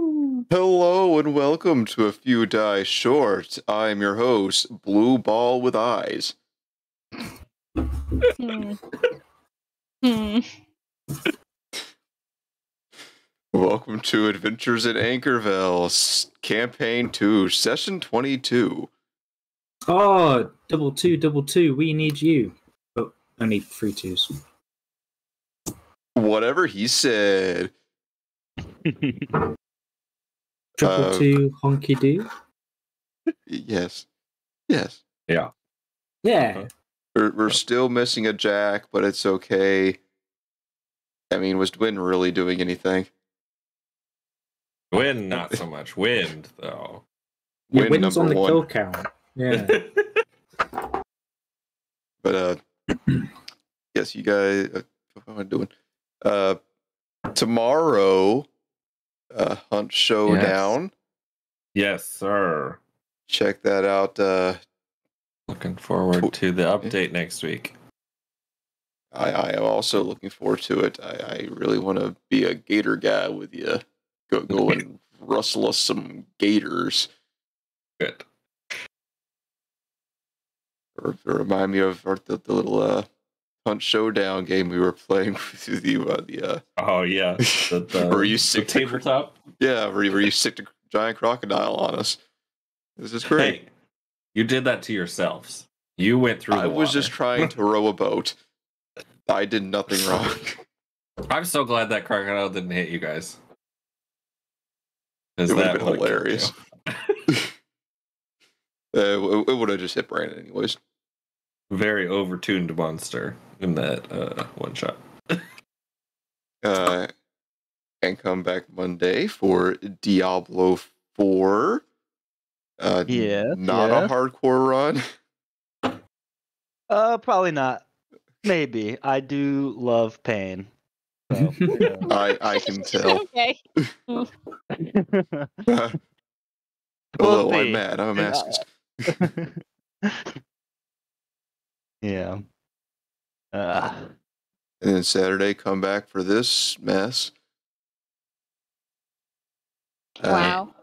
Hello and welcome to A Few Die Short. I'm your host, Blue Ball with Eyes. Welcome to Adventures in Anqkorveil, Campaign 2, Session 22. Oh, double two. We need you. Oh, only 3 twos. Whatever he said. Triple two, honky do. Yes. Yeah. We're still missing a Jack, but it's okay. I mean, was Dwin really doing anything? Wind, not so much. Wind, though. Yeah, Wind's on the kill count. Yeah. But, yes, you guys, what am I doing? Tomorrow, Hunt Showdown. Yes, sir. Check that out. Looking forward to the update next week. I am also looking forward to it. I really want to be a gator guy with you. Go and rustle us some gators. Good. Or remind me of the little Hunt Showdown game we were playing through the Oh yeah, where you sick the tabletop. Yeah, where you sicked a giant crocodile on us. This is great. Hey, you did that to yourselves. You went through. I was just trying to row a boat. I did nothing wrong. I'm so glad that crocodile didn't hit you guys. It would have been hilarious. It would have just hit Brandon anyways. Very overtuned monster in that one shot. And come back Monday for Diablo 4. Not a hardcore run. Probably not. Maybe. I do love pain. So, yeah. I can tell. Okay. Hello, I'm mad. I'm a masochist. Yeah. And then Saturday, come back for this mess. Wow.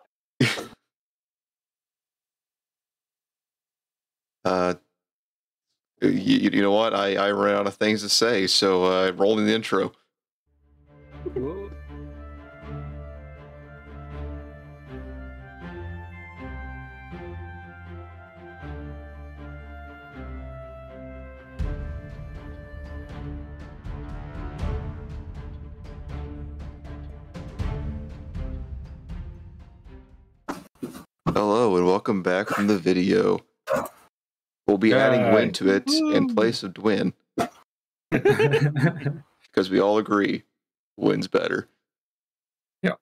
You know what? I ran out of things to say, so rolling the intro. Hello and welcome back from the video. We'll be adding Win to it in place of Dwin. Because we all agree Win's better. Yeah.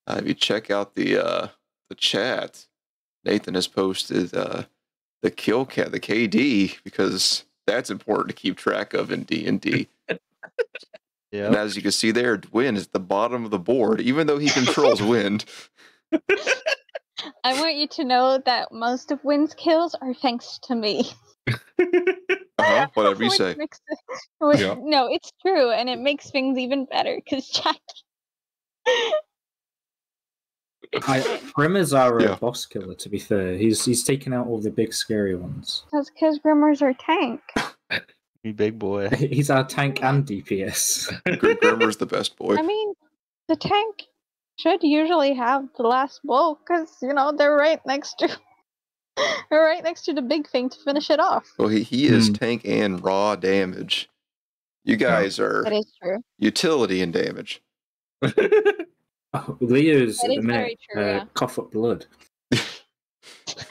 If you check out the chat, Nathan has posted the kill count, the KD, because that's important to keep track of in D&D. Yep. And as you can see there, Dwin is at the bottom of the board, even though he controls Wind. I want you to know that most of Wynn's kills are thanks to me. Whatever you say. No, it's true, and it makes things even better because Jack. Grimmer's our boss killer, to be fair. He's taken out all the big scary ones. That's because Grimmer's our tank. You big boy. He's our tank and DPS. Grimmer's the best boy. I mean, the tank should usually have the last blow because they're right next to the big thing to finish it off. Well, he is tank and raw damage. You guys are That is true. utility and damage. Leo's That at the is minute very true, yeah. cough up blood.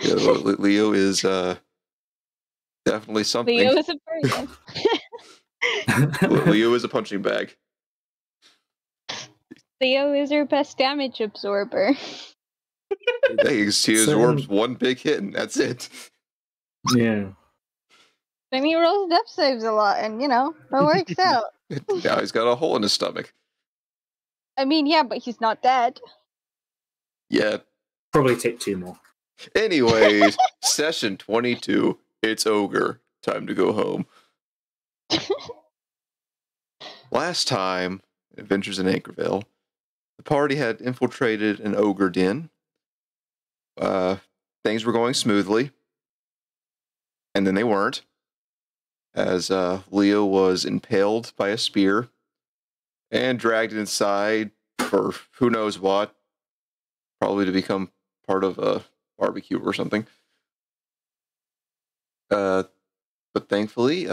Leo is definitely something. Leo is a person. Leo is a punching bag. Leo is your best damage absorber. He absorbs one big hit and that's it. Yeah. Then he rolls death saves a lot, and that works out. Now he's got a hole in his stomach. I mean, yeah, but he's not dead. Yeah. Probably take 2 more. Anyways, session 22. It's Ogre. Time to go home. Last time, Adventures in Anqkorveil, the party had infiltrated an ogre den. Things were going smoothly, and then they weren't, as Leo was impaled by a spear and dragged inside for who knows what, probably to become part of a barbecue or something. But thankfully,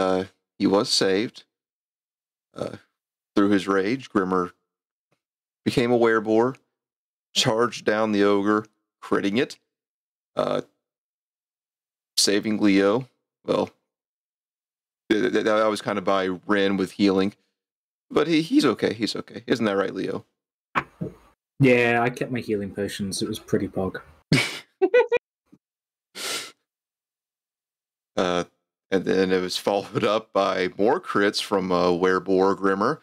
he was saved. Through his rage, Grimmer became a wereboar, charged down the ogre, critting it, saving Leo. Well, that was kind of by Ren with healing. But he's okay. He's okay. Isn't that right, Leo? Yeah, I kept my healing potions. It was pretty pog. And then it was followed up by more crits from Werebore Grimmer.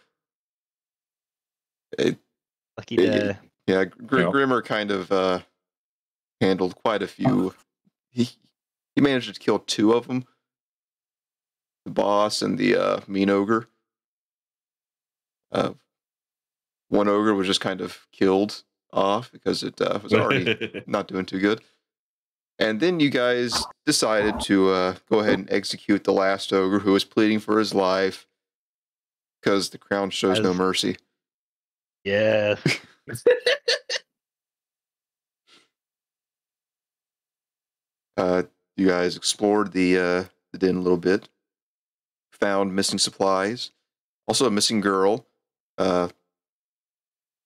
Lucky day. Yeah, Grimmer kind of handled quite a few. He managed to kill 2 of them. The boss and the mean ogre. One ogre was just kind of killed off because it was already not doing too good. And then you guys decided to go ahead and execute the last ogre who was pleading for his life because the crown shows no mercy. Yeah. You guys explored the den a little bit, found missing supplies, also a missing girl.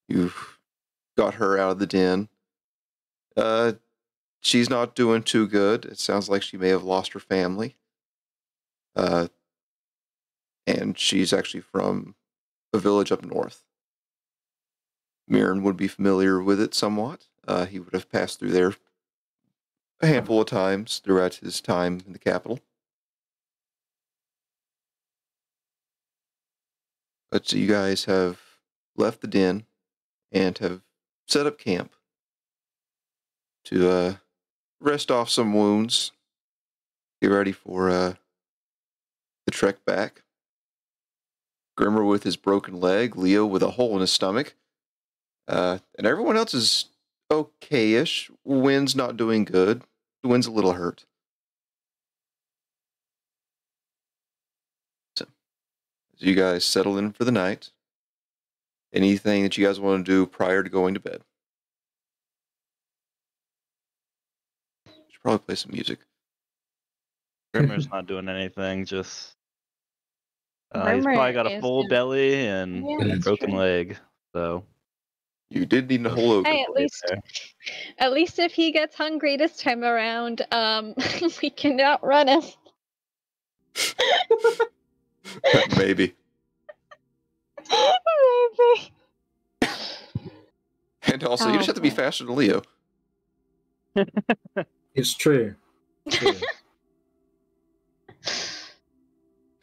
You got her out of the den. She's not doing too good. It sounds like she may have lost her family. And she's actually from a village up north. Mirren would be familiar with it somewhat. He would have passed through there a handful of times throughout his time in the capital. But so you guys have left the den and have set up camp to rest off some wounds, get ready for the trek back. Grimmer with his broken leg, Leo with a hole in his stomach, and everyone else is okay-ish. Wynn's not doing good. Wynn's a little hurt. So, as you guys settle in for the night, anything that you guys want to do prior to going to bed? Should probably play some music. Grimmer's not doing anything, just he's Grimmer probably got a is full gonna- belly and Yeah, a that's broken true. leg. So You did need a whole ogre. Hey, at least if he gets hungry this time around, we can outrun him. Maybe. Maybe. And also, you just have to be boy. faster than Leo. It's true.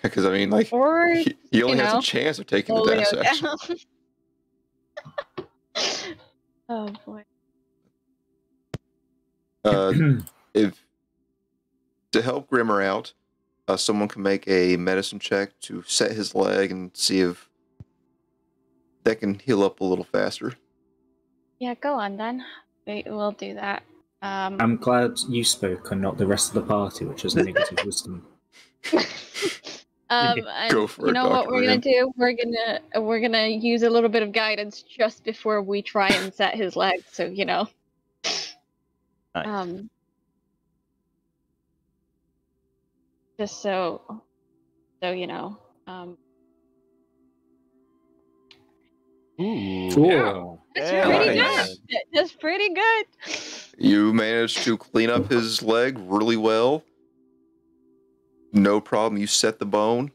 Because, I mean, like, Or he only you has know, a chance of taking the slow dash Leo action. down. Oh boy. If to help Grimmer out, someone can make a medicine check to set his leg and see if that can heal up a little faster. Yeah, go on then. We'll do that. I'm glad you spoke and not the rest of the party, which is negative wisdom. And Go for you it, know what Dr. we're gonna Ian. do? We're gonna use a little bit of guidance just before we try and set his leg. So you know. nice. Just so you know. Ooh. Cool. That's Yeah, pretty nice. good. That's pretty good. You managed to clean up his leg really well. No problem. You set the bone,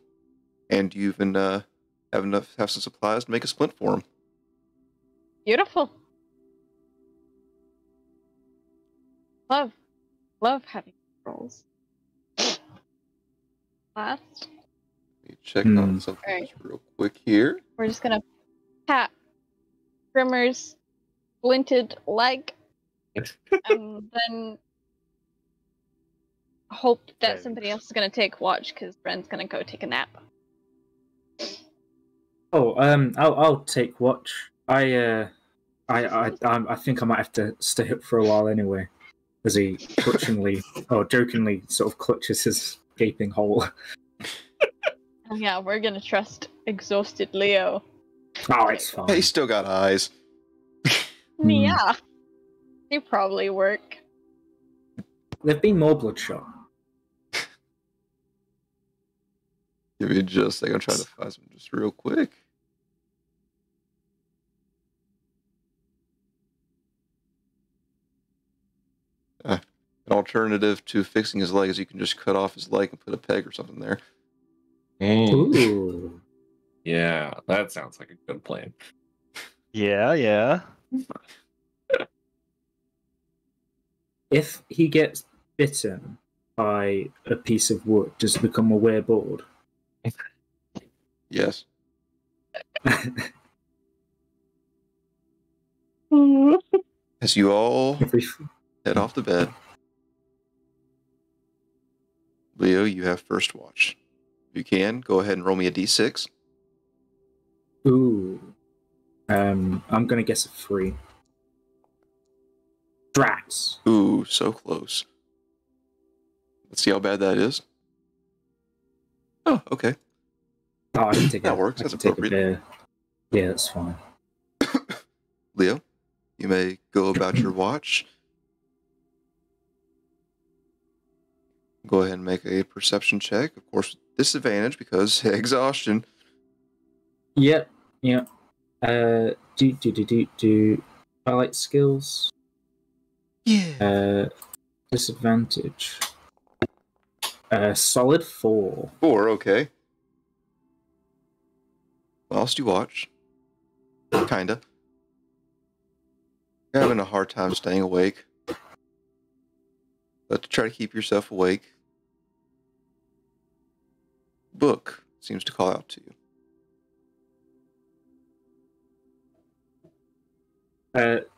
and you even have some supplies to make a splint for him. Beautiful. Love having rolls. Last, Let me check on something Alright. just real quick here. we're just gonna pat Grimmer's splinted leg, and then hope that Okay. somebody else is gonna take watch because Bren's gonna go take a nap. Oh, I'll take watch. I I think I might have to stay up for a while anyway. As he clutchingly or jokingly sort of clutches his gaping hole. Yeah, we're gonna trust exhausted Leo. Oh, it's fine. He's still got eyes. Yeah. They probably work. There've been more bloodshot. Give me just a second. I'm trying to find some just real quick. An alternative to fixing his leg is you can just cut off his leg and put a peg or something there. Ooh. Yeah, that sounds like a good plan. Yeah. If he gets bitten by a piece of wood, does it become a wereboard? Yes. As you all head off to bed, Leo, you have first watch. If you can, go ahead and roll me a d6. Ooh. I'm gonna guess a 3. Drats. Ooh, so close. Let's see how bad that is. Oh, okay. Oh, I can take That a, works. I That's can take a appropriate. bear. Yeah, that's fine. Leo, you may go about your watch. Go ahead and make a perception check. Of course, disadvantage because exhaustion. Yep. Do highlight skills. Yeah. Disadvantage. Solid 4. 4, okay. Whilst you watch, kinda. You're having a hard time staying awake. But to try to keep yourself awake, book seems to call out to you.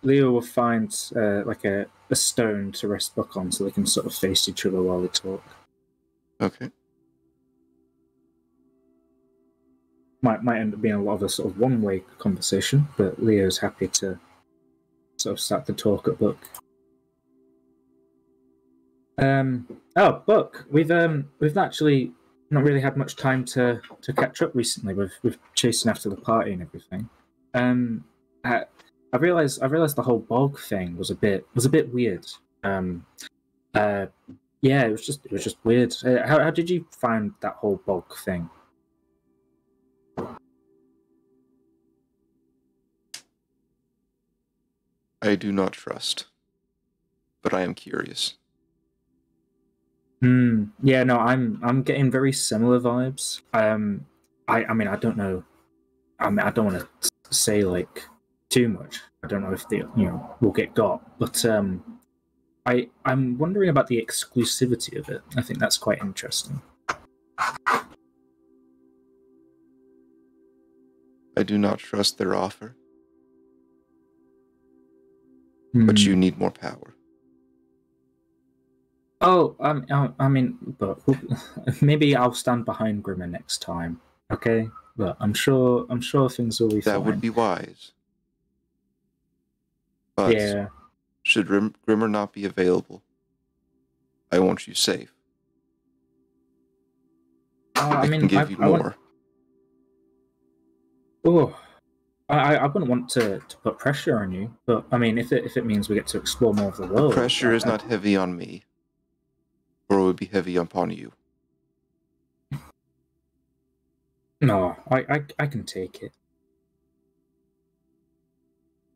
Leo will find like a stone to rest Buck on so they can sort of face each other while they talk. Okay. Might end up being a lot of a sort of one-way conversation, but Leo's happy to sort of start the talk at Buck. Buck, we've actually not really had much time to catch up recently. We've chasing after the party and everything. I realized the whole bog thing was a bit weird. Yeah, it was just weird. How did you find that whole bog thing? I do not trust, but I am curious. Yeah, no, I'm getting very similar vibes. I mean, I don't know. I mean, I don't want to say like too much. I don't know if we'll get got, but I'm wondering about the exclusivity of it. I think that's quite interesting. I do not trust their offer, but you need more power. Oh, I mean, but maybe I'll stand behind Grimmer next time. Okay, but I'm sure things will be fine. That would be wise. But yeah. should Grimmer not be available, I want you safe. I can give you more. I wouldn't want to put pressure on you, but I mean, if it means we get to explore more of the world, Pressure is not heavy on me, or it would be heavy upon you. No, I can take it.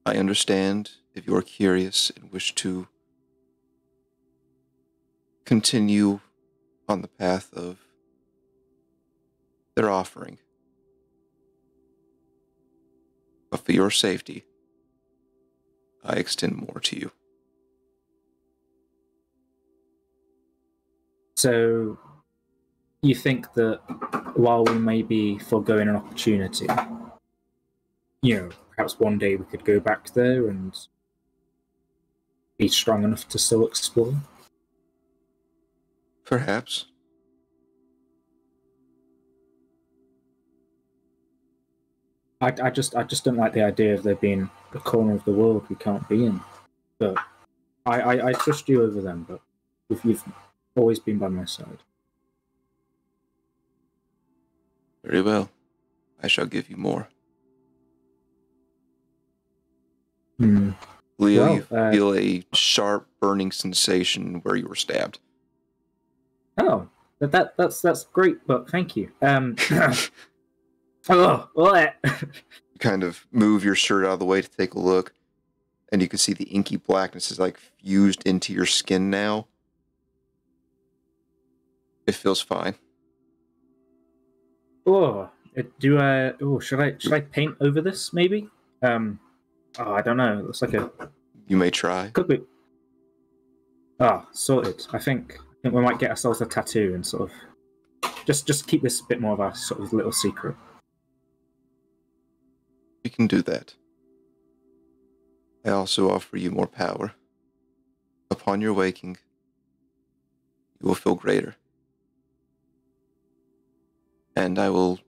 I understand if you are curious and wish to continue on the path of their offering. But for your safety, I extend more to you. So, you think that while we may be foregoing an opportunity, perhaps one day we could go back there and be strong enough to still explore? Perhaps. I just don't like the idea of there being a corner of the world we can't be in. But I trust you over them, but you've always been by my side. Very well. I shall give you more. Hmm. Leo, Well, you feel a sharp burning sensation where you were stabbed. Oh, that's great, but thank you. Oh, what? You kind of move your shirt out of the way to take a look, and you can see the inky blackness is like fused into your skin now. It feels fine. Oh, should I paint over this maybe? I don't know. It looks like a You may try. could be. Ah, sorted. I think we might get ourselves a tattoo and sort of just keep this a bit more of our sort of little secret. You can do that. I also offer you more power. Upon your waking, you will feel greater. And I will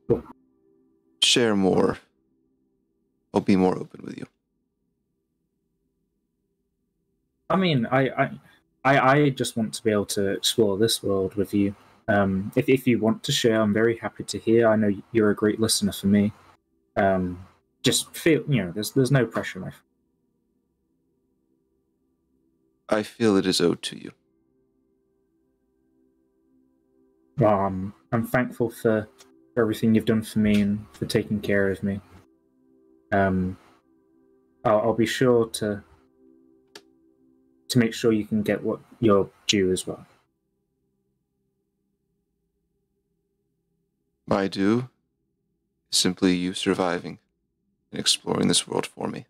share more. I'll be more open with you. I mean, I just want to be able to explore this world with you. If you want to share, I'm very happy to hear. I know you're a great listener for me. Just feel, there's no pressure, my friend. I feel it is owed to you. I'm thankful for everything you've done for me and for taking care of me. I'll be sure to make sure you can get what you're due as well. My due is simply you surviving and exploring this world for me.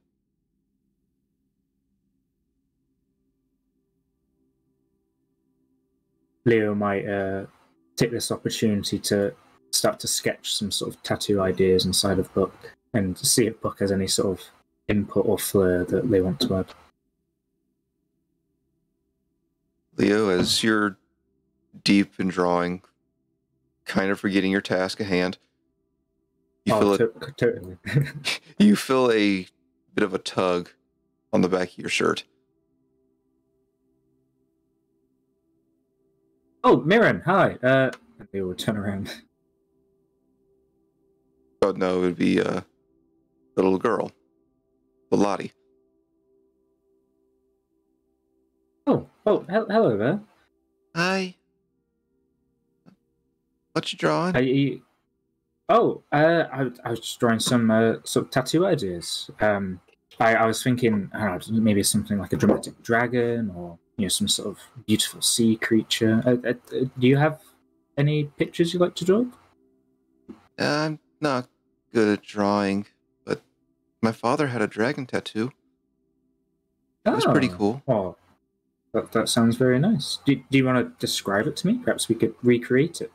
Leo might take this opportunity to start to sketch some sort of tattoo ideas inside of Book and see if Book has any sort of input or flair that they want to add. Leo, as you're deep in drawing, kind of forgetting your task at hand, you Totally. you feel a bit of a tug on the back of your shirt. Oh, Mirren, hi. And they will turn around. Oh no, it would be the little girl, the Lottie. Hello there. Hi. What you drawing? I was just drawing some sort of tattoo ideas. I was thinking, I don't know, maybe something like a dramatic dragon or some sort of beautiful sea creature. Do you have any pictures you like to draw? I'm not good at drawing, but my father had a dragon tattoo. It was pretty cool. Oh, that sounds very nice. Do you want to describe it to me? Perhaps we could recreate it.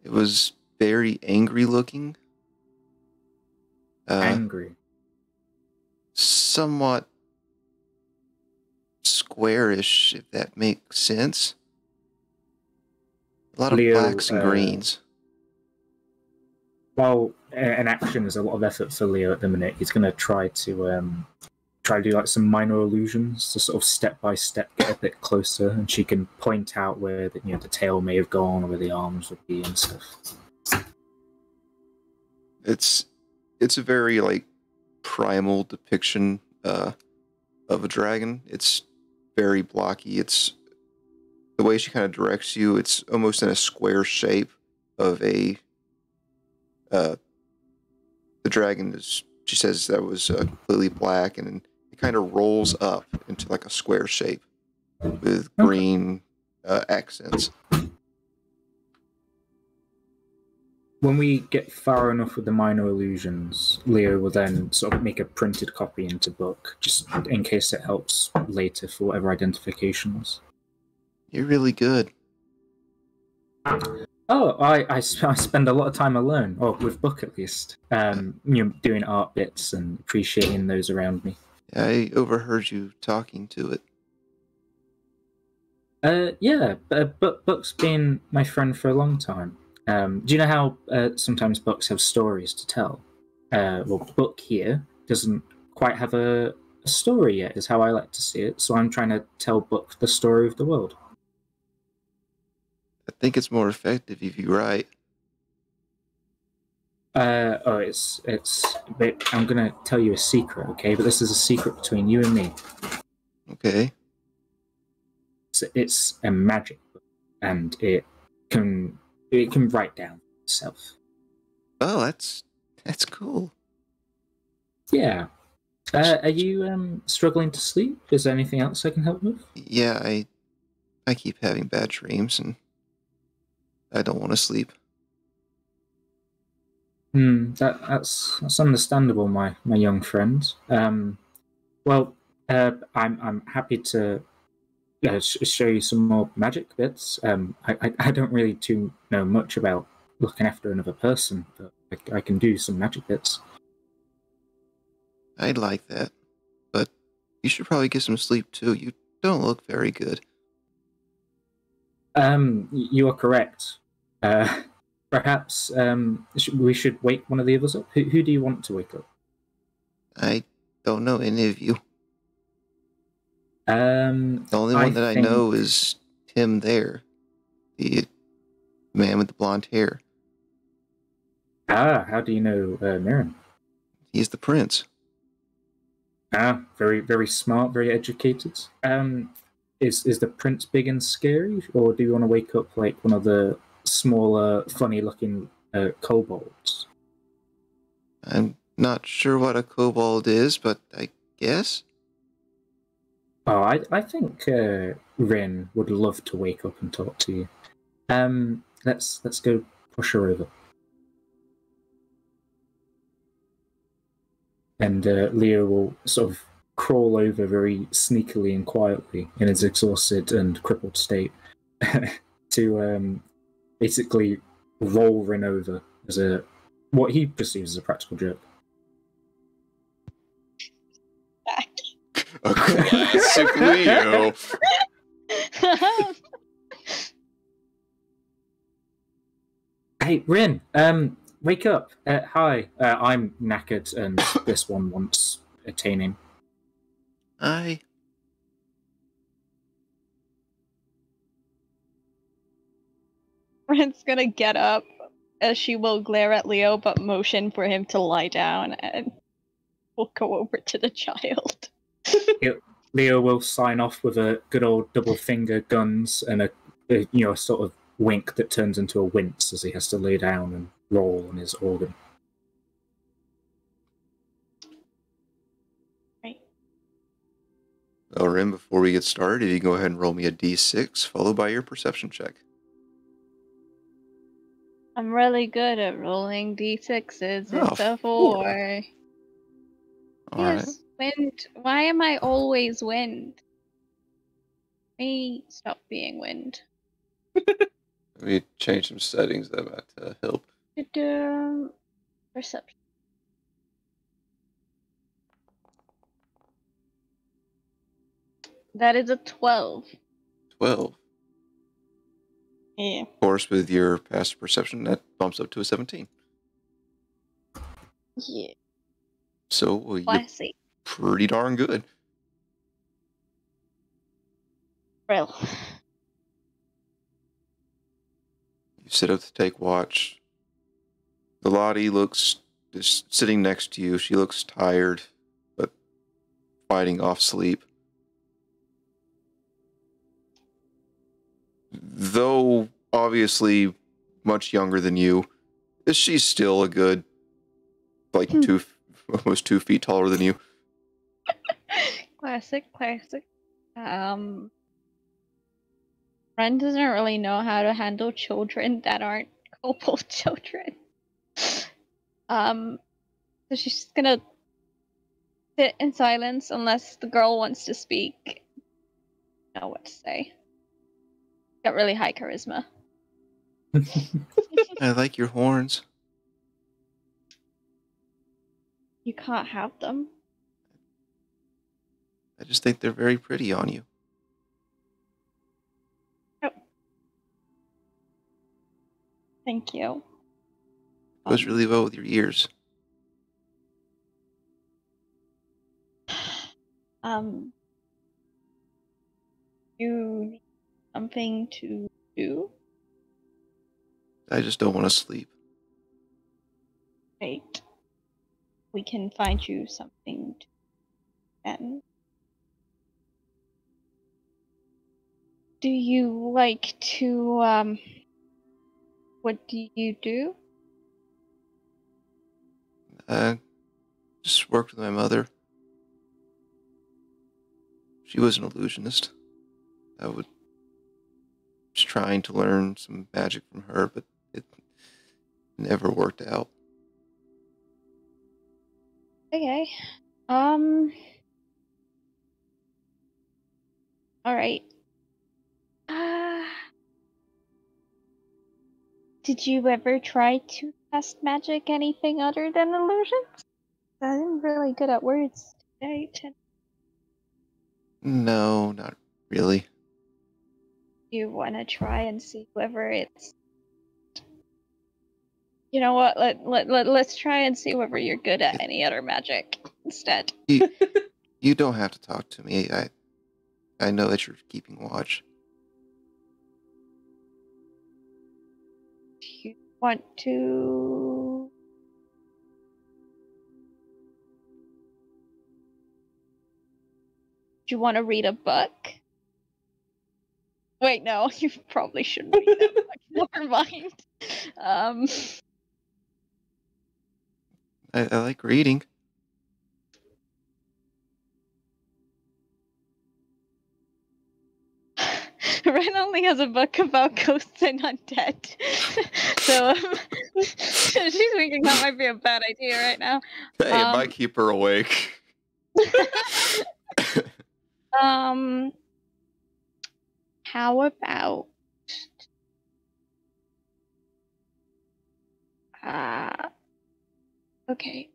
It was very angry looking. Angry. Somewhat squarish, if that makes sense. A lot of Leo, blacks and greens. While an action is a lot of effort for Leo at the minute, he's going to try to do like some minor illusions to sort of step by step get a bit closer, and she can point out where the tail may have gone or where the arms would be and stuff. It's a very like primal depiction of a dragon. It's very blocky. It's the way she kind of directs you. It's almost in a square shape of a. The dragon is. She says that was completely black, and it kind of rolls up into like a square shape with green accents. When we get far enough with the minor illusions, Leo will then sort of make a printed copy into Book, just in case it helps later for whatever identifications. You're really good. Oh, I spend a lot of time alone, or with Book at least, doing art bits and appreciating those around me. I overheard you talking to it. Yeah, but Book's been my friend for a long time. Do you know how sometimes books have stories to tell? Well, Book here doesn't quite have a story yet, is how I like to see it. So I'm trying to tell Book the story of the world. I think it's more effective if you write. I'm gonna tell you a secret, okay? But this is a secret between you and me. Okay. It's a magic book, and it can write down itself. Oh, that's cool. Yeah. Are you struggling to sleep? Is there anything else I can help with? Yeah, I keep having bad dreams and I don't want to sleep. That's understandable, my young friend. Well, I'm happy to show you some more magic bits. I don't really know much about looking after another person, but I can do some magic bits. I'd like that. But you should probably get some sleep too. You don't look very good. You are correct. Perhaps we should wake one of the others up. Who do you want to wake up? I don't know any of you. The The only one that I know is Tim there. The man with the blonde hair. How do you know Mirren? He's the prince. Very, very smart, very educated. Is the prince big and scary, or do you want to wake up like one of the smaller, funny-looking kobolds? I'm not sure what a kobold is, but I guess. Oh, I think Rin would love to wake up and talk to you. Let's go push her over. And Leo will sort of crawl over very sneakily and quietly in his exhausted and crippled state to basically roll Rin over as what he perceives as a practical joke. A classic Leo. Hey, Rin, wake up. Hi, I'm knackered and this one wants attaining. Hi. Rin's gonna get up as she will glare at Leo, but motion for him to lie down, and we'll go over to the child. Leo will sign off with a good old double finger guns and a sort of wink that turns into a wince as he has to lay down and roll on his organ. Right. Well, Rim, before we get started, you can go ahead and roll me a d6, followed by your perception check. I'm really good at rolling d6s. Oh, It's a 4. All right. Yes, wind. Why am I always wind? Me stop being wind. Let me change some settings that might help. Perception. That is a 12. 12. Yeah. Of course, with your passive perception, that bumps up to a 17. Yeah. So you're Classy. pretty darn good. Real. You sit up to take watch. The Lottie looks just sitting next to you. She looks tired, but fighting off sleep. Though obviously much younger than you, she's still a good, like almost 2 feet taller than you. Classic. Ren doesn't really know how to handle children that aren't kobold children. So she's just gonna sit in silence unless the girl wants to speak. I don't know what to say. Got really high charisma. I like your horns. You can't have them. I just think they're very pretty on you. Oh. Thank you. It goes really well with your ears. You need something to do? I just don't want to sleep. Right. We can find you something to then. Do you like to, what do you do? Just worked with my mother. She was an illusionist. I was trying to learn some magic from her, but it never worked out. Okay. Alright. Did you ever try to cast magic anything other than illusions? I'm really good at words today. No, not really. You want to try and see whether it's... You know what? Let's try and see whether you're good at any other magic instead. You don't have to talk to me. I know that you're keeping watch. Do you want to... Do you want to read a book? Wait, no, you probably shouldn't read that book. Never mind. I like reading. Ren only has a book about ghosts and undead. So she's thinking that might be a bad idea right now. Hey, it might keep her awake. How about okay.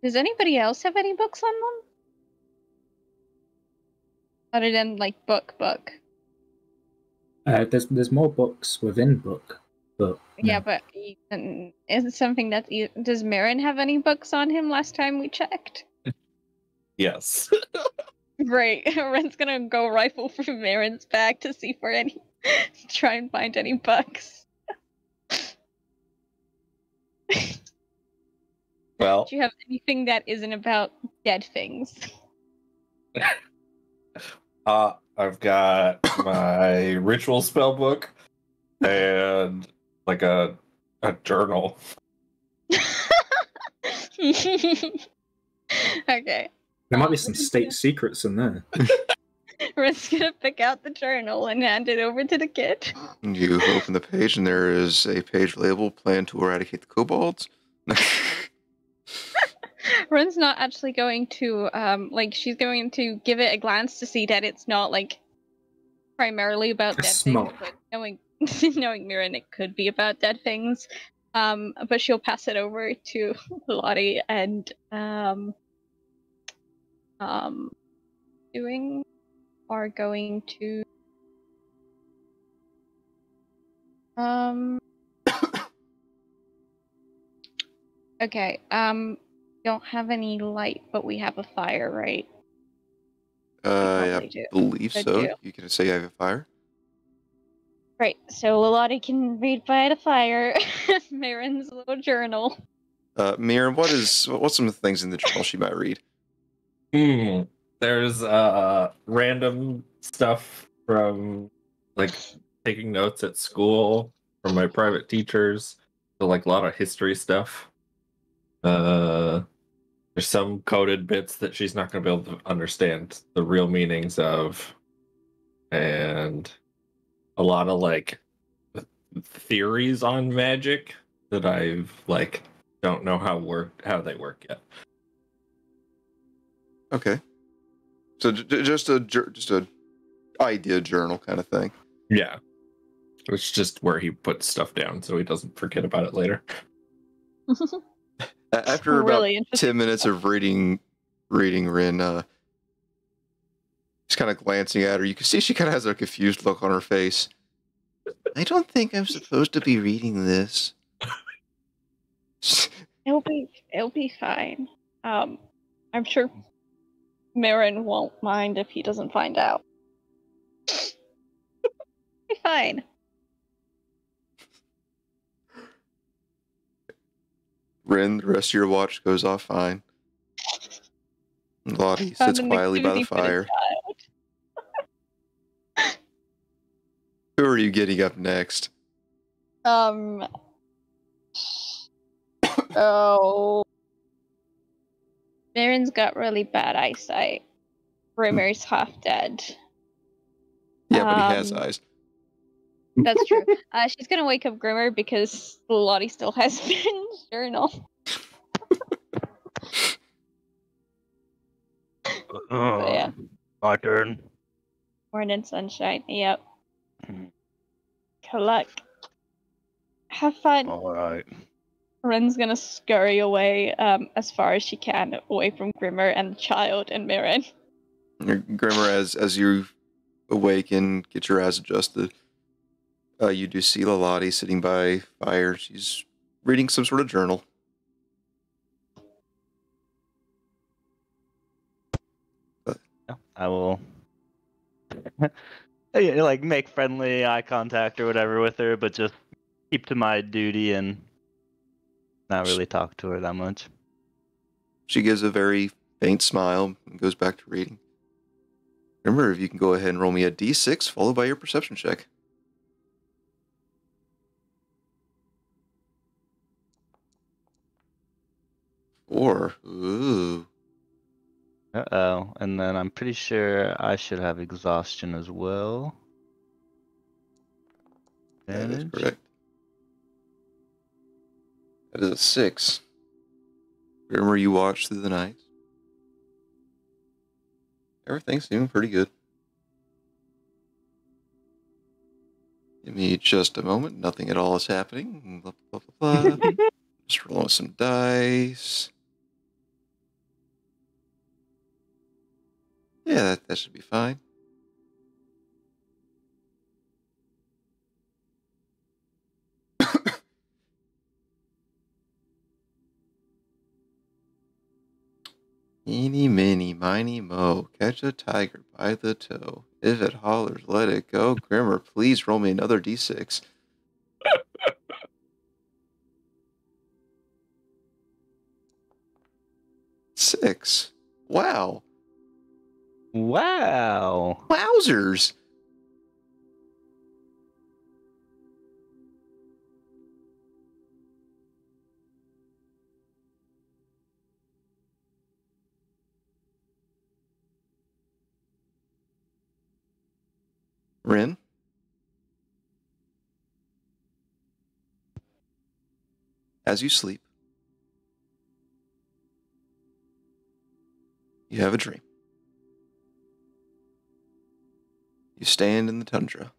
Does anybody else have any books on them? Other than like book. There's more books within book, but Yeah, but is it something that does Marin have any books on him? Last time we checked. Yes. Right, Ren's gonna go rifle through Marin's bag to see for any, try and find any books. Well, Do you have anything that isn't about dead things? I've got my ritual spell book and like a journal. Okay. there might be some state secrets in there. Ren's gonna pick out the journal and hand it over to the kid. You open the page, and there is a page labeled "Plan to eradicate the kobolds." Ren's not actually going to, she's going to give it a glance to see that it's not, like, primarily about dead things, but knowing Marin, it could be about dead things. But she'll pass it over to Lottie and, are going to, okay, don't have any light, but we have a fire, right? I do. believe Good so. deal. You can say I have a fire. Right, so Lottie can read by the fire Marin's little journal. Miriam, what's some of the things in the journal she might read? There's random stuff from like taking notes at school from my private teachers. So like a lot of history stuff. There's some coded bits that she's not going to be able to understand the real meanings of, and a lot of like theories on magic that I've like don't know how they work yet. Okay, so just a idea journal kind of thing. Yeah, it's just where he puts stuff down so he doesn't forget about it later. After Really about 10 minutes of reading Rin, just kind of glancing at her, you can see she kind of has a confused look on her face. I don't think I'm supposed to be reading this. It'll be fine. I'm sure Marin won't mind if he doesn't find out. Be fine. Rin, the rest of your watch goes off fine. Lottie sits quietly by the fire. Who are you getting up next? Oh. Marin's got really bad eyesight. Grimmer's half dead. Yeah, but he has eyes. That's true. She's gonna wake up Grimmer because Lottie still has Ben's journal. Yeah. My turn. Morning sunshine. Yep. Mhm. Good luck. Have fun. Alright. Ren's gonna scurry away as far as she can, away from Grimmer and the child and Marin. Grimmer, as you awaken, get your eyes adjusted, you do see Lottie sitting by fire. She's reading some sort of journal. I will like make friendly eye contact or whatever with her, but just keep to my duty and not really talk to her that much. She gives a very faint smile and goes back to reading. Remember, if you can go ahead and roll me a d6 followed by your perception check. 4. Ooh. Uh-oh. And then I'm pretty sure I should have exhaustion as well. That is Advantage? correct. That is a 6. Remember, you watched through the night. Everything's doing pretty good. Give me just a moment. Nothing at all is happening. Blah, blah, blah, blah. Just rolling some dice. Yeah, that should be fine. Eeny, miny, miny, mo. Catch a tiger by the toe. If it hollers, let it go. Grimmer, please roll me another d6. Six. Wow. Wow. Wowzers. Rin? As you sleep, you have a dream. You stand in the tundra.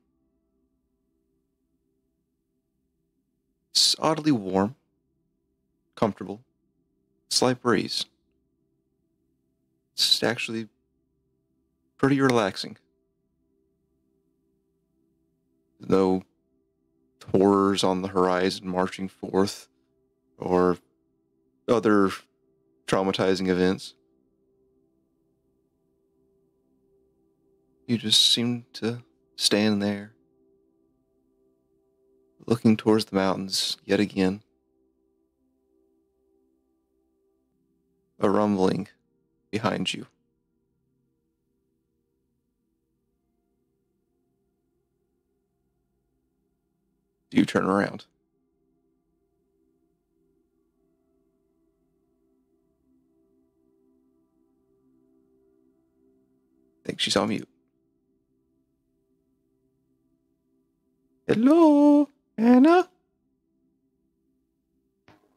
It's oddly warm, comfortable, slight breeze. It's actually pretty relaxing. No horrors on the horizon marching forth or other traumatizing events. You just seem to stand there, looking towards the mountains yet again. A rumbling behind you. Do you turn around? I think she's on mute. Hello, Anna?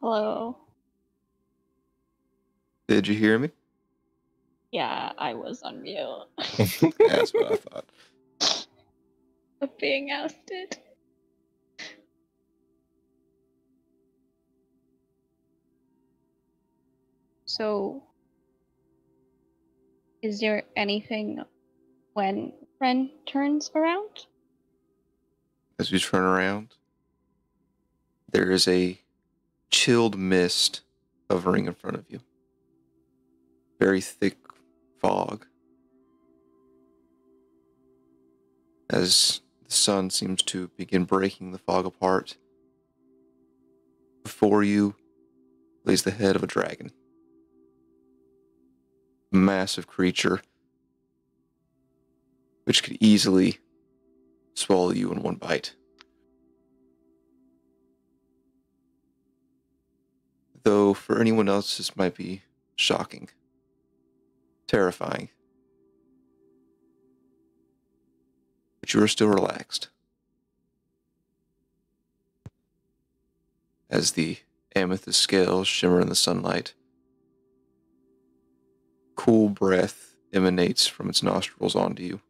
Hello. Did you hear me? Yeah, I was on mute. That's what I thought. Of being ousted. So, is there anything when Ren turns around? As you turn around, there is a chilled mist hovering in front of you. Very thick fog. As the sun seems to begin breaking the fog apart, before you lays the head of a dragon. A massive creature which could easily swallow you in one bite. Though for anyone else this might be shocking, terrifying. But you are still relaxed. As the amethyst scales shimmer in the sunlight, cool breath emanates from its nostrils onto you.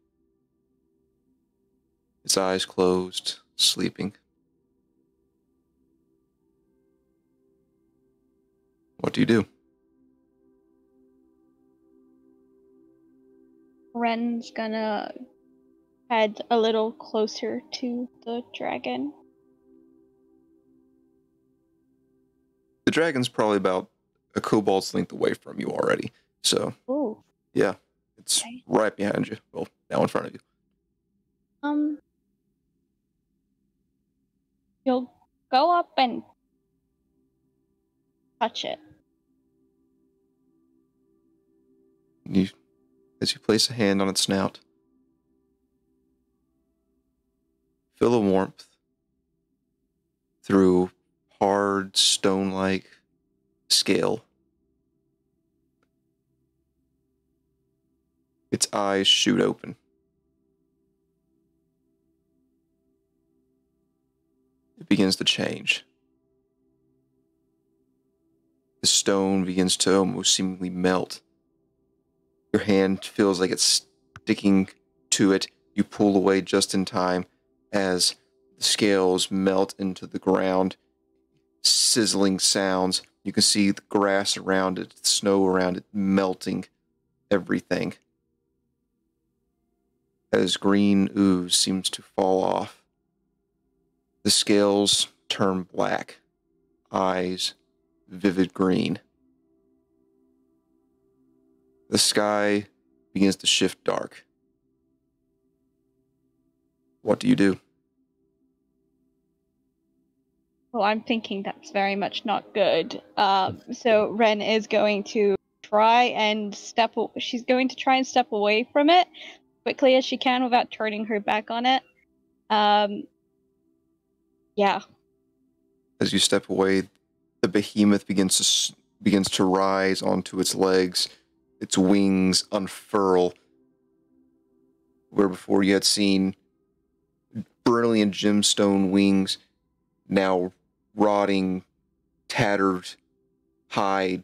Its eyes closed, sleeping. What do you do? Ren's gonna head a little closer to the dragon. The dragon's probably about a kobold's length away from you already. So, Ooh. yeah, it's Okay. right behind you. Well, now in front of you. You'll go up and touch it. As you place a hand on its snout, feel a warmth through hard, stone-like scale. Its eyes shoot open. It begins to change. The stone begins to almost seemingly melt. Your hand feels like it's sticking to it. You pull away just in time as the scales melt into the ground. Sizzling sounds. You can see the grass around it, the snow around it, melting everything. As green ooze seems to fall off, the scales turn black, eyes vivid green. The sky begins to shift dark. What do you do? Well, I'm thinking that's very much not good. So Ren is going to try and she's going to try and step away from it quickly as she can without turning her back on it. Yeah. As you step away, the behemoth begins to rise onto its legs. Its wings unfurl. Where before you had seen brilliant gemstone wings, now rotting, tattered hide,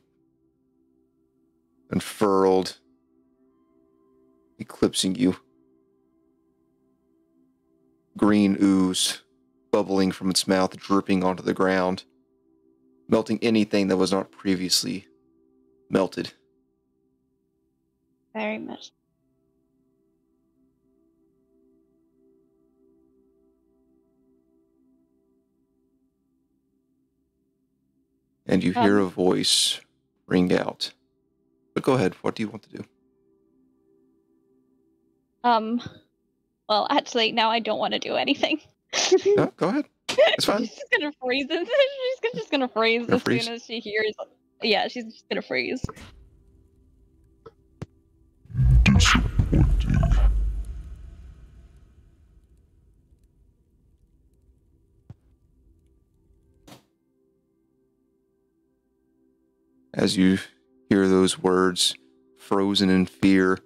unfurled, eclipsing you. Green ooze bubbling from its mouth, dripping onto the ground, melting anything that was not previously melted. Very much. And you hear a voice ring out. But go ahead, what do you want to do? Well, actually, now I don't want to do anything. No, go ahead. It's fine. She's just gonna freeze. She's just gonna freeze Gonna as freeze? soon as she hears. Yeah, she's just gonna freeze. As you hear those words, frozen in fear,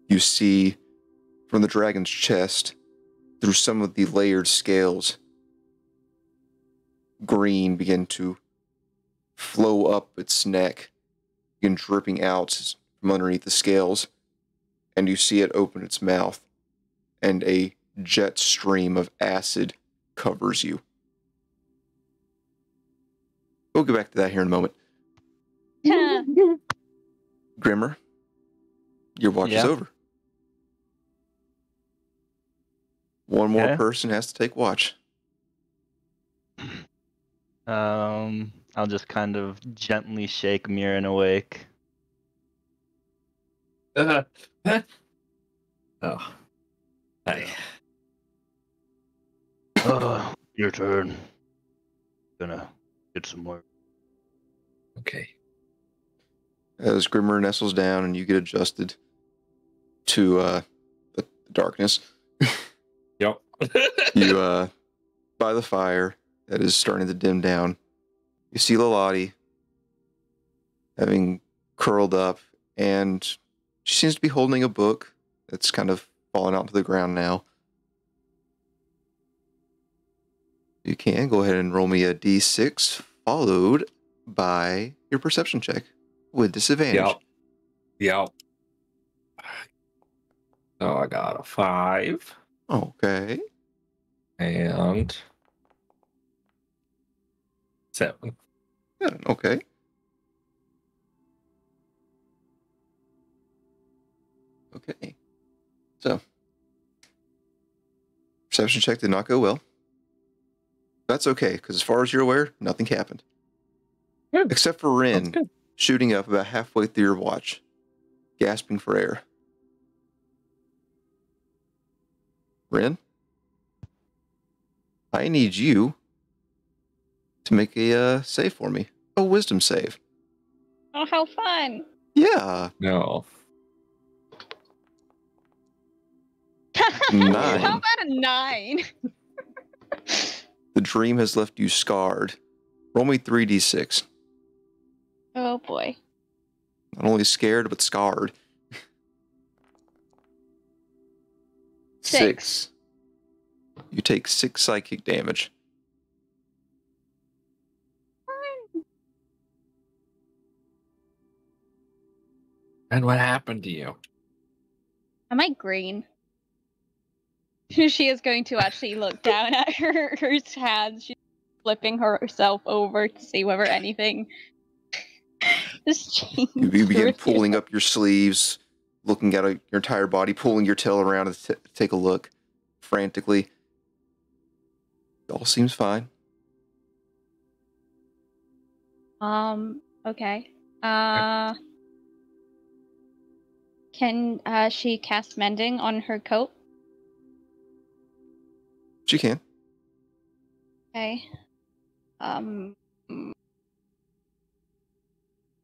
you see from the dragon's chest, through some of the layered scales, green begin to flow up its neck, begin dripping out from underneath the scales, and you see it open its mouth, and a jet stream of acid covers you. We'll get back to that here in a moment. Grimmer, your watch is Yeah. over. One more Okay. person has to take watch. I I'll just kind of gently shake Mirren awake. Oh. Hey. Your turn. Gonna get some more. Okay. As Grimmer nestles down and you get adjusted to the darkness, Yep. you by the fire that is starting to dim down, you see Lalati having curled up, and she seems to be holding a book that's kind of fallen out to the ground now. You can go ahead and roll me a d6 followed by your perception check with disadvantage. Yep. So I got a 5 Okay. and 7. Yeah, okay. Okay. So, perception check did not go well. That's okay, because as far as you're aware, nothing happened. Good. Except for That's Rin good. shooting up about halfway through your watch, gasping for air. Rin, I need you to make a save for me. A wisdom save. Oh, how fun! Yeah. No. 9. How about a 9? The dream has left you scarred. Roll me 3d6. Oh boy. Not only scared, but scarred. 6. You take 6 psychic damage. And what happened to you? Am I green? She is going to actually look down at her hands. She's flipping herself over to see whether anything has changed. You begin or pulling up your sleeves, looking at your entire body, pulling your tail around to take a look frantically. It all seems fine. Okay. Can she cast mending on her coat? She can. Okay.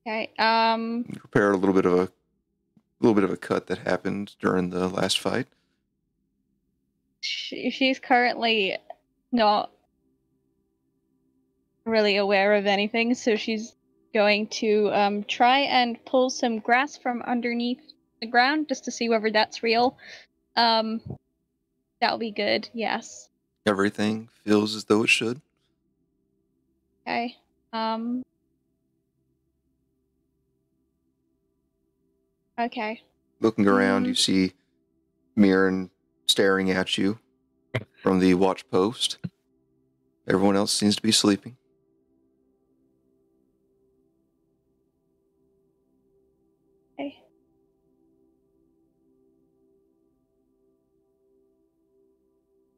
Okay. You repair a little bit of a cut that happened during the last fight. She's currently not really aware of anything, so she's going to try and pull some grass from underneath the ground just to see whether that's real. That'll be good. Yes. Everything feels as though it should. Okay. Okay. Looking around, you see Mirren staring at you from the watch post. Everyone else seems to be sleeping. Okay.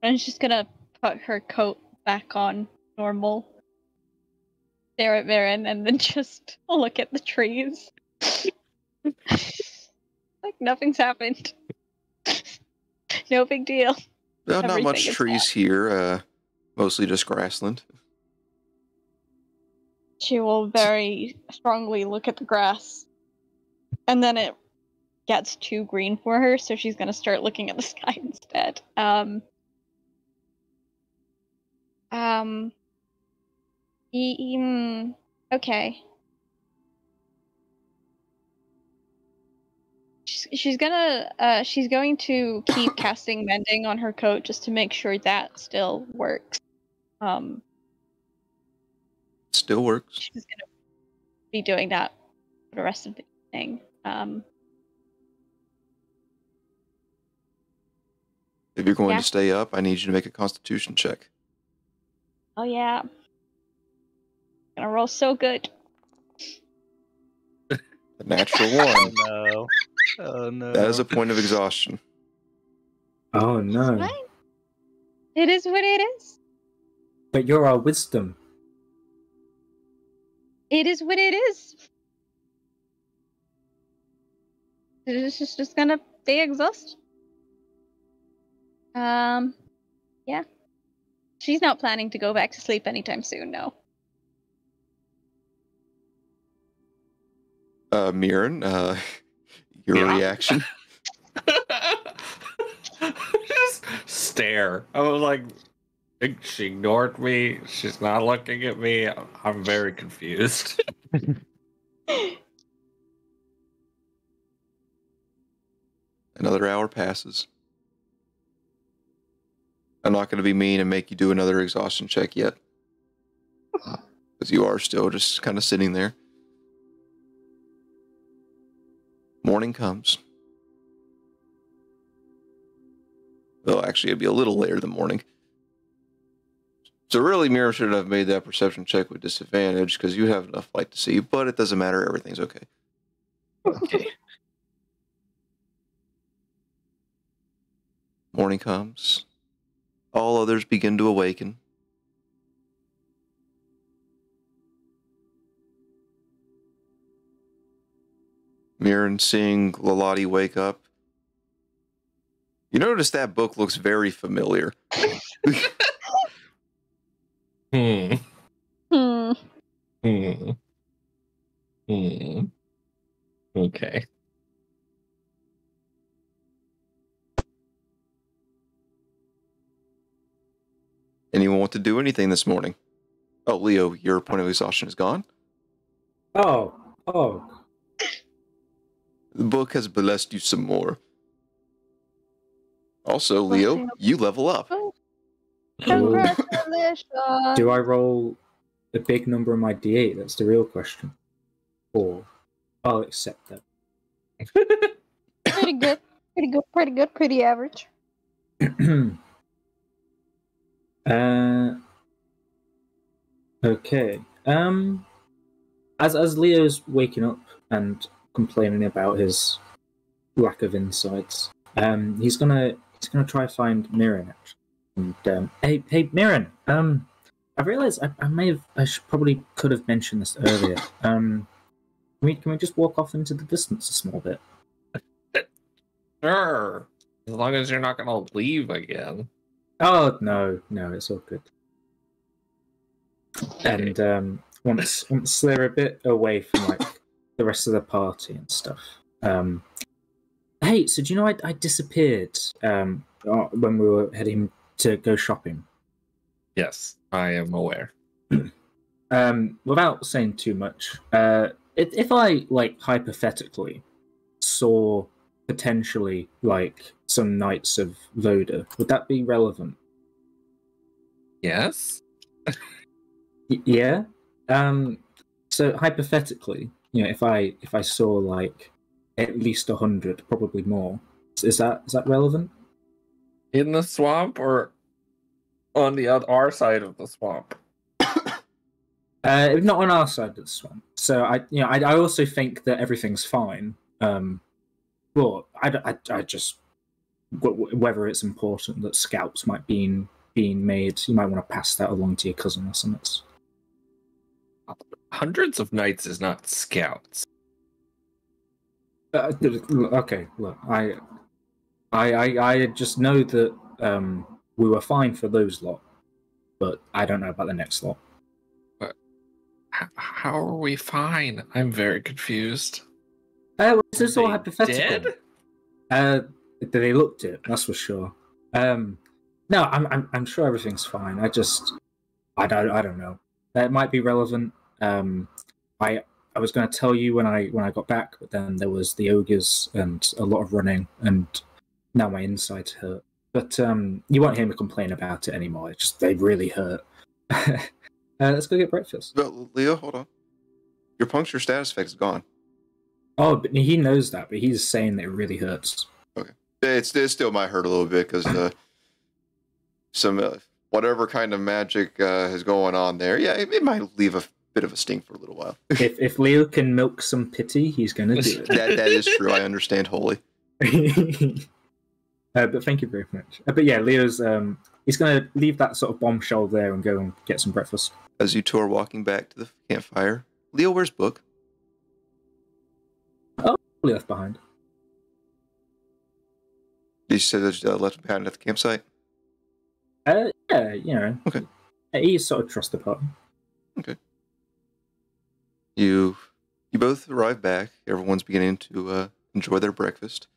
I'm just gonna put her coat back on normal. Stare at Marin and then just look at the trees. Like nothing's happened. No big deal. Not Everything much is trees here, mostly just grassland. She will very strongly look at the grass. And then it gets too green for her, so she's gonna start looking at the sky instead. Okay. She's going to keep casting mending on her coat just to make sure that still works. Still works. She's gonna be doing that for the rest of the evening. If you're going Yeah. to stay up, I need you to make a constitution check. Oh yeah. Gonna roll so good. A natural Oh 1. no. Oh no. That is a point of exhaustion. Oh no. Fine. It is what it is. But you're our wisdom. It is what it is. It's just gonna stay exhausted. Yeah. She's not planning to go back to sleep anytime soon, no. Mirren, your reaction? Just stare. I was like, she ignored me. She's not looking at me. I'm very confused. Another hour passes. I'm not going to be mean and make you do another exhaustion check yet. Because you are still just kind of sitting there. Morning comes. Well, actually, it'd be a little later than morning. So really, Mira should have made that perception check with disadvantage because you have enough light to see, but it doesn't matter. Everything's okay. Okay. Morning comes. All others begin to awaken. Mirren seeing Lalati wake up. You notice that book looks very familiar. Hmm. Hmm. Hmm. Hmm. Okay. Anyone want to do anything this morning? Oh, Leo, your point of exhaustion is gone. Oh. The book has blessed you some more. Also, Leo, you level up. Congratulations. Do I roll a big number on my D8? That's the real question. Or I'll accept that. Pretty good. Pretty good. Pretty good. Pretty average. Okay. As Leo's waking up and complaining about his lack of insights, he's gonna try to find Mirren. And hey, Mirren. I realized I probably could have mentioned this earlier. Can we just walk off into the distance a small bit? Sure. As long as you're not gonna leave again. Oh no, it's all good. Okay. And once they're a bit away from like the rest of the party and stuff. Hey, so do you know I disappeared when we were heading to go shopping? Yes, I am aware. Without saying too much, if I like hypothetically saw potentially like some Knights of Voda, would that be relevant? Yes. Yeah. So hypothetically, if I saw like at least 100, probably more, is that relevant? In the swamp or on the our side of the swamp? Not on our side of the swamp. So I also think that everything's fine. But I just whether it's important that scouts might be being made, you might want to pass that along to your cousin or something. Hundreds of knights is not scouts. Okay, look, I just know that we were fine for those lot, but I don't know about the next lot. But how are we fine? I'm very confused. This is all They hypothetical. dead? They looked it, that's for sure. No, I'm sure everything's fine. I don't know. That might be relevant. I was going to tell you when I got back, but then there was the ogres and a lot of running, and now my insides hurt. But you won't hear me complain about it anymore. They really hurt. Let's go get breakfast. But Leo, hold on. Your puncture status effect is gone. Oh, but he knows that, but he's saying that it really hurts. Okay. It still might hurt a little bit because some whatever kind of magic is going on there. Yeah, it might leave a bit of a sting for a little while. if Leo can milk some pity, he's going to do it. That is true. I understand wholly. But thank you very much. But yeah, Leo's he's going to leave that sort of bombshell there and go and get some breakfast. As you two are walking back to the campfire, Leo, where's Book? Left behind. Did you say that you left him behind at the campsite? Yeah, you know. Okay. He sort of trusts the party. Okay. You both arrive back. Everyone's beginning to enjoy their breakfast.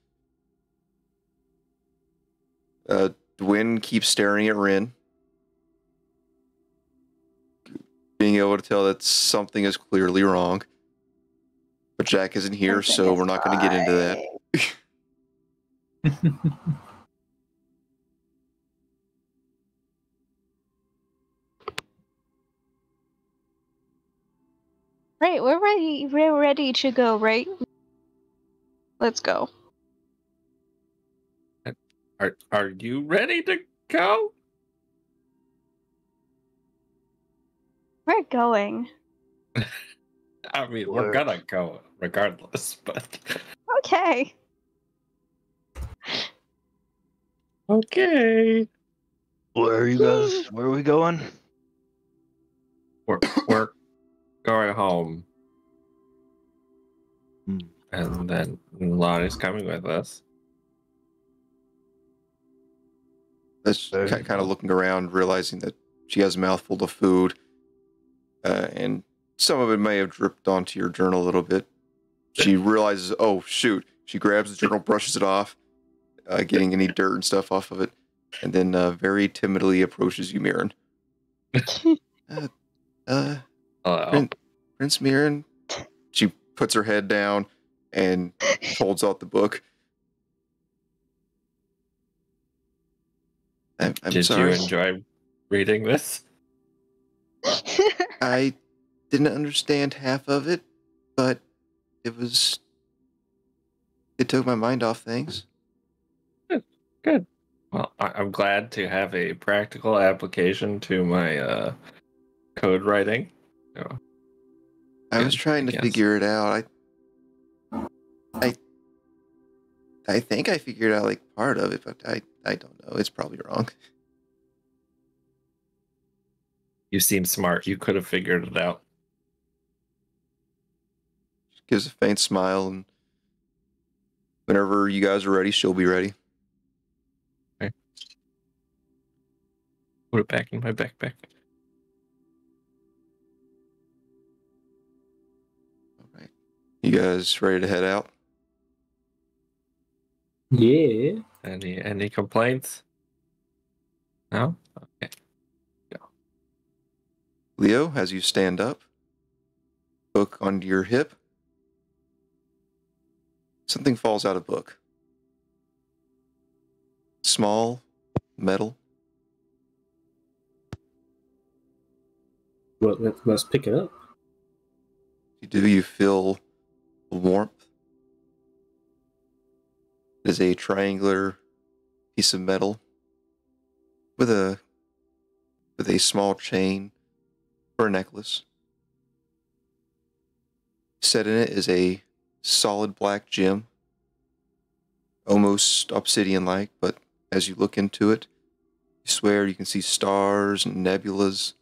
Dwyn keeps staring at Rin, being able to tell that something is clearly wrong. But Jack isn't here, so we're not going to get into that. Right, we're ready. We're ready to go, right? Let's go. Are you ready to go? We're going. I mean, we're gonna go regardless, but Okay. okay. Where are you guys? Where are we going? We're going home. And then Lonnie's coming with us. That's kind of looking around, realizing that she has a mouthful of food, and some of it may have dripped onto your journal a little bit. She realizes, oh shoot! She grabs the journal, brushes it off, getting any dirt and stuff off of it, and then very timidly approaches you, Mirren. Prince Mirren. She puts her head down and holds out the book. I'm Did sorry. you enjoy reading this? I didn't understand half of it, but it took my mind off things. Good. Well, I'm glad to have a practical application to my code writing. So, I was trying to figure it out. I think I figured out like part of it, but I don't know. It's probably wrong. You seem smart. You could have figured it out. She gives a faint smile, and whenever you guys are ready, she'll be ready. Okay. Put it back in my backpack. All right. You guys ready to head out? Yeah. Any complaints? No? Okay. Leo, as you stand up, book onto your hip, something falls out of book. Small, metal. Well, let's pick it up. You do, you feel the warmth. It is a triangular piece of metal with a small chain for a necklace. Set in it is a solid black gem, almost obsidian-like, but as you look into it, you swear you can see stars and nebulas,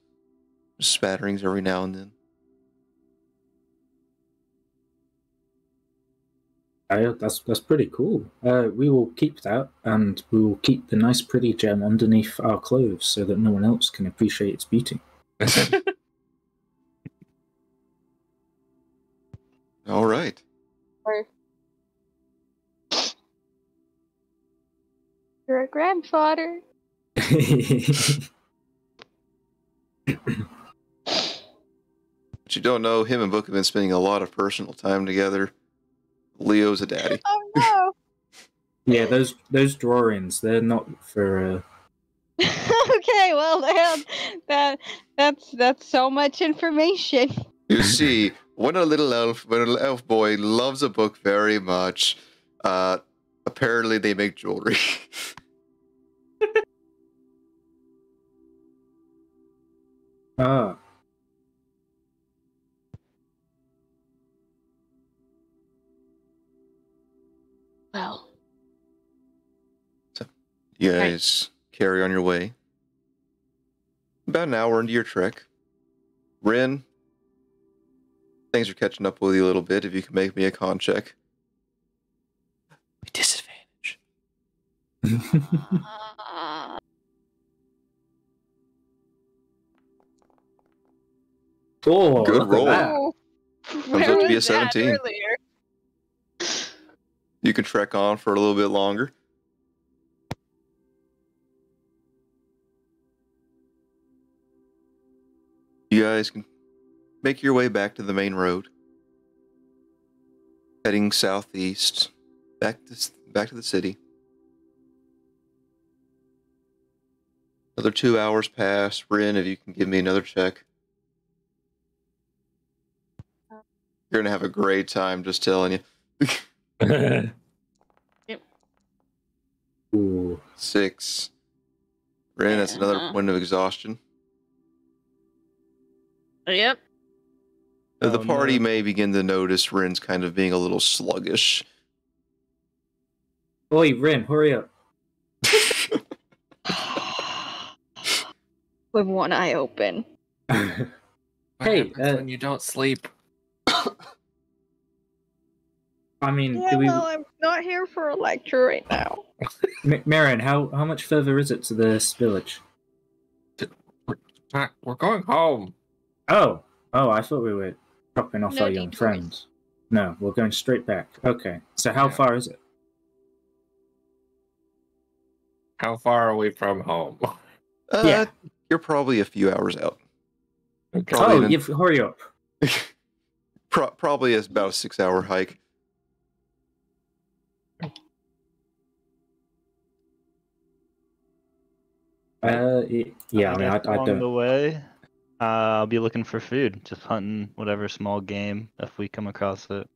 spatterings every now and then. That's pretty cool. We will keep that, and we will keep the nice, pretty gem underneath our clothes so that no one else can appreciate its beauty. All right. You're a grandfather. But you don't know, him and Book have been spending a lot of personal time together. Leo's a daddy. Oh no. Yeah, those drawings, they're not for... Okay, well that's so much information. You see, when a little elf boy loves a book very much, apparently they make jewelry. Ah. Well. So, you guys carry on your way. About an hour into your trek, Rin, things are catching up with you a little bit. If you can make me a con check. Disadvantage. Oh, Good look roll. at that. Oh, Comes where up to be a was that 17. earlier? You can trek on for a little bit longer. You guys can make your way back to the main road, heading southeast, back to the city. Another 2 hours pass. Rin, if you can give me another check. You're gonna have a great time, just telling you. Ooh. 6. Rin, that's another point of exhaustion. Yep. The Oh, party no. may begin to notice Rin's kind of being a little sluggish. Oi, Rin, hurry up. With one eye open. What Hey, happens when you don't sleep? I mean, Yeah, do we... well, I'm not here for a lecture right now. Marion, how much further is it to this village? We're going home. Oh, I thought we were dropping off No our young detours. friends. No, we're going straight back. Okay, so how Yeah. far is it? How far are we from home? Yeah. You're probably a few hours out. Oh, hurry up. Probably is about a 6-hour hike. Yeah, I mean, I along the don't... way, I'll be looking for food, just hunting whatever small game if we come across it.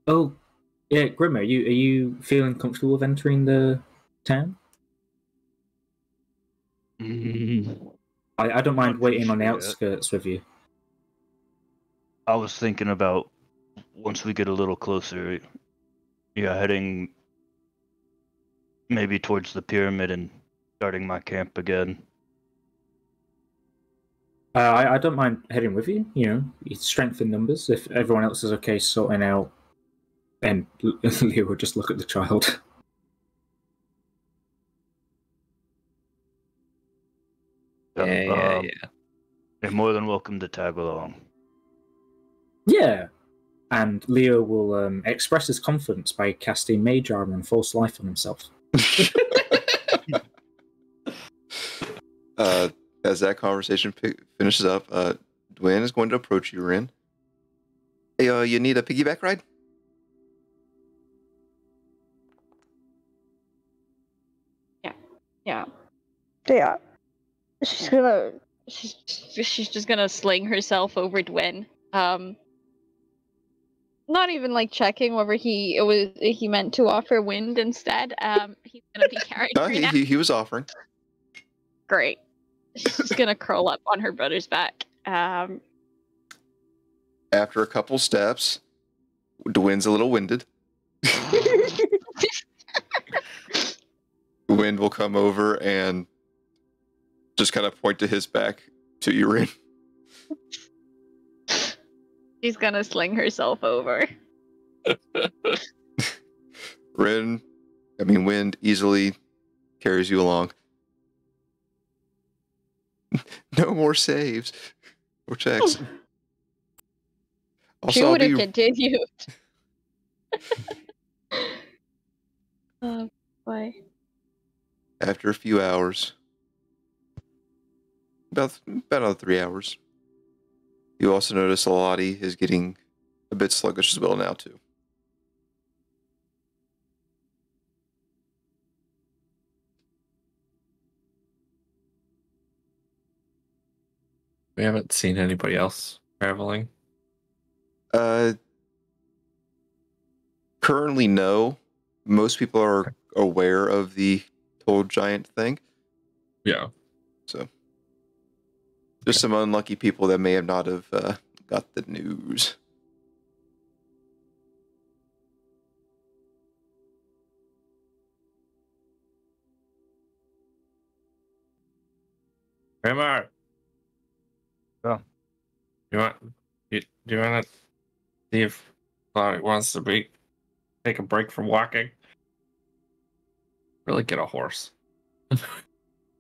Oh, yeah, Grim, are you feeling comfortable with entering the town? I don't mind Not too waiting on the sure yet. outskirts with you. I was thinking about once we get a little closer, heading maybe towards the pyramid and starting my camp again. I don't mind heading with you. You know, it's strength in numbers. If everyone else is okay sorting out, and Leo will just look at the child. Yeah. You're more than welcome to tag along. Yeah, and Leo will express his confidence by casting Mage Armor and False Life on himself. As that conversation finishes up, Dwayne is going to approach you, Rin. Hey, you need a piggyback ride? Yeah. Yeah. She's just gonna sling herself over Dwyn. Not even like checking whether he meant to offer wind instead. He's gonna be carrying No, her now. he was offering. Great. She's just gonna curl up on her brother's back. After a couple steps, Dwyn's a little winded. Wind will come over and just kind of point to his back to you, Rin. She's gonna sling herself over. Wind easily carries you along. No more saves or checks. She Also, would have continued. Oh boy. after a few hours, about another 3 hours, you also notice Lottie is getting a bit sluggish as well now too. We haven't seen anybody else traveling. Currently, no. Most people are aware of the Toad Giant thing. Yeah. So, there's some unlucky people that may have not have got the news. Grandma. Oh. Do you want to See if Sonic wants to take a break from walking. Really get a horse.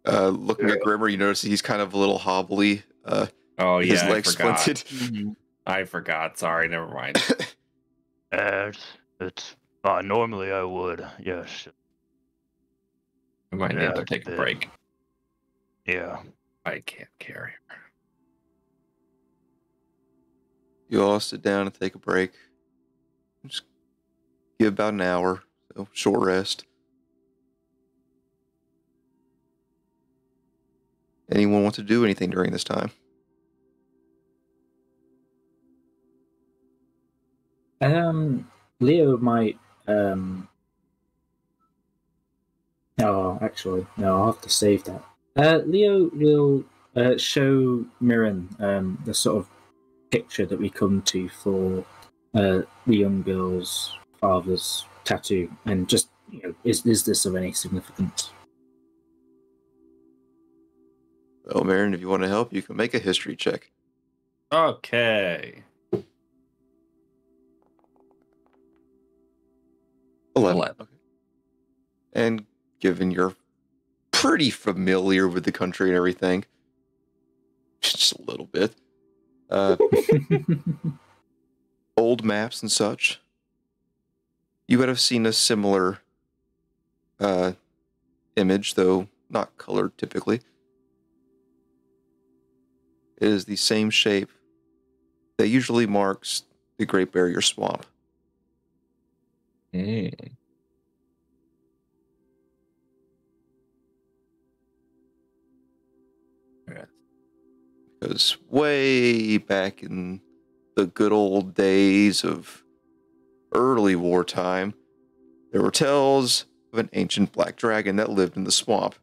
Looking at Grimmer, you notice he's kind of a little hobbly. Oh yeah, his legs splinted. I forgot. Sorry, never mind. It's normally I would, yes. We might Yeah, need to it's take a bad. break. Yeah. I can't carry her. You all sit down and take a break. Just give about an hour, so short rest. Anyone want to do anything during this time? Leo might. Oh, actually, no. I'll have to save that. Leo will show Mirren the sort of picture that we come to for the young girl's father's tattoo, and just is this of any significance? Well, Marin, if you want to help, you can make a history check. Okay. 11. Okay. And given you're pretty familiar with the country and everything, just a little bit, old maps and such, you would have seen a similar image, though not colored typically. It is the same shape that usually marks the Great Barrier Swamp. Because way back in the good old days of early wartime, there were tales of an ancient black dragon that lived in the swamp.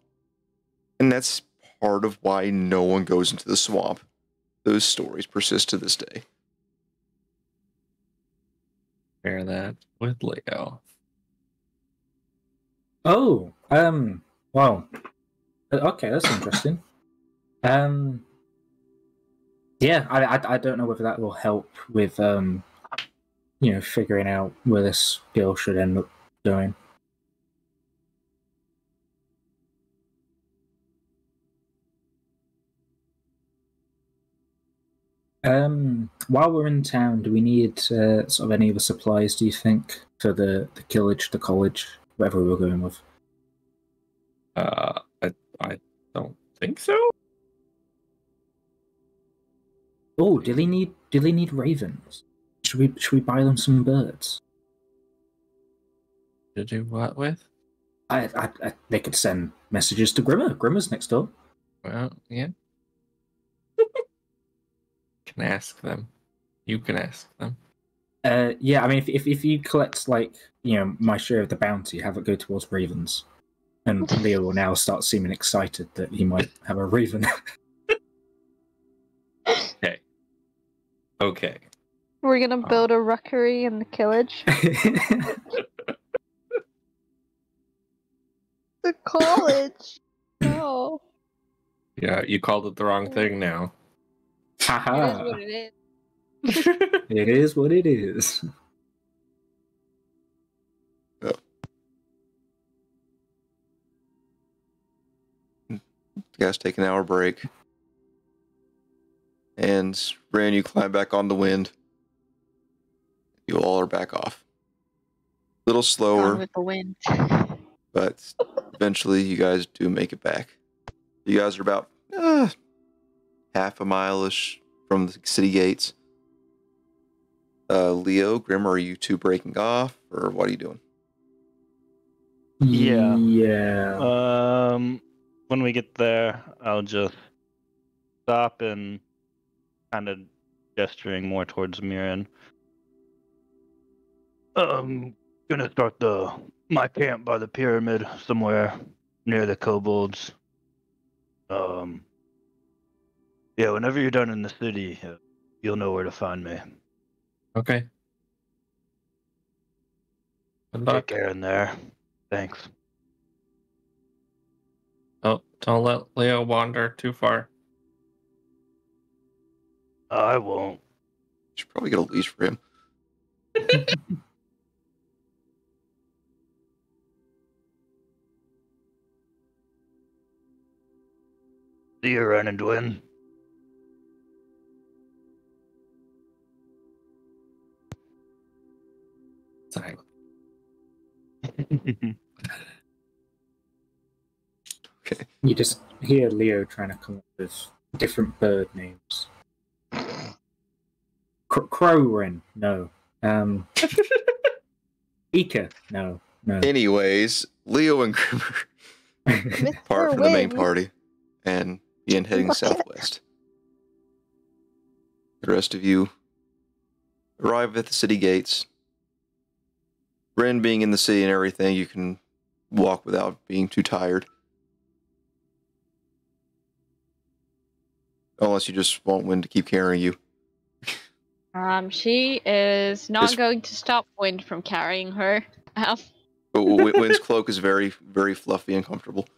And that's part of why no one goes into the swamp. Those stories persist to this day. Share that with Leo. Oh, wow. Okay, that's interesting. Yeah, I don't know whether that will help with figuring out where this girl should end up going. While we're in town, do we need sort of any other supplies, do you think, for the college, whatever we're going with? I don't think so. Oh, do they need ravens? Should we buy them some birds? To do what with? They could send messages to Grimmer. Grimmer's next door. Well, yeah. Can ask them. You can ask them. Yeah, I mean, if you collect my share of the bounty, have it go towards ravens, and Leo will now start seeming excited that he might have a raven. Okay. We're gonna build a rookery in the college. The college. No. Yeah, you called it the wrong thing now. Haha. It is what it is. It is what it is. Oh. You guys take an hour break. And Ran, you climb back on the wind. You all are back off. A little Gone slower, with the wind. but eventually you guys do make it back. You guys are about half a mile-ish from the city gates. Leo, Grim, are you two breaking off, or what are you doing? Yeah. Yeah. When we get there, I'll just stop and kind of gesturing more towards Mirren. Gonna start my camp by the pyramid somewhere near the kobolds. Yeah, whenever you're done in the city, you'll know where to find me. Okay. Good Take luck. care in there. Thanks. Oh, don't let Leo wander too far. I won't. You should probably get a leash for him. See you, Ren and Dwayne. Sorry. You just hear Leo trying to come up with different bird names. Crowren, no. Ika, no. Anyways, Leo and Grimmer part from the main party and begin heading southwest. The rest of you arrive at the city gates. Ren being in the city and everything, you can walk without being too tired. Unless you just want Wind to keep carrying you. She is not going to stop Wind from carrying her. Wind's cloak is very, very fluffy and comfortable.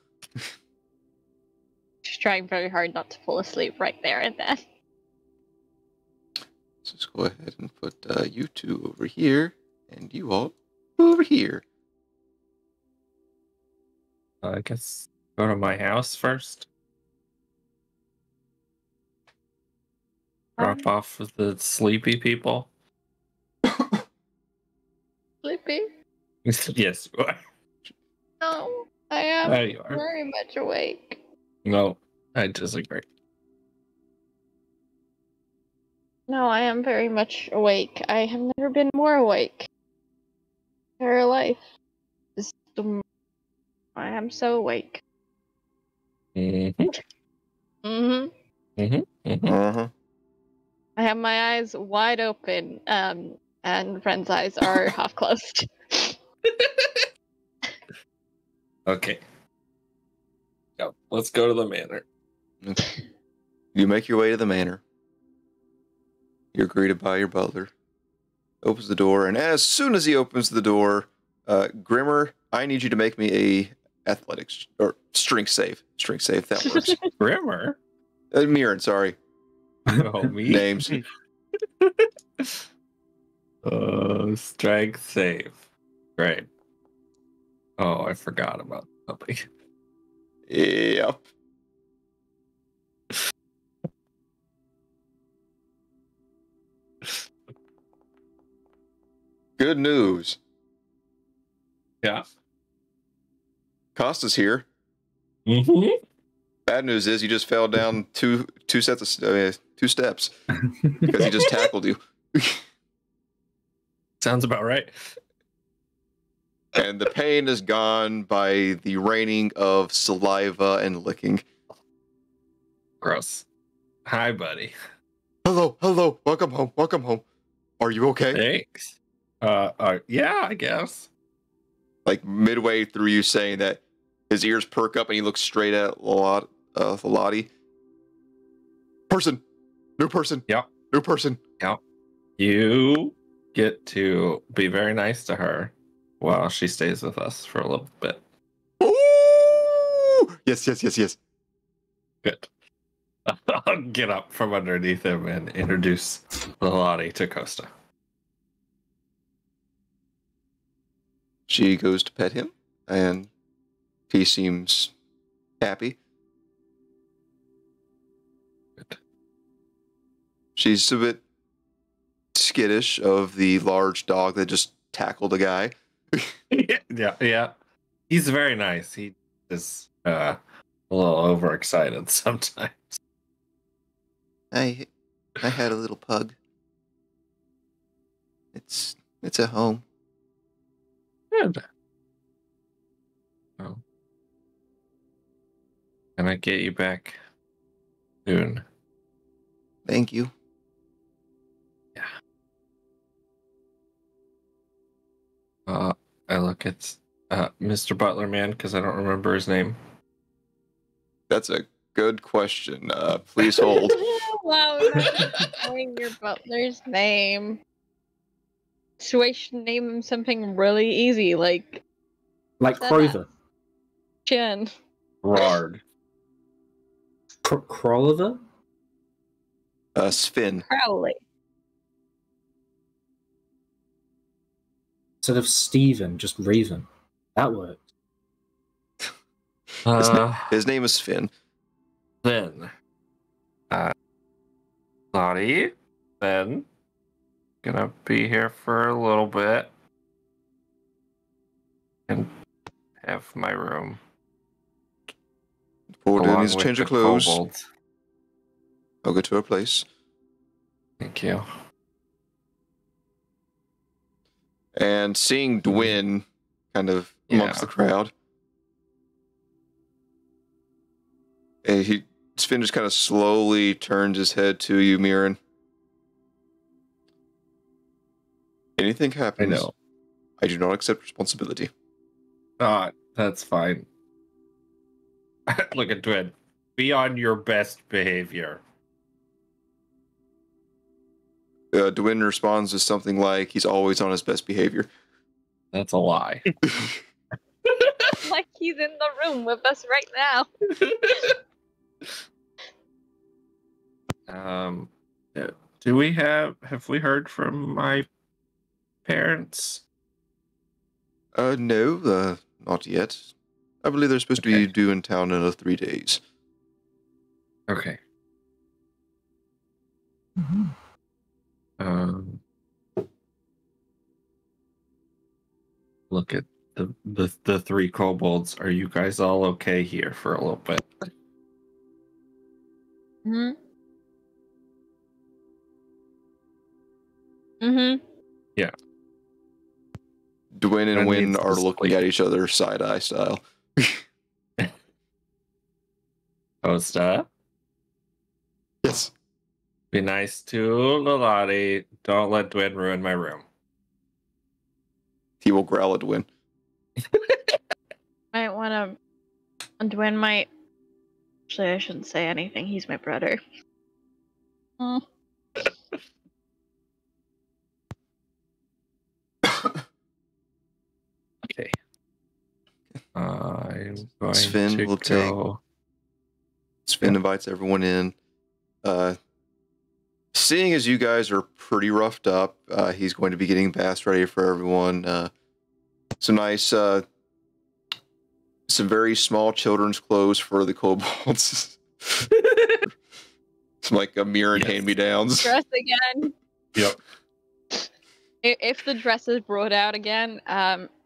She's trying very hard not to fall asleep right there and then. So let's go ahead and put you two over here, and you all over here. I guess go to my house first. Drop off with the sleepy people. Sleepy? Yes. No, I am There you are. very much awake. No, I disagree. No, I am very much awake. I have never been more awake. Entire life. I am so awake. Mm-hmm. Mm-hmm. Mm-hmm. Mm-hmm. Uh-huh. I have my eyes wide open, and Ren's eyes are half closed. Okay. Yep. Let's go to the manor. Okay. You make your way to the manor. You're greeted by your butler. Opens the door, and as soon as he opens the door, Grimmer, I need you to make me a athletics or strength save. Strength save, that works. Grimmer? Mirren, sorry. Oh, me? Names. Strength save. Great. Oh, I forgot about something. Yep. Good news. Yeah. Costa's here. Mm-hmm. Bad news is you just fell down two steps because he just tackled you. Sounds about right. And the pain is gone by the raining of saliva and licking. Gross. Hi, buddy. Hello, welcome home. Are you okay? Thanks. Yeah, I guess. Like midway through you saying that, his ears perk up and he looks straight at Lottie. New person. Yep. New person. Yep. You get to be very nice to her while she stays with us for a little bit. Ooh! Yes. Good. I'll get up from underneath him and introduce Lottie to Costa. She goes to pet him, and he seems happy. Good. She's a bit skittish of the large dog that just tackled a guy. Yeah. He's very nice. He is a little overexcited sometimes. I had a little pug. It's at home. Good. Oh. Can I get you back soon? Thank you. Yeah. I look at Mr. Butler Man because I don't remember his name. That's a good question. Please hold. Wow, knowing your butler's name. Situation, name him something really easy, like Crover. Chin. Rard. Crowther? Sven. Crowley. instead of Stephen, just Raven. That worked. His name is Finn. Then, Lottie, then, gonna be here for a little bit and have my room. Before doing along his with change of the clothes, kobolds. I'll go to her place. Thank you. And seeing Dwin kind of amongst the crowd, and Finn just kind of slowly turns his head to you, Mirren. Anything happens, I know. I do not accept responsibility. That's fine. Look at Dwin. Be on your best behavior. Dwin responds with something like he's always on his best behavior. That's a lie. Like he's in the room with us right now. Have we heard from my parents? No, not yet. I believe they're supposed to be due in town in 3 days. Okay. Look at the three kobolds. Are you guys all okay here for a little bit? Mm-hmm. Mm-hmm. Yeah. Dwayne and That Wynn needs to are looking sleep. at each other side-eye style. Costa, Yes. be nice to Lolati. Don't let Dwin ruin my room. He will growl at Dwayne. Might want to. Dwayne might. Actually, I shouldn't say anything. He's my brother. Oh. Okay. I'm going Sven to will go. Sven invites everyone in. Seeing as you guys are pretty roughed up, he's going to be getting baths ready for everyone. Some nice, some very small children's clothes for the kobolds. Some like a mirror and hand-me-downs. Dress again. Yep. If the dress is brought out again,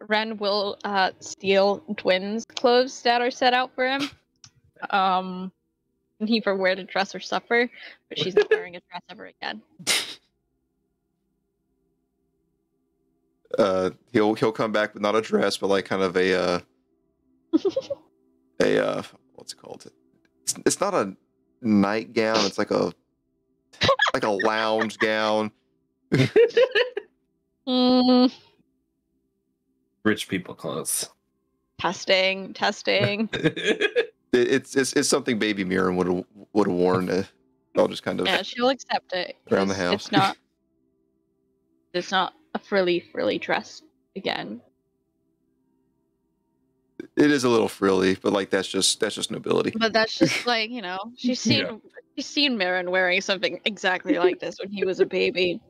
Ren will steal Twin's clothes that are set out for him. And he for wear to dress or suffer, but she's not wearing a dress ever again. He'll come back with not a dress, but like kind of a what's it called? It's not a nightgown. It's like a lounge gown. Rich people clothes. Testing. It's something Baby Mirren would have worn. I'll just kind of Yeah, she'll accept it. around the house. It's not a frilly dress again. It is a little frilly, but like that's just nobility. But that's just like, she's seen Mirren wearing something exactly like this when he was a baby.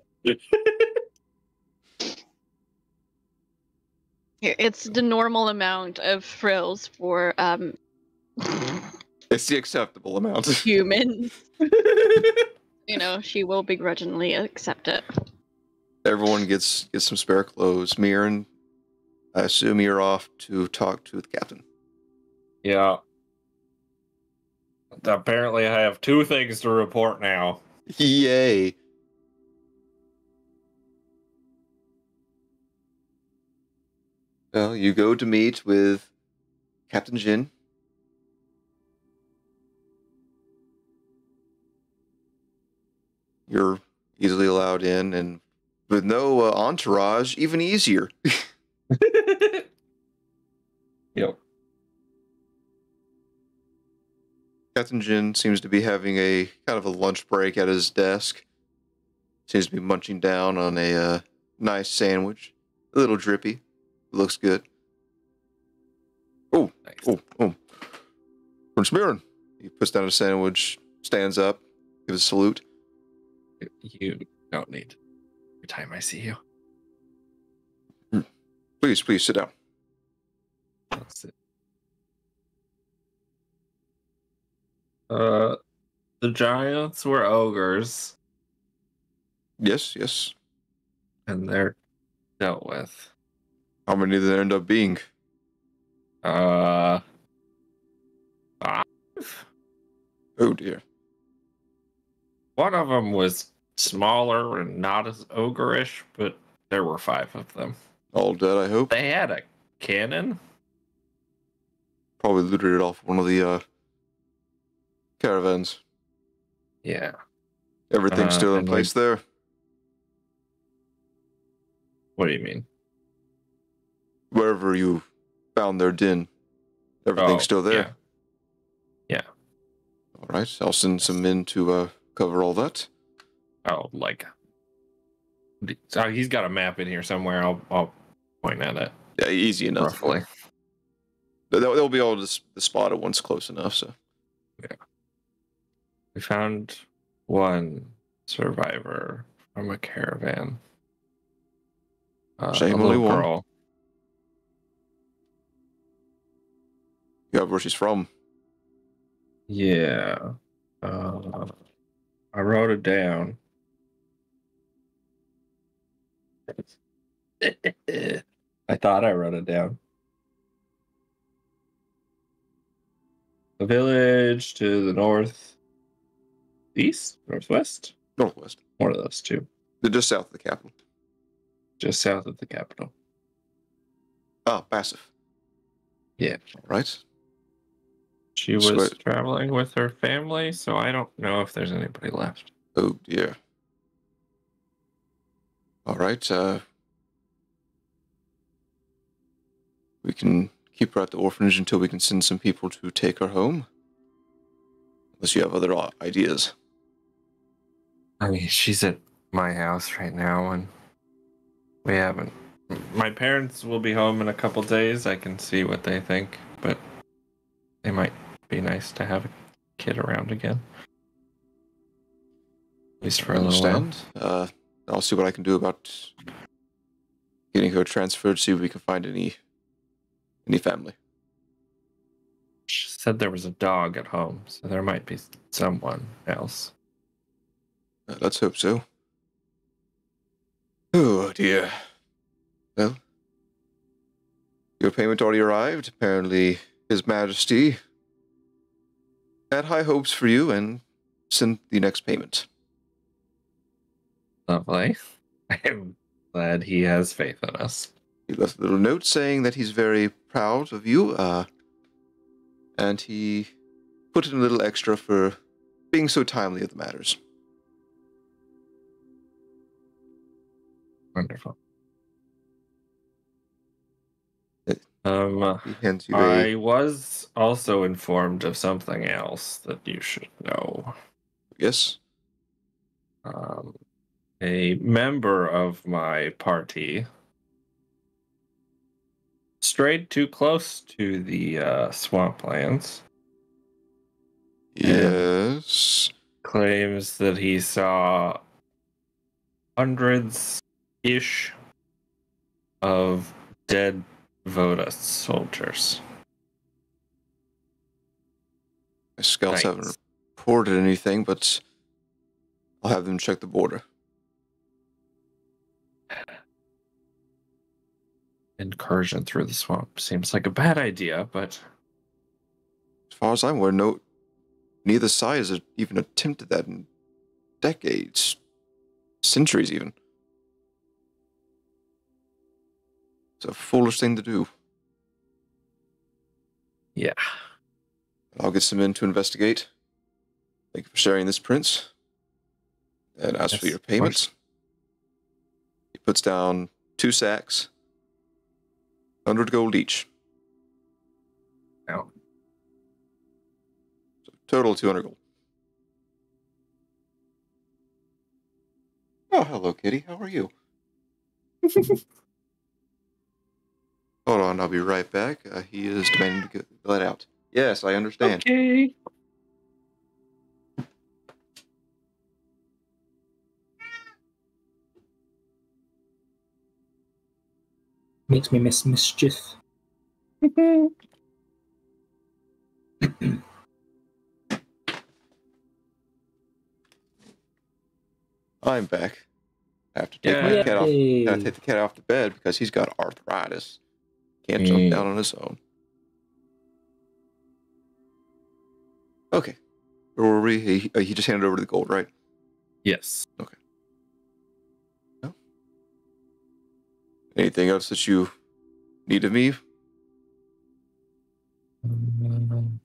It's the normal amount of frills for It's the acceptable amount. humans. She will begrudgingly accept it. Everyone gets some spare clothes. Mirren, I assume you're off to talk to the captain. Yeah. Apparently, I have 2 things to report now. Yay! Well, you go to meet with Captain Jin. You're easily allowed in, and with no entourage, even easier. Yep. Captain Jin seems to be having a kind of a lunch break at his desk. Seems to be munching down on a nice sandwich. A little drippy. Looks good. Oh, Nice. oh. Prince Mirren. He puts down a sandwich, stands up, gives a salute. You don't need every time I see you. Please sit down. Let's see. The giants were ogres, Yes. and they're dealt with. How many did there end up being? 5? Oh dear. One of them was smaller and not as ogre-ish, but there were 5 of them. All dead, I hope. They had a cannon. Probably looted it off one of the caravans. Yeah. Everything's still in and place there. What do you mean? Wherever you found their den, everything's still there. Yeah. All right, I'll send some men to cover all that. Oh, so he's got a map in here somewhere. I'll point at it. Yeah, easy enough. Roughly. They'll be able to spot it once close enough. So. Yeah. We found one survivor from a caravan. Shame, a only little one. girl. Yeah, where she's from. Yeah. I wrote it down. I thought I wrote it down. A village to the northeast, northwest, Northwest. one of those two, They're just south of the capital. just south of the capital. Ah, passive. Yeah. All right. She was traveling with her family, so I don't know if there's anybody left. Oh dear. All right. We can keep her at the orphanage until we can send some people to take her home. Unless you have other ideas. I mean, she's at my house right now, and we haven't. My parents will be home in a couple days. I can see what they think, but it might be nice to have a kid around again. At least for a little while. I'll see what I can do about getting her transferred, see if we can find any family. She said there was a dog at home, so there might be someone else. Let's hope so. Oh dear. Well, your payment already arrived. Apparently, His Majesty had high hopes for you and sent the next payment. Lovely. I am glad he has faith in us. He left a little note saying that he's very proud of you, and he put in a little extra for being so timely of the matters. Wonderful. He hands you I was also informed of something else that you should know. Yes? A member of my party strayed too close to the swamplands. Yes. Claims that he saw hundreds-ish of dead Voda soldiers. My scouts haven't reported anything, but I'll have them check the border. Incursion through the swamp seems like a bad idea, but As far as I'm aware, neither side has even attempted that in decades, centuries even. It's a foolish thing to do. yeah. I'll get some men to investigate. Thank you for sharing this, Prince. And as for your payments, he puts down 2 sacks, 100 gold each. No. So total 200 gold. Oh, hello, kitty. How are you? Hold on, I'll be right back. He is demanding to get let out. Yes, I understand. Okay. Makes me miss mischief. I'm back. I have to take my cat off. Gotta take the cat off the bed because he's got arthritis. Can't jump down on his own. Okay. Where were we? He just handed over the gold, right? Yes. Okay. No? Anything else that you need of me? I'm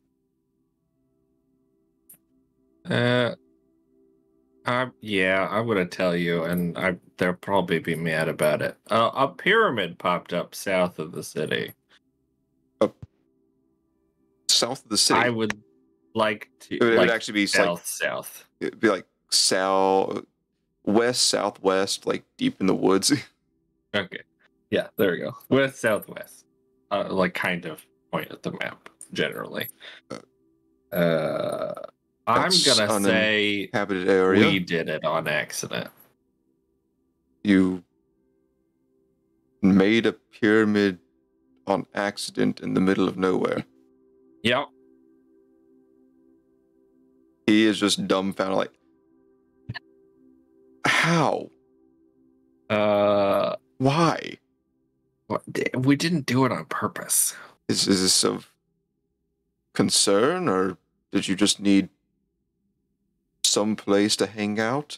gonna tell you, and they'll probably be mad about it. A pyramid popped up south of the city. South of the city? I would like to. It would actually be south. It'd be like southwest, like deep in the woods. Okay. Yeah, there we go. West, southwest. Like kind of point at the map, generally. I'm gonna say uninhabited area. We did it on accident. You made a pyramid on accident in the middle of nowhere. Yep. He is just dumbfounded, like, how? Why? We didn't do it on purpose. Is this of concern, or did you just need some place to hang out?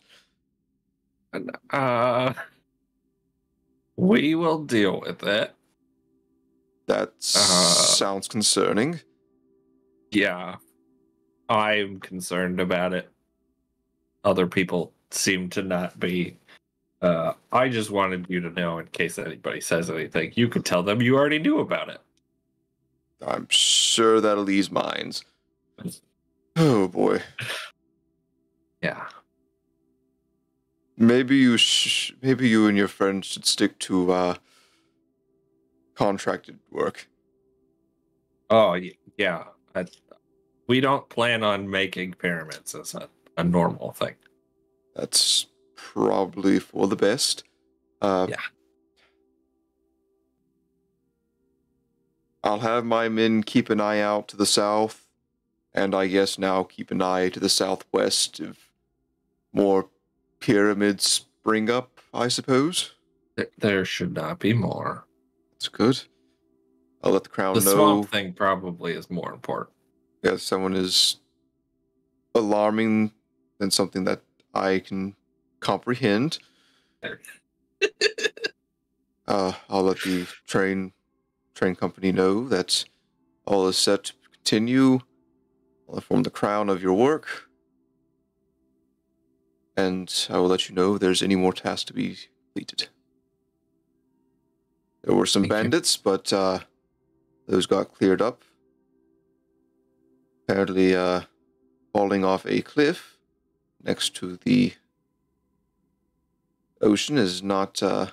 We will deal with it. That sounds concerning. Yeah. I'm concerned about it. Other people seem to not be. I just wanted you to know, in case anybody says anything, you could tell them you already knew about it. I'm sure that'll ease minds. Oh boy. Yeah. Maybe you and your friends should stick to contracted work. Oh yeah. We don't plan on making pyramids as a normal thing. That's probably for the best. Yeah. I'll have my men keep an eye out to the south, and I guess now keep an eye to the southwest if more pyramids spring up, I suppose. There should not be more. That's good. I'll let the crown know. The swamp thing probably is more important. Yeah, someone is alarming than something that I can comprehend. I'll let the train company know that all is set to continue. I'll inform the crown of your work, and I will let you know if there's any more tasks to be completed. There were some bandits, but those got cleared up. Apparently, falling off a cliff next to the ocean is not very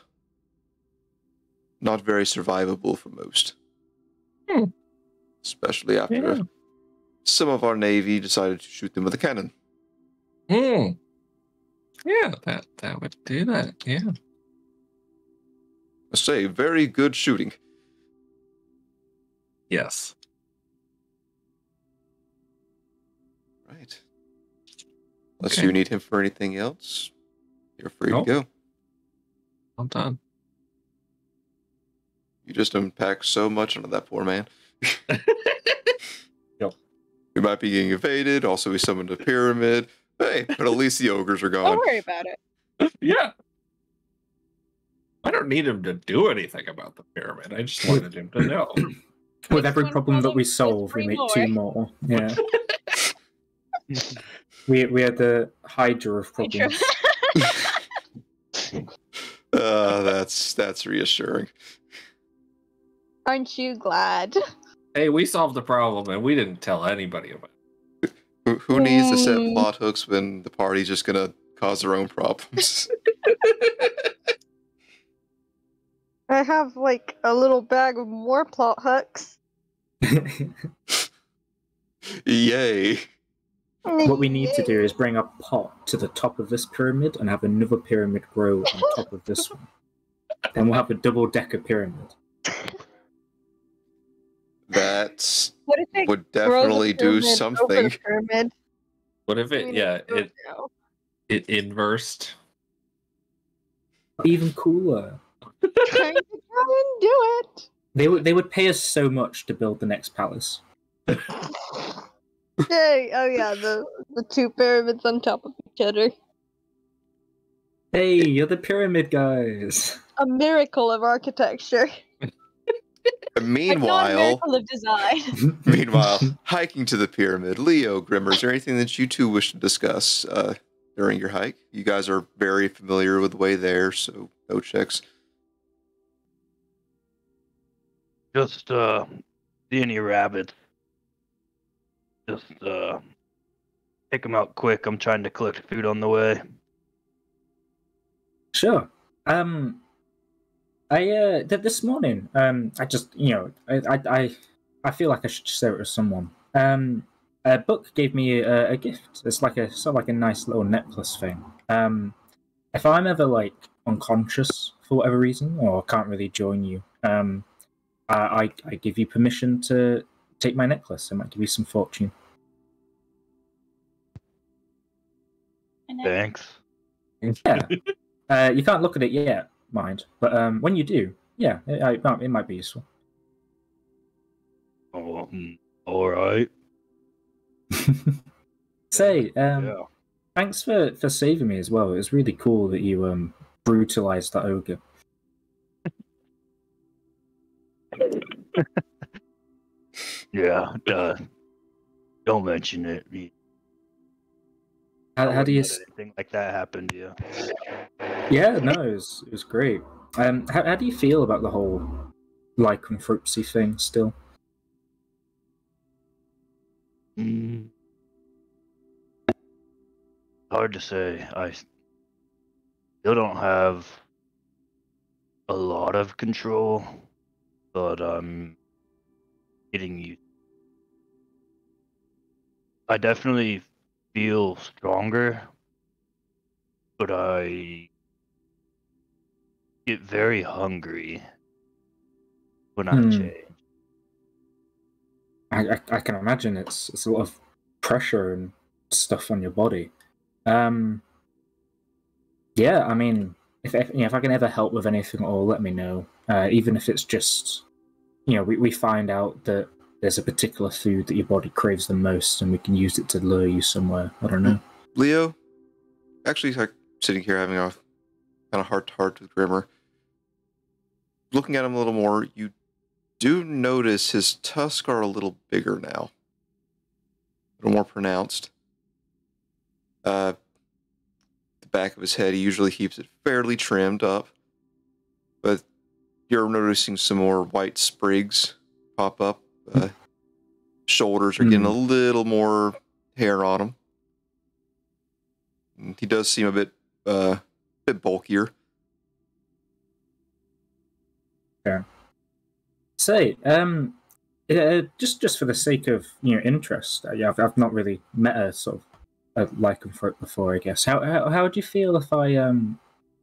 survivable for most. Especially after some of our navy decided to shoot them with a cannon. Yeah, that would do that. Yeah. I say, very good shooting. Yes. Right. Unless you need him for anything else, you're free to go. I'm done. You just unpacked so much onto that poor man. Yep. We might be getting invaded. Also, we summoned a pyramid. Hey, but at least the ogres are gone. Don't worry about it. Yeah. I don't need him to do anything about the pyramid. I just wanted him to know. With every problem that we solve, we make two more. Yeah. we had the Hydra of problems. That's reassuring. Aren't you glad? Hey, we solved the problem and we didn't tell anybody about it. Who needs to set plot hooks when the party's just gonna cause their own problems? I have like a little bag of more plot hooks. Yay. What we need to do is bring a pot to the top of this pyramid and have another pyramid grow on top of this one. Then we'll have a double-decker pyramid. That What if it would grows a definitely do pyramid over something. the pyramid? What if I it? mean, Yeah, grows it now. it inversed. Even cooler. Trying to try and do it. They would pay us so much to build the next palace. Hey, oh yeah, the two pyramids on top of each other. Hey, you're the pyramid guys. A miracle of architecture. Like, not a Meanwhile, miracle of design. hiking to the pyramid. Leo, Grimmer, is there anything that you two wish to discuss during your hike? You guys are very familiar with the way there, so no checks. Just see any rabbits. Just take them out quick. I'm trying to collect food on the way. Sure. This morning, I just, I feel like I should share it with someone. A book gave me a gift. It's like a sort of like a nice little necklace thing. If I'm ever like unconscious for whatever reason, or can't really join you, I give you permission to take my necklace. I might give you some fortune. Thanks. Yeah. You can't look at it yet, mind. But when you do, yeah, it might be useful. Oh, all right. Say, Yeah. thanks for saving me as well. It was really cool that you brutalized that ogre. Yeah. Don't mention it. How do you? Anything like that happen to you? Yeah, no, it was great. How do you feel about the whole lycanthropy thing still? Hard to say. I still don't have a lot of control, but I'm getting used. I definitely feel stronger, but I get very hungry when I change. I can imagine it's a lot of pressure and stuff on your body. Yeah, I mean, if I can ever help with anything at all, let me know. Even if it's just, we find out that there's a particular food that your body craves the most, and we can use it to lure you somewhere. I don't know. Leo, actually, like sitting here having a kind of heart-to-heart with Grimmer. Looking at him a little more, you do notice his tusks are a little bigger now. A little more pronounced. The back of his head, he usually keeps it fairly trimmed up. But you're noticing some more white sprigs pop up. Shoulders are getting a little more hair on him. And he does seem a bit bulkier. Yeah. Say, just for the sake of interest, I've not really met a sort of a lycanthrope before, I guess. How would you feel if I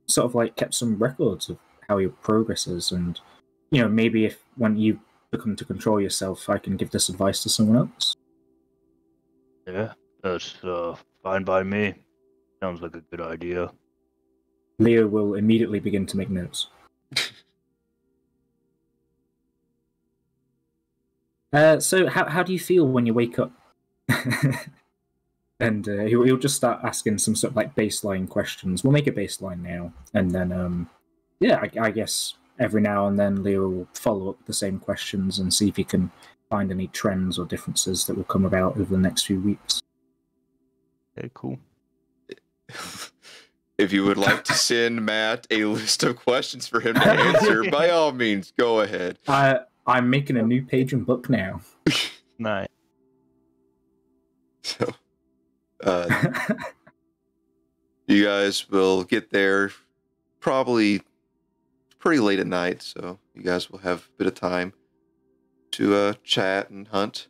sort of like kept some records of how your progress is, and maybe if when you become to control yourself, I can give this advice to someone else? Yeah, that's fine by me. Sounds like a good idea. Leo will immediately begin to make notes. So how do you feel when you wake up? And he'll just start asking some sort of like baseline questions. We'll make a baseline now, and then I guess every now and then Leo will follow up the same questions and see if he can find any trends or differences that will come about over the next few weeks. Okay, cool. If you would like to send Matt a list of questions for him to answer, by all means, go ahead. I'm making a new page and book now. Nice. So, you guys will get there probably pretty late at night, so you guys will have a bit of time to chat and hunt.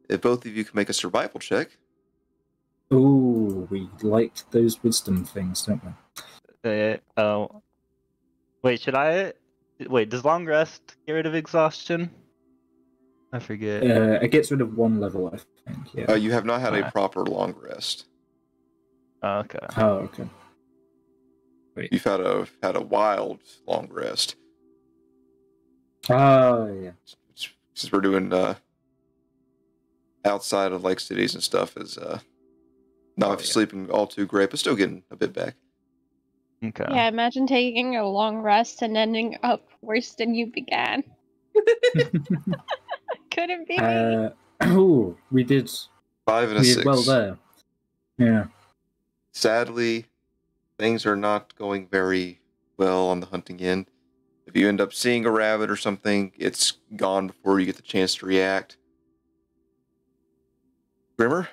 If both of you can make a survival check. Ooh, we like those wisdom things, don't we? Wait, should I? Wait, does long rest get rid of exhaustion? I forget. It gets rid of 1 level, I think. Yeah. You have not had a Ah. proper long rest. Oh, okay. Oh, okay. You've had a wild long rest. Oh, yeah. Since we're doing outside of Lake Cities and stuff, is not sleeping all too great, but still getting a bit back. Okay. Yeah, imagine taking a long rest and ending up worse than you began. Couldn't be me. Oh, we did 5 and a we 6. did well there. Yeah. Sadly, things are not going very well on the hunting end. If you end up seeing a rabbit or something, it's gone before you get the chance to react. Grimmer,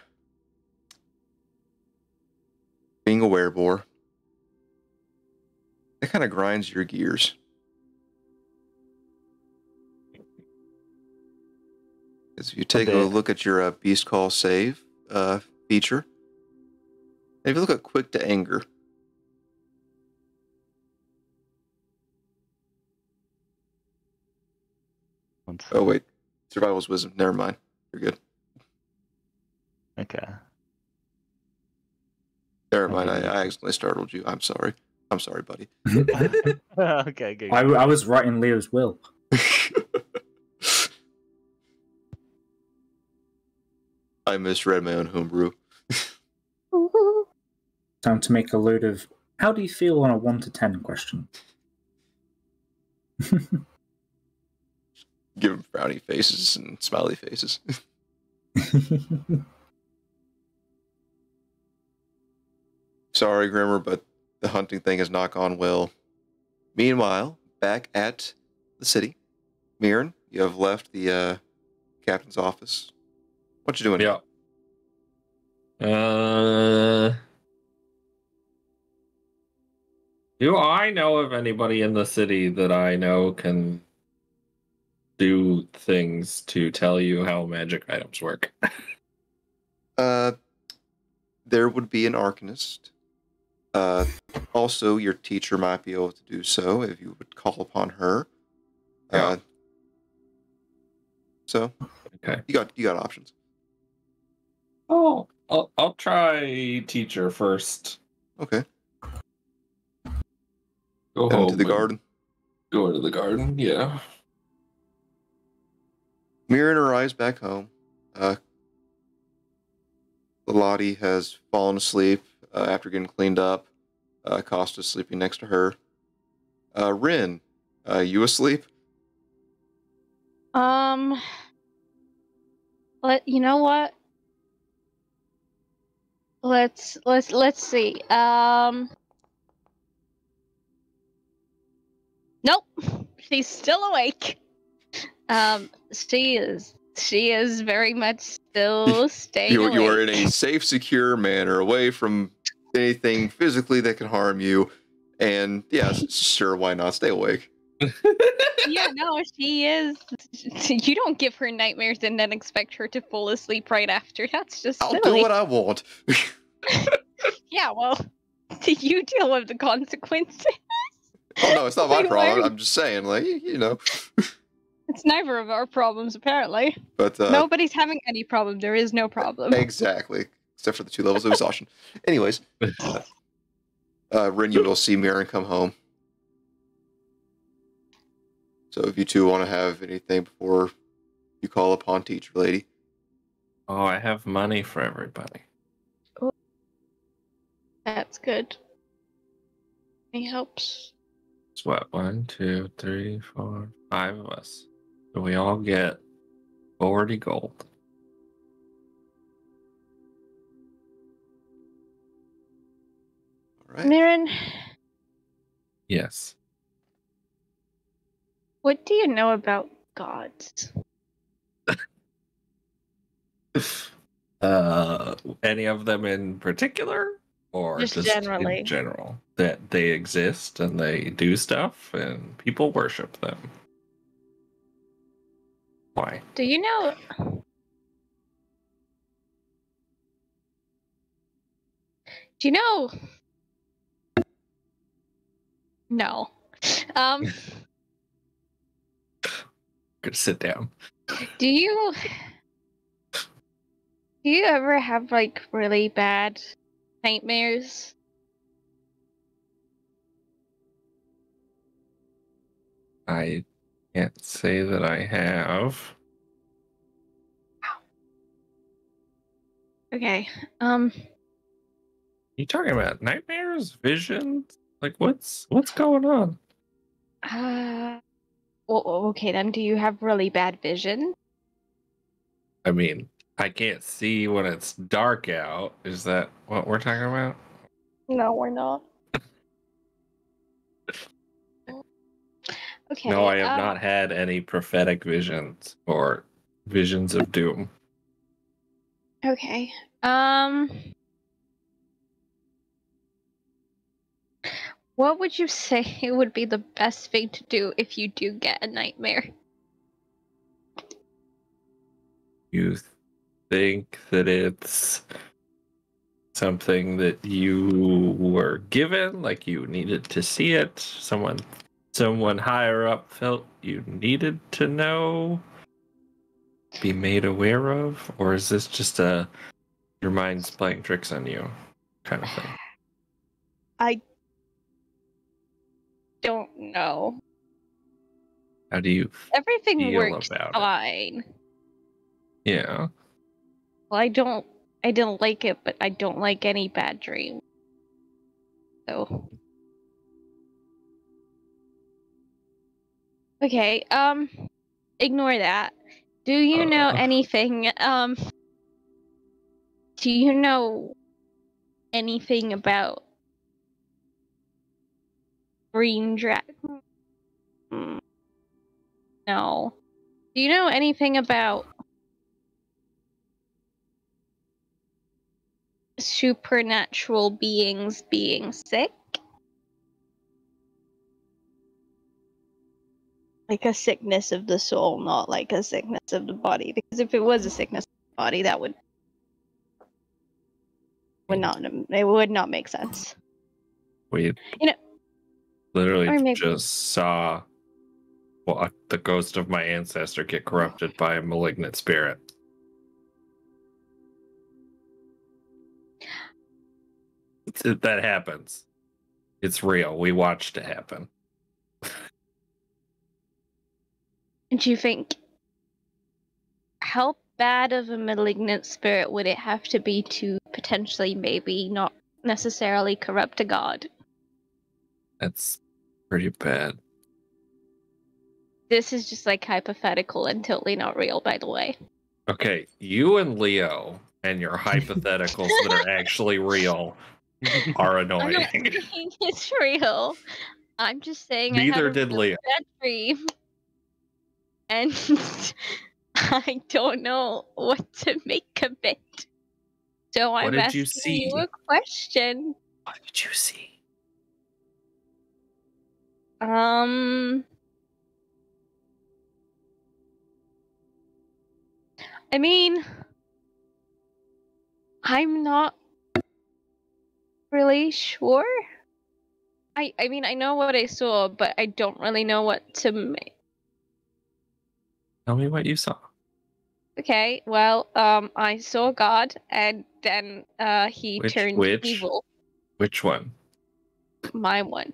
being a werebore, that kind of grinds your gears. As if you take a bit. look at your beast call save feature, and if you look at quick to anger, oh wait, survival's wisdom. Never mind, you're good. Okay. Never mind, Okay. I accidentally startled you. I'm sorry. I'm sorry, buddy. Okay, good. I was writing Leo's will. I misread my own homebrew. Time to make a load of how do you feel on a 1 to 10 question. Give him frowny faces and smiley faces. Sorry, Grimmer, but the hunting thing has not gone well. Meanwhile, back at the city, Mirren, you have left the captain's office. What you doing? Yeah. Do I know of anybody in the city that I know can do things to tell you how magic items work? There would be an arcanist. Also, your teacher might be able to do so if you would call upon her. Yeah. So, Okay. you got options. Oh, I'll try teacher first. Okay. Go Head home into the and garden. Go into the garden. Yeah. Mirren arrives back home. Lottie has fallen asleep after getting cleaned up. Costa's sleeping next to her. Rin, you asleep? You know what? Let's see. Nope. She's still awake. She is very much still staying You awake. are in a safe, secure manner, away from anything physically that can harm you. And yeah, sure, why not? Stay awake. Yeah, no, she is. You don't give her nightmares and then expect her to fall asleep right after. That's just I'll silly. do what I want. Yeah, well, you deal with the consequences. Oh no, it's not my Like, problem. why- I'm just saying, like, you know. It's neither of our problems, apparently. But Nobody's having any problem. There is no problem. exactly, except for the 2 levels of exhaustion. Anyways, Rin, you will see Mirren come home. So if you two want to have anything before you call upon teacher lady. Oh, I have money for everybody. That's good. Any helps? It's what, 1, 2, 3, 4, 5 of us. So we all get 40 gold. All right. Mirren, Yes. what do you know about gods? Any of them in particular? Or Just just generally. in general? That they exist and they do stuff and people worship them. Why? Do you know? Do you know? No. Gonna sit down. Do you ever have like really bad nightmares? I can't say that I have. Okay. You talking about nightmares, visions? Like what's going on? Well, okay then. Do you have really bad vision? I mean, I can't see when it's dark out. Is that what we're talking about? No, we're not. Okay. No, I have not had any prophetic visions or visions of doom. Okay. What would you say would be the best thing to do if you do get a nightmare? You think that it's something that you were given, like you needed to see it, someone higher up felt you needed to know, be made aware of, or is this just your mind's playing tricks on you kind of thing? I don't know. How do you Everything feel works about fine. it? Yeah. Well, I don't like it, but I don't like any bad dreams. So. Okay, ignore that. Do you know anything, do you know anything about green dragon? No. Do you know anything about supernatural beings being sick? Like a sickness of the soul, not like a sickness of the body. Because if it was a sickness of the body, that would not make sense. We You know, literally or maybe just saw the ghost of my ancestor get corrupted by a malignant spirit. That happens. It's real. We watched it happen. do you think how bad of a malignant spirit would it have to be to potentially maybe not necessarily corrupt a god? That's pretty bad. This is just like hypothetical and totally not real, by the way. Okay, you and Leo and your hypotheticals that are actually real are I'm not annoying. saying it's real. I'm just saying Neither I had a did really Leo. bad dream. And I don't know what to make of it. So What I'm did you asking see? you a question. What did you see? I mean, I'm not really sure. I mean, I know what I saw, but I don't really know what to make. Tell me what you saw. Okay, well, I saw God, and then he turned evil. Which one? My one.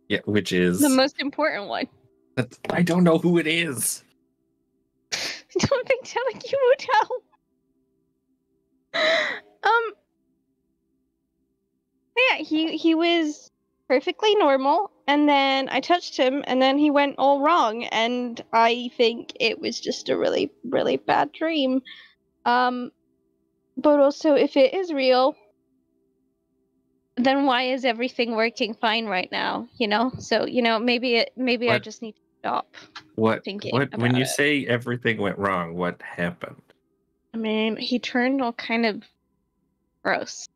Yeah, which is The most important one. I don't know who it is. I don't think telling you would help. Yeah, he was perfectly normal, and then I touched him, and then he went all wrong, and I think it was just a really, really bad dream. But also, if it is real, then why is everything working fine right now? You know, so maybe I What? just need to stop thinking What? about When you it. say everything went wrong, what happened? I mean, he turned all kind of gross.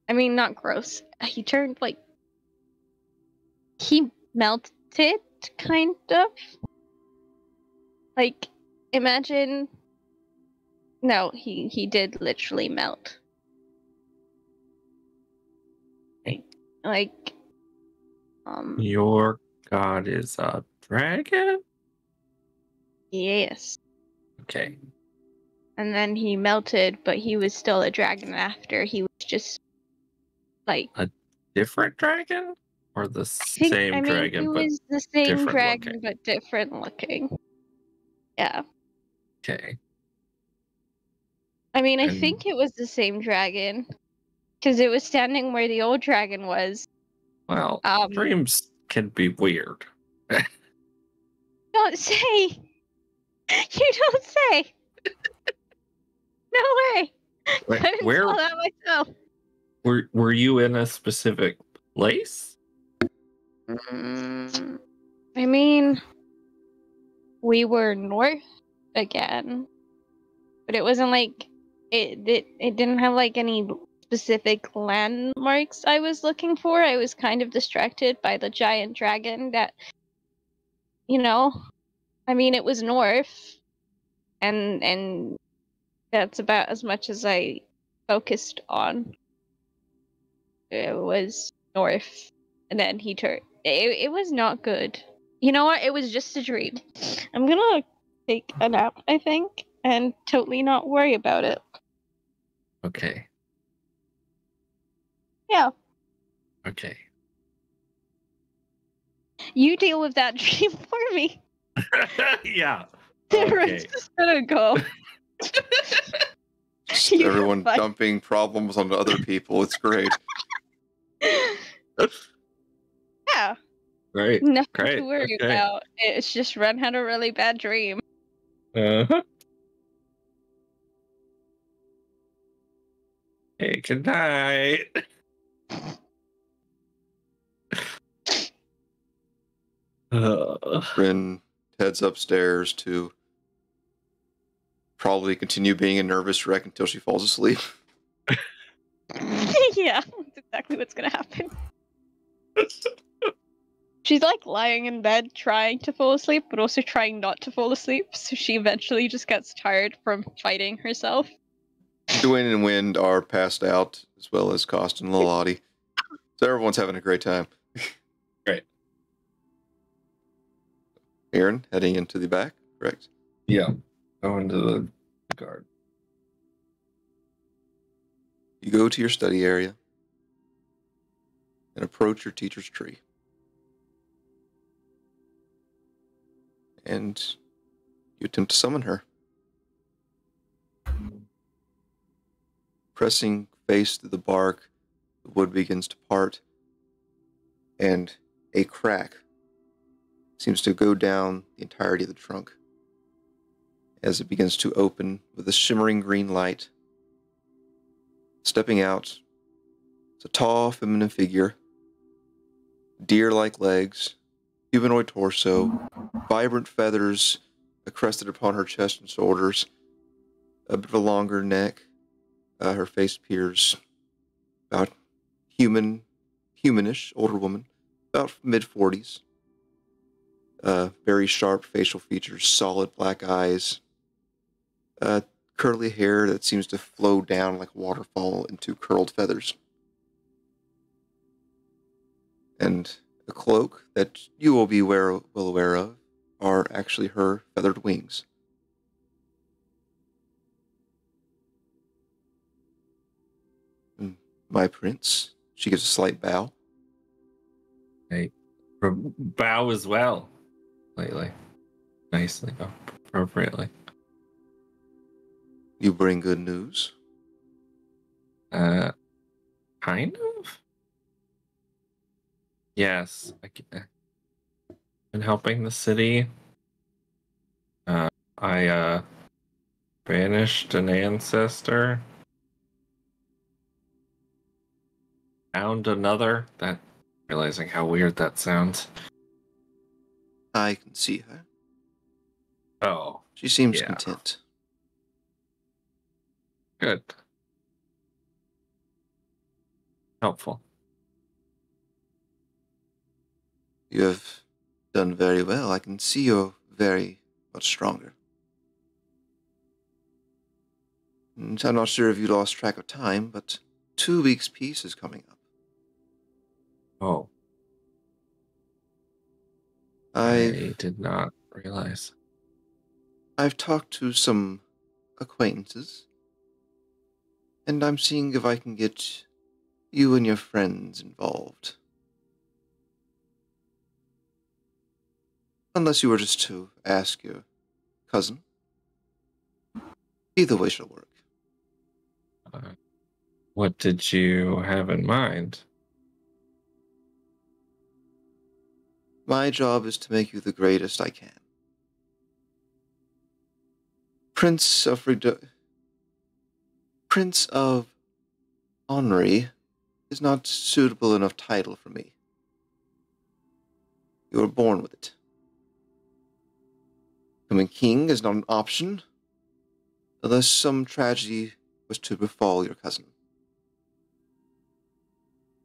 I mean, not gross. He turned like he melted, kind of. Like, imagine. No, he did literally melt. Like, Your god is a dragon? yes. Okay. And then he melted, but he was still a dragon after. He was just like Different dragon? Or the I same mean, dragon, he but was the same different dragon looking? but different looking. Yeah. Okay. I mean, I And- think it was the same dragon because it was standing where the old dragon was. Well, dreams can be weird. Don't say. You don't say. No way. Wait, I didn't saw that myself. Were you in a specific place? I mean, we were north again, but it wasn't like it didn't have like any specific landmarks I was looking for. I was kind of distracted by the giant dragon that, I mean, it was north, and that's about as much as I focused on. It was north, and then he turned. It was not good. You know what? It was just a dream. I'm gonna take a nap, I think, and totally not worry about it. Okay. Yeah. Okay. You deal with that dream for me. Yeah. The Okay. rest is gonna go. Just You're everyone fine. dumping problems onto other people. It's great. Yeah. Great. Nothing Great. to worry Okay. about. It's just Ren had a really bad dream. Uh-huh. Hey, good night. Rin heads upstairs to probably continue being a nervous wreck until she falls asleep. Yeah, that's exactly what's gonna happen. She's like lying in bed trying to fall asleep, but also trying not to fall asleep, so she eventually just gets tired from fighting herself. Dwayne and Wind are passed out, as well as Cost and Lalati. So everyone's having a great time. Great. Aaron heading into the back, correct? Yeah. Go into the guard. You go to your study area and approach your teacher's tree. And you attempt to summon her. Pressing face to the bark, the wood begins to part, and a crack seems to go down the entirety of the trunk as it begins to open with a shimmering green light. Stepping out is a tall, feminine figure, deer-like legs, humanoid torso, vibrant feathers crested upon her chest and shoulders, a bit of a longer neck. Her face appears about humanish, older woman, about mid-40s. Very sharp facial features, solid black eyes, curly hair that seems to flow down like a waterfall into curled feathers. And a cloak that you will be well aware of are actually her feathered wings. My prince, she gives a slight bow. Hey. Bow as well. Lately. Nicely. Appropriately. You bring good news. Kind of? Yes. Been helping the city. I banished an ancestor. Found another. Realizing how weird that sounds. I can see her. Oh, She seems Yeah. content. good. Helpful. You have done very well. I can see you're very much stronger. And I'm not sure if you lost track of time, but 2 weeks' peace is coming up. Oh, I I did not realize. I've talked to some acquaintances, and I'm seeing if I can get you and your friends involved. Unless you were just to ask your cousin. Either way shall work. What did you have in mind? My job is to make you the greatest I can. Prince of Henri is not suitable enough title for me. You were born with it. Becoming king is not an option, unless some tragedy was to befall your cousin.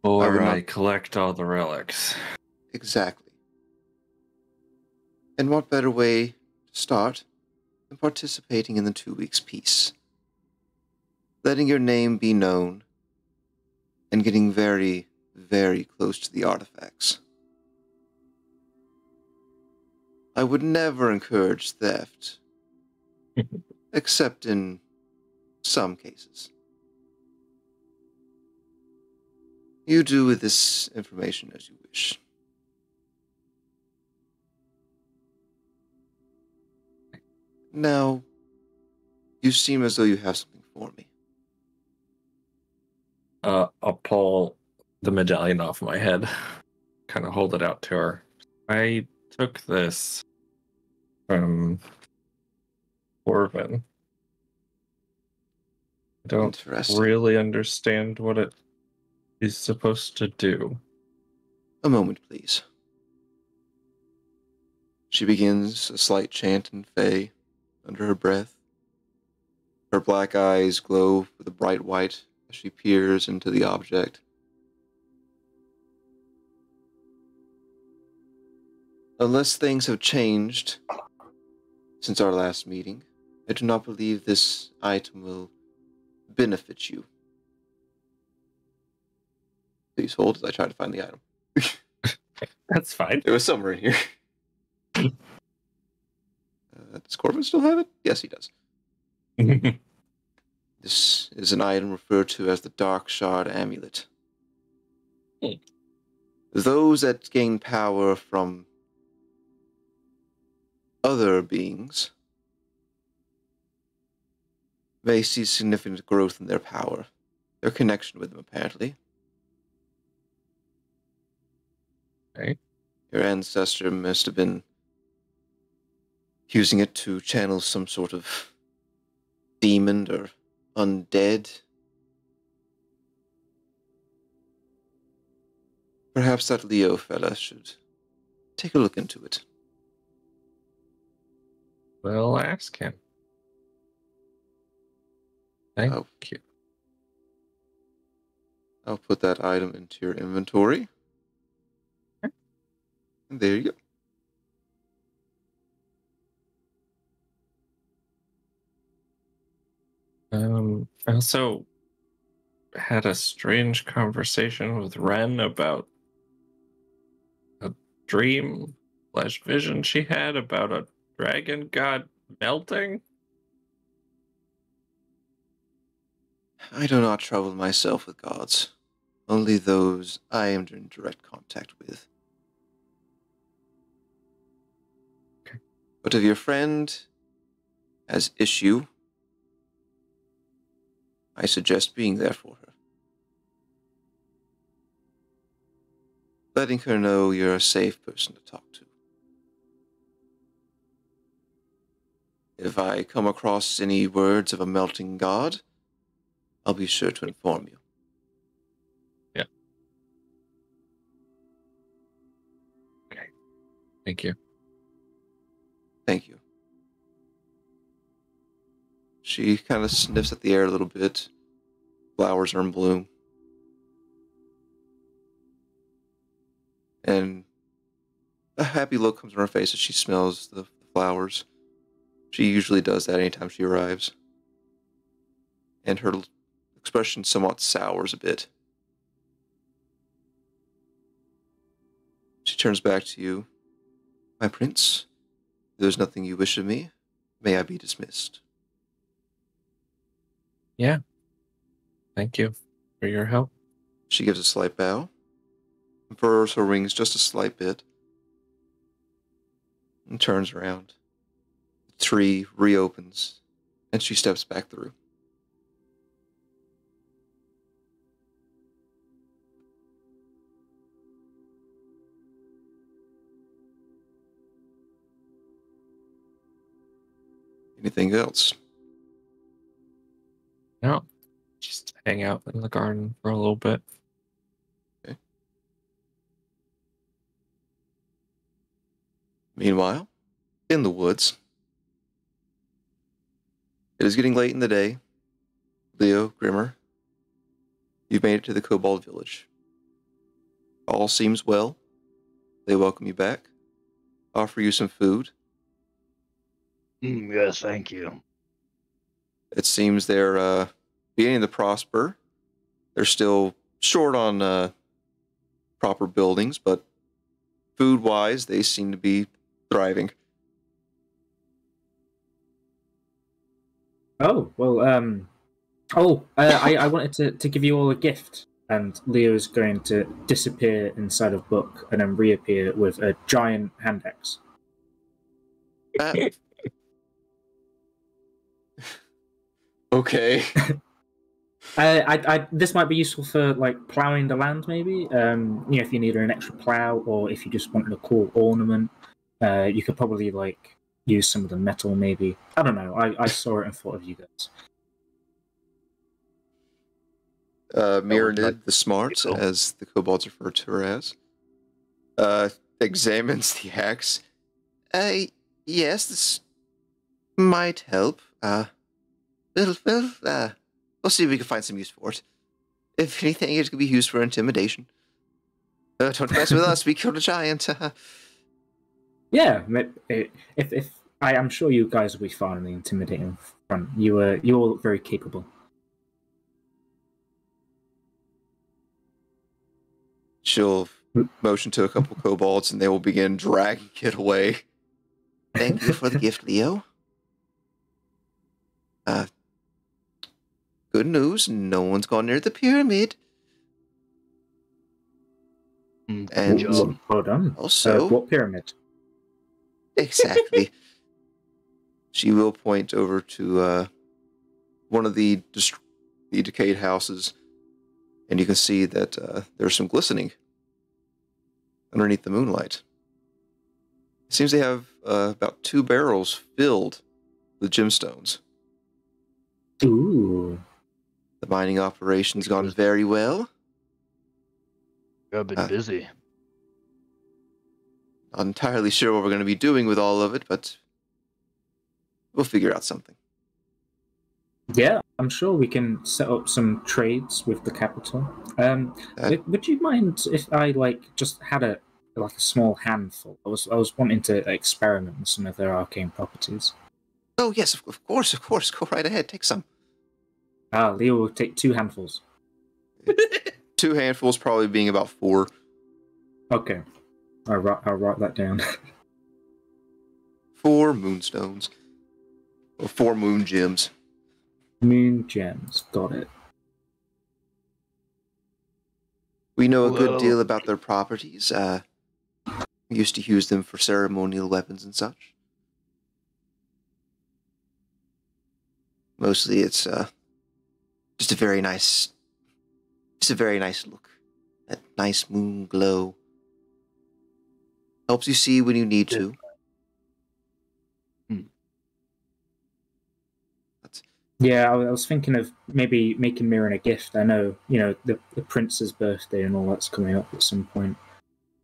Or would I not- collect all the relics. Exactly. And what better way to start than participating in the 2 weeks peace? Letting your name be known and getting very, very close to the artifacts. I would never encourage theft, except in some cases. You do with this information as you wish. Now, you seem as though you have something for me. I'll pull the medallion off my head, kind of hold it out to her. I took this from Orvin. I don't Interesting. really understand what it is supposed to do. A moment, please. She begins a slight chant in Fey under her breath. Her black eyes glow with a bright white as she peers into the object. Unless things have changed since our last meeting, I do not believe this item will benefit you. Please hold as I try to find the item. That's fine. There was somewhere in here. Does Corbin still have it? Yes, he does. This is an item referred to as the Dark Shard Amulet. Those that gain power from other beings may see significant growth in their power, their connection with them, apparently. Okay. Your ancestor must have been using it to channel some sort of demon or undead. Perhaps that Leo fella should take a look into it. We'll ask him. Thank Oh. you. I'll put that item into your inventory. Okay. And there you go. I also had a strange conversation with Ren about a dream / vision she had about a dragon god melting. I do not trouble myself with gods. Only those I am in direct contact with. Okay. But if your friend has issue, I suggest being there for her. Letting her know you're a safe person to talk to. If I come across any words of a melting god, I'll be sure to inform you. Yeah. Okay. Thank you. Thank you. She kind of sniffs at the air a little bit. Flowers are in bloom. And a happy look comes on her face as she smells the flowers. She usually does that anytime she arrives. And her expression somewhat sours a bit. She turns back to you. My prince, there's nothing you wish of me. may I be dismissed? Yeah. Thank you for your help. She gives a slight bow, and furrows her wings just a slight bit, and turns around. The tree reopens, and she steps back through. Anything else? No. Just hang out in the garden for a little bit. Okay. Meanwhile, in the woods, it is getting late in the day. Leo, Grimmer, you've made it to the Kobold Village. All seems well. They welcome you back, offer you some food. Yes, thank you. It seems they're beginning to prosper. They're still short on proper buildings, but food-wise, they seem to be thriving. Oh, well, I wanted to give you all a gift. And Leo's going to disappear inside of Book and then reappear with a giant hand axe. Okay. This might be useful for like plowing the land, maybe. If you needed an extra plow, or if you just wanted a cool ornament, you could probably like use some of the metal, maybe. I don't know. I saw it and thought of you guys. Myronid the Smart, as the kobolds refer to her as, examines the axe. Yes, this might help. We'll see if we can find some use for it. If anything, it could be used for intimidation. Don't mess with us, we killed a giant. Yeah, if I am sure you guys will be fine on the intimidating front. You all look very capable. She'll motion to a couple kobolds, and they will begin dragging it away. Thank you for the gift, Leo. Good news, no one's gone near the pyramid. And well done. Also, what pyramid? Exactly. She will point over to one of the decayed houses, and you can see that there's some glistening underneath the moonlight. It seems they have about 2 barrels filled with gemstones. Ooh. The mining operation's gone very well. I've been busy. Not entirely sure what we're going to be doing with all of it, but we'll figure out something. Yeah, I'm sure we can set up some trades with the capital. Would you mind if I just had a small handful? I was wanting to experiment with some of their arcane properties. Oh yes, of course. Go right ahead, take some. Leo will take 2 handfuls. 2 handfuls, probably being about 4. Okay, I'll write that down. 4 moonstones, or 4 moon gems. Moon gems, got it. We know a good deal about their properties. We used to use them for ceremonial weapons and such. Mostly, it's just a very nice look. That nice moon glow helps you see when you need to. Yeah, I was thinking of maybe making Mirren a gift. I know, the prince's birthday and all that's coming up at some point.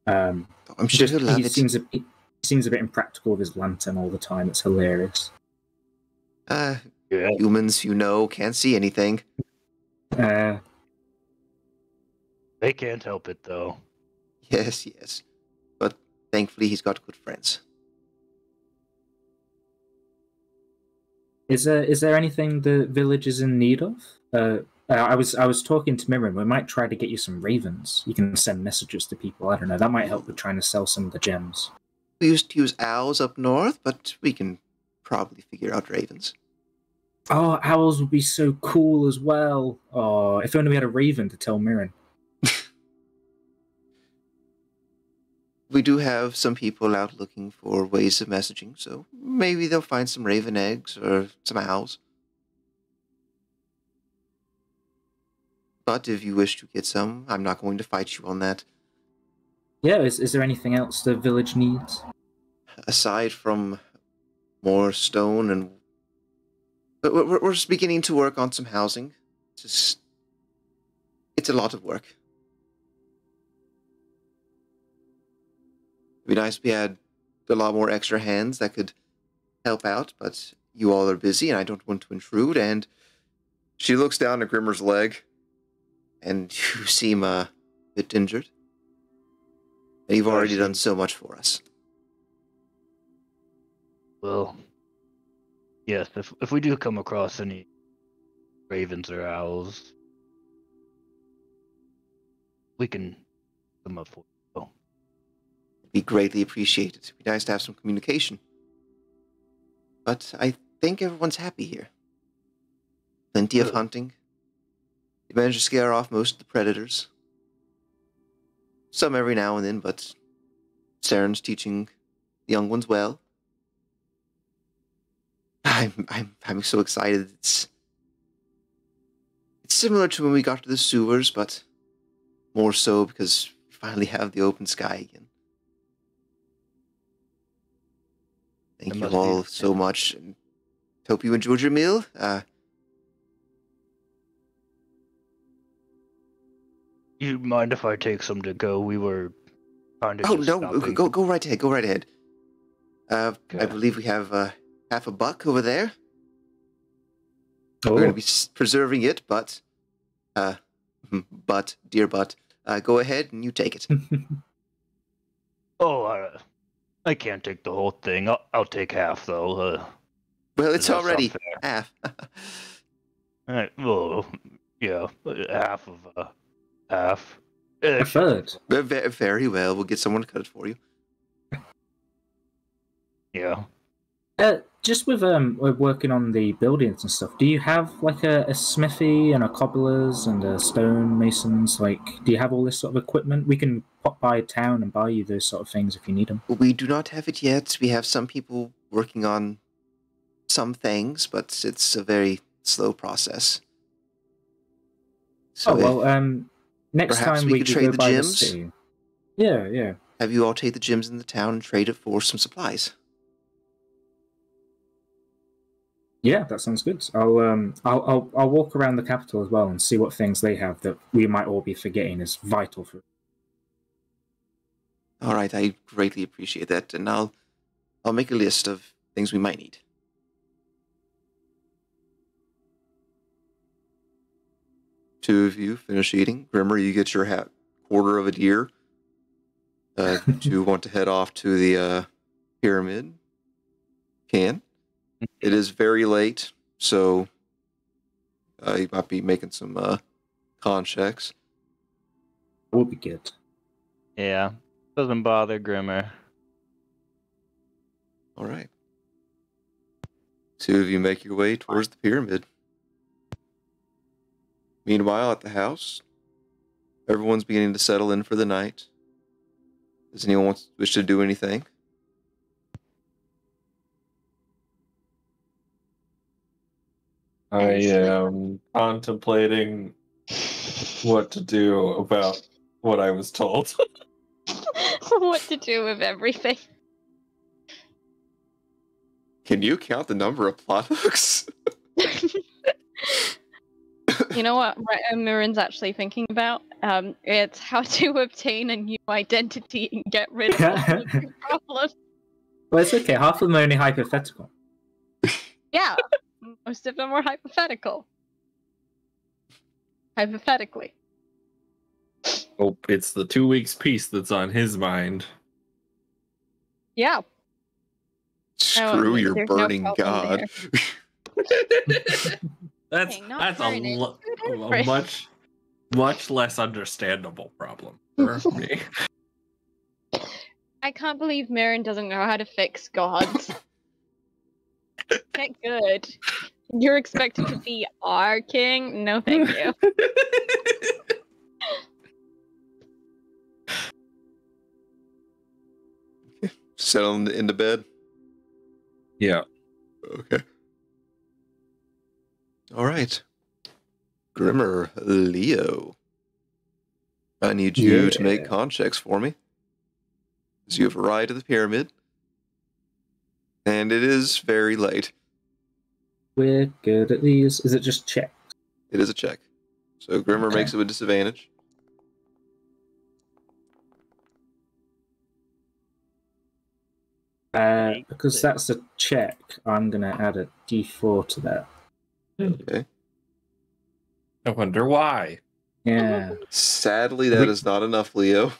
I'm sure he'll love he it. seems a bit impractical with his lantern all the time. It's hilarious. Humans, can't see anything. They can't help it, though. Yes. But thankfully, he's got good friends. Is there anything the village is in need of? I was talking to Mirren. We might try to get you some ravens. You can send messages to people. I don't know. That might help with trying to sell some of the gems. We used to use owls up north, but we can probably figure out ravens. Oh, owls would be so cool as well. Oh, if only we had a raven to tell Mirren. We do have some people out looking for ways of messaging, so maybe they'll find some raven eggs or some owls. But if you wish to get some, I'm not going to fight you on that. Yeah, is there anything else the village needs? Aside from more stone and... But we're just beginning to work on some housing. It's a lot of work. It'd be nice if we had a lot more extra hands that could help out, but you all are busy and I don't want to intrude. And she looks down at Grimmer's leg, and you seem a bit injured. And you've already done so much for us. Well, yes, if we do come across any ravens or owls, we can come up for you. It'd be greatly appreciated. It'd be nice to have some communication. But I think everyone's happy here. Plenty of hunting. You managed to scare off most of the predators. Some every now and then, but Saren's teaching the young ones well. I'm so excited. It's similar to when we got to the sewers, but more so because we finally have the open sky again. Thank you all so much, and hope you enjoyed your meal. You mind if I take some to go? We were kind of. Oh no! Go right ahead. Go right ahead. I believe we have half a buck over there. Oh. We're going to be preserving it, but dear butt, go ahead and you take it. I can't take the whole thing. I'll take half though. Well, it's already half. Well, yeah, half of half. A third. Very well. We'll get someone to cut it for you. Yeah. Just with working on the buildings and stuff, do you have like a smithy and a cobblers and a stone masons? Like, do you have all this sort of equipment? We can pop by town and buy you those sort of things if you need them. We do not have it yet. We have some people working on some things, but it's a very slow process. So next time we could trade go the by gyms. The city. Yeah. Have you all take the gyms in the town and trade it for some supplies? Yeah, that sounds good. I'll walk around the capital as well and see what things they have that we might all be forgetting is vital for. All right, I greatly appreciate that, and I'll make a list of things we might need. Two of you finish eating. Grimmer, you get your quarter of a deer. Do you want to head off to the pyramid? Can. It is very late, so you might be making some con checks. Will be good. Yeah, doesn't bother Grimmer. All right. Two of you make your way towards the pyramid. Meanwhile, at the house, everyone's beginning to settle in for the night. Does anyone wish to do anything? I am contemplating what to do about what I was told. What to do with everything. Can you count the number of plot hooks? You know what Mirren's actually thinking about? It's how to obtain a new identity and get rid of all the problems. Well, it's okay. Half of them are only hypothetical. Yeah, most of them were hypothetical. Hypothetically. Oh, it's the 2 weeks peace that's on his mind. Yeah. Screw your there's burning no problem god. That's Okay, not a burning. much less understandable problem for me. I can't believe Mirren doesn't know how to fix gods. get good. You're expected to be our king? No, thank you. Settle into bed. Yeah. Okay. All right. Grimmer Leo. I need you to make con checks for me. As you have arrived at the pyramid. And it is very late. We're good at these. Is it just check? It is a check. So Grimmer Okay. makes it with disadvantage. Because that's a check, I'm going to add a d4 to that. Okay. I wonder why. Yeah. Sadly, that is not enough, Leo.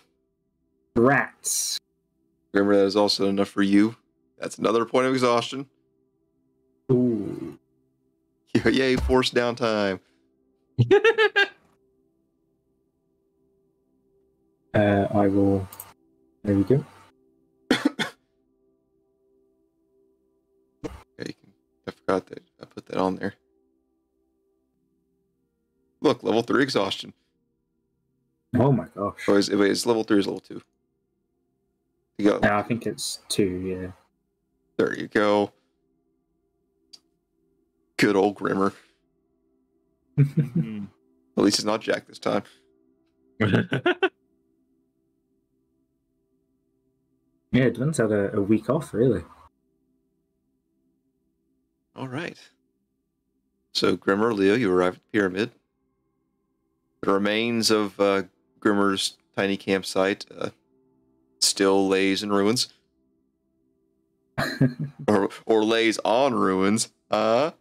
Rats. Grimmer, that is also enough for you. That's another point of exhaustion. Ooh. Yay, forced downtime. I will... There we go. Okay, I forgot that I put that on there. Look, level 3 exhaustion. Oh my gosh. Oh, it's level 3 is level 2. You got, Yeah, I think it's 2, yeah. there you go. Good old Grimmer. Mhm. At least it's not Jack this time. Yeah, Dylan's had a week off, really. All right. So, Grimmer, Leo, you arrive at the pyramid. The remains of Grimmer's tiny campsite still lays in ruins. or lays on ruins. Yeah.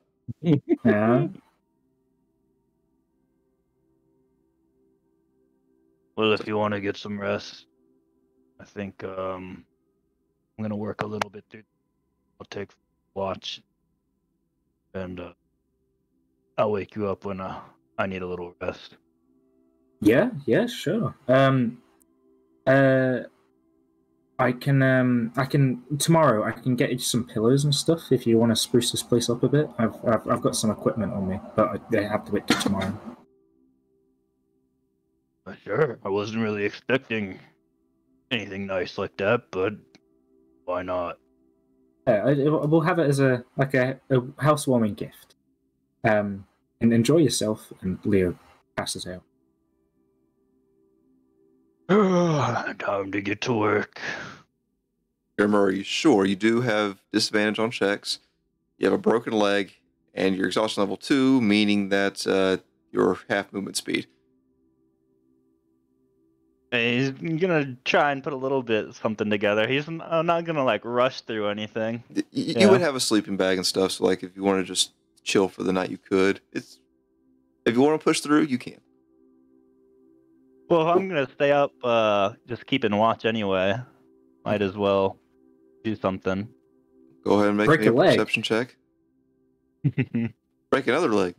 Well, if you want to get some rest, I think I'm gonna work a little bit through. I'll take watch, and I'll wake you up when I need a little rest. Yeah, sure. I can tomorrow. I can get you some pillows and stuff if you want to spruce this place up a bit. I've got some equipment on me, but I have to wait till tomorrow. Sure. I wasn't really expecting anything nice like that, but why not? We'll have it as a housewarming gift. And enjoy yourself. And Leo passes out. Time to get to work. Grimmer, are you sure? You do have disadvantage on checks. You have a broken leg, and you're exhaustion level 2, meaning that your half movement speed. He's gonna try and put a little bit something together. He's not gonna like rush through anything. You would have a sleeping bag and stuff, so like if you want to just chill for the night, you could. If you want to push through, you can. Well, I'm gonna stay up, just keeping watch anyway. Might as well do something. Go ahead and make Break me a a leg. perception check. Break another leg.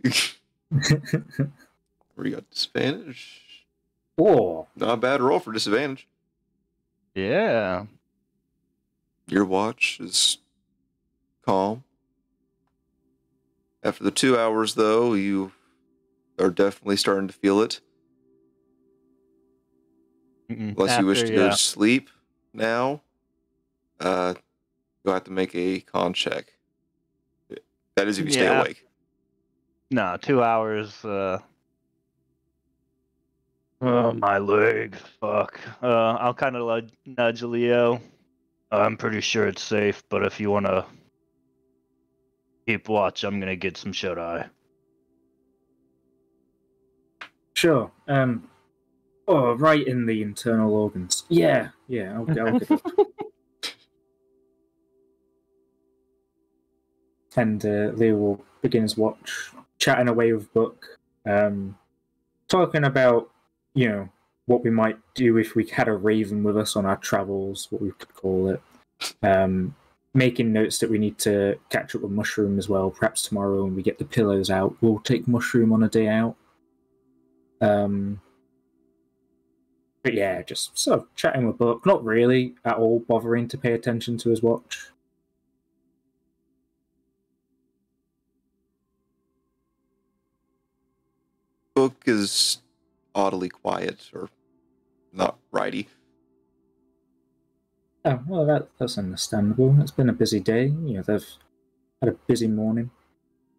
Where you got disadvantage? Oh, Not a bad roll for disadvantage. Yeah. Your watch is calm. After the 2 hours, though, you are definitely starting to feel it. Unless you wish to go to sleep now, you'll have to make a con check. That is if you stay awake. No, 2 hours. Oh, my legs. Fuck. I'll kind of nudge Leo. I'm pretty sure it's safe, but if you want to keep watch, I'm going to get some shut-eye. sure. Oh, right in the internal organs. Yeah. I'll get it. And Leo will begin his watch, chatting away with Book, talking about, what we might do if we had a raven with us on our travels, what we could call it. Making notes that we need to catch up with Mushroom as well. Perhaps tomorrow when we get the pillows out, we'll take Mushroom on a day out. But yeah, just sort of chatting with Book, not really at all bothering to pay attention to his watch. book is oddly quiet, or not righty. Oh, well, that's understandable. It's been a busy day. You know, they've had a busy morning.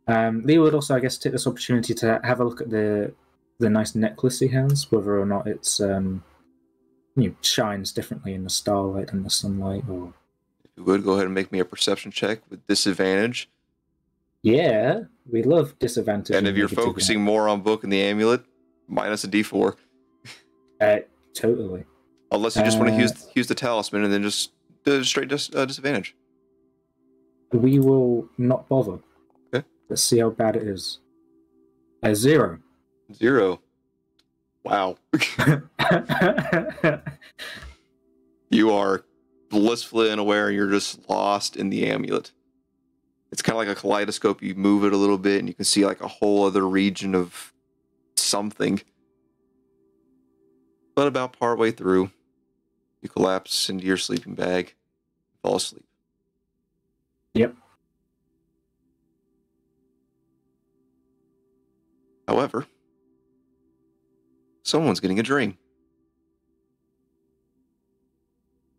Leo would also, I guess, take this opportunity to have a look at the nice necklace he has, whether or not it's shines differently in the starlight and the sunlight. Or If you would, go ahead and make me a perception check with disadvantage. yeah, we love disadvantage. And if you're focusing more on book and the amulet, minus a d4. Totally. Unless you just want to use the talisman and then just do straight disadvantage. We will not bother. Okay. Let's see how bad it is. 0. 0. Wow. You are blissfully unaware and you're just lost in the amulet. It's kind of like a kaleidoscope. You move it a little bit and you can see like a whole other region of something. But about partway through, you collapse into your sleeping bag, fall asleep. Yep. However, someone's getting a dream.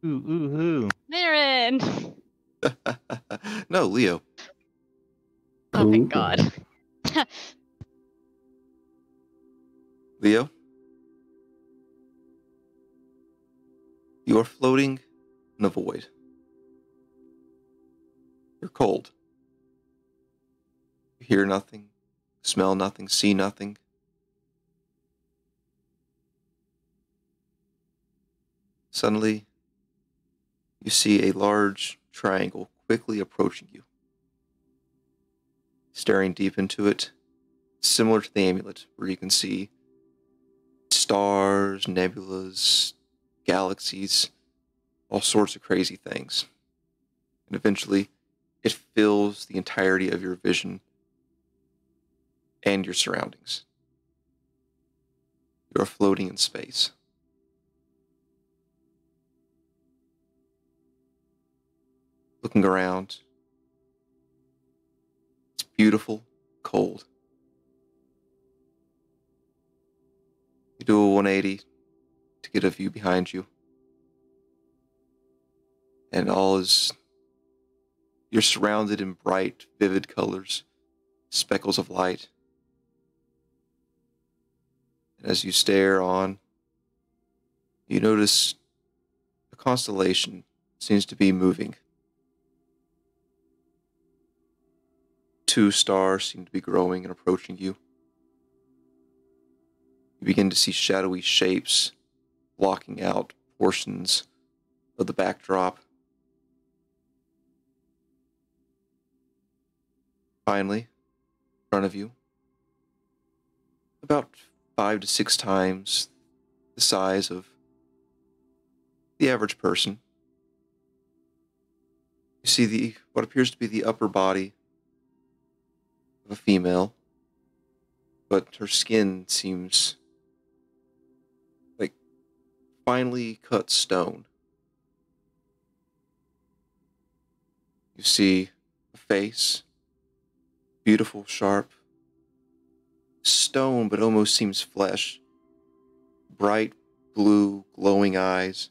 Ooh. Marin! No, Leo. Oh my Ooh. god. Leo? You are floating in a void. You're cold. You hear nothing, smell nothing, see nothing. Suddenly, you see a large triangle quickly approaching you. Staring deep into it, similar to the amulet, where you can see stars, nebulas, galaxies, all sorts of crazy things. And eventually, it fills the entirety of your vision and your surroundings. You are floating in space. Looking around, it's beautiful, cold. You do a 180 to get a view behind you. And you're surrounded in bright, vivid colors, speckles of light. And as you stare on, you notice a constellation seems to be moving. 2 stars seem to be growing and approaching you. You begin to see shadowy shapes blocking out portions of the backdrop. Finally, in front of you, about 5 to 6 times the size of the average person, you see what appears to be the upper body of a female, but her skin seems like finely cut stone. You see a face, beautiful, sharp, stone, but almost seems flesh, bright blue, glowing eyes,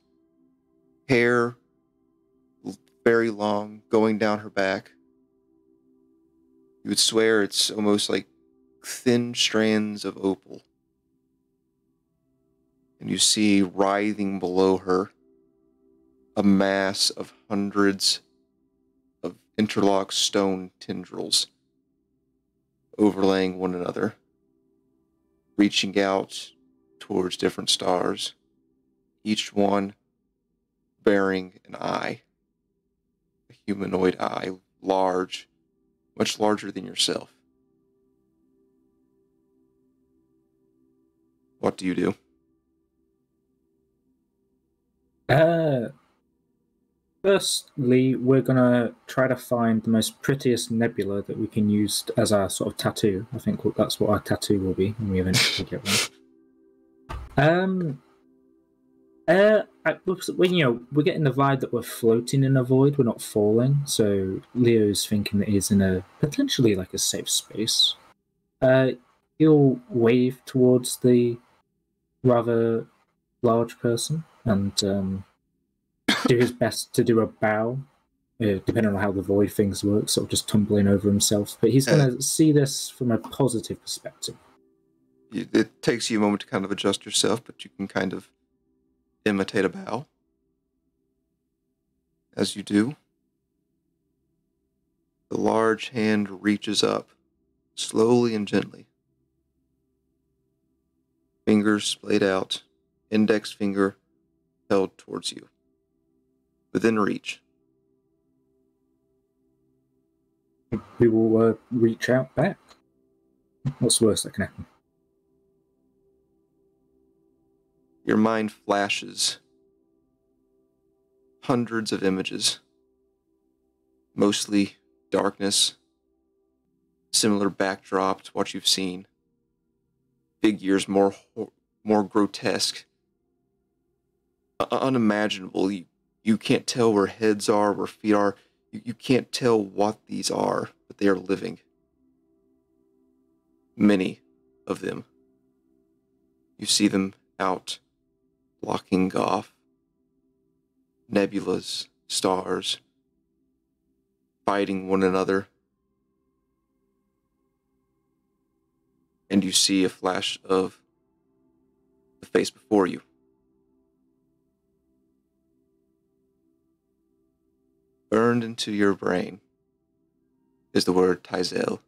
hair very long, going down her back. You would swear it's almost like thin strands of opal. And you see writhing below her a mass of hundreds of interlocked stone tendrils overlaying one another, reaching out towards different stars, each one bearing an eye, a humanoid eye, large, much larger than yourself. What do you do? Firstly, we're gonna try to find the most prettiest nebula that we can use as our sort of tattoo. I think that's what our tattoo will be when we eventually get one. We're getting the vibe that we're floating in a void. We're not falling. So Leo's thinking that he's in a potentially like a safe space. he'll wave towards the rather large person and do his best to do a bow, depending on how the void things work, sort of just tumbling over himself. But he's going to see this from a positive perspective. It takes you a moment to kind of adjust yourself, but you can kind of imitate a bow. As you do, the large hand reaches up, slowly and gently. Fingers splayed out, index finger held towards you. Within reach. We will reach out back. What's the worst that can happen? Your mind flashes hundreds of images, mostly darkness, similar backdrop to what you've seen, figures more grotesque, unimaginable. You can't tell where heads are, where feet are. You can't tell what these are, but they are living. Many of them. You see them out blocking off nebulas, stars, fighting one another. And you see a flash of the face before you. Burned into your brain is the word Tyzel.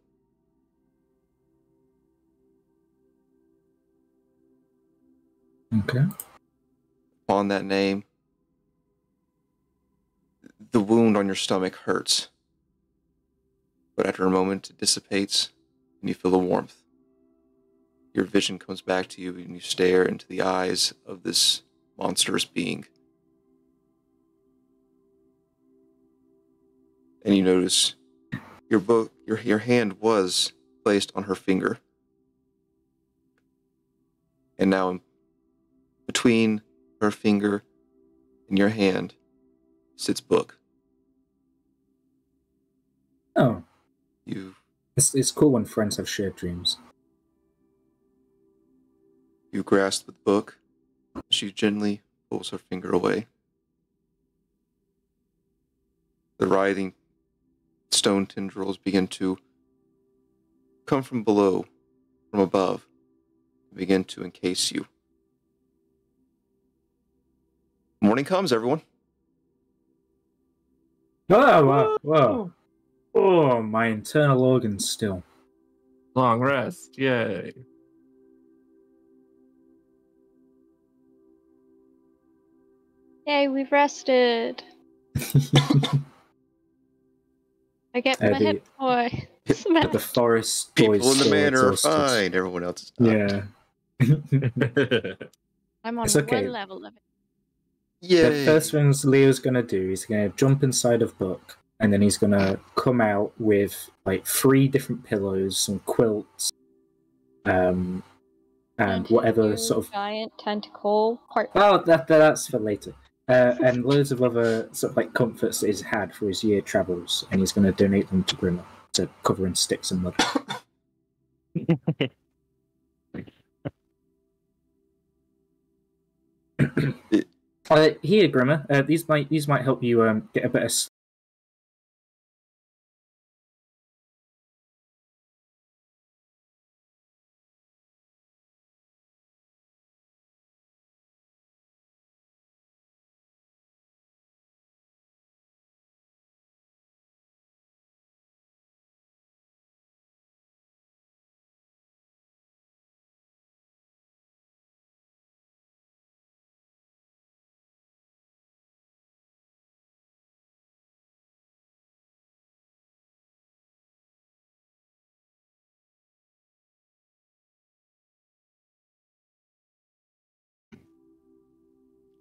Okay. Upon that name, the wound on your stomach hurts. But after a moment, it dissipates, and you feel a warmth. Your vision comes back to you, and you stare into the eyes of this monstrous being. And you notice your hand was placed on her finger. And now between her finger and your hand sits book. Oh. It's cool when friends have shared dreams. You grasp the book. She gently pulls her finger away. The writhing stone tendrils begin to come from below, from above, and begin to encase you. Morning comes, everyone. Whoa. Oh, my internal organs still. Long rest, yay. Yay, we've rested. I get my hip boy. The forest People boys in the still manor are exhausted. fine. Everyone else is not. Yeah. I'm on It's okay. one level of it. Yay. The first thing Leo's gonna do is gonna jump inside of Book, and then he's gonna come out with like 3 different pillows, some quilts, and whatever sort of giant tentacle part. Oh, that's for later. And loads of other sort of like comforts that he's had for his year travels, and he's going to donate them to Grimmer to cover in sticks and mud. Here, Grimmer. These might help you get a better.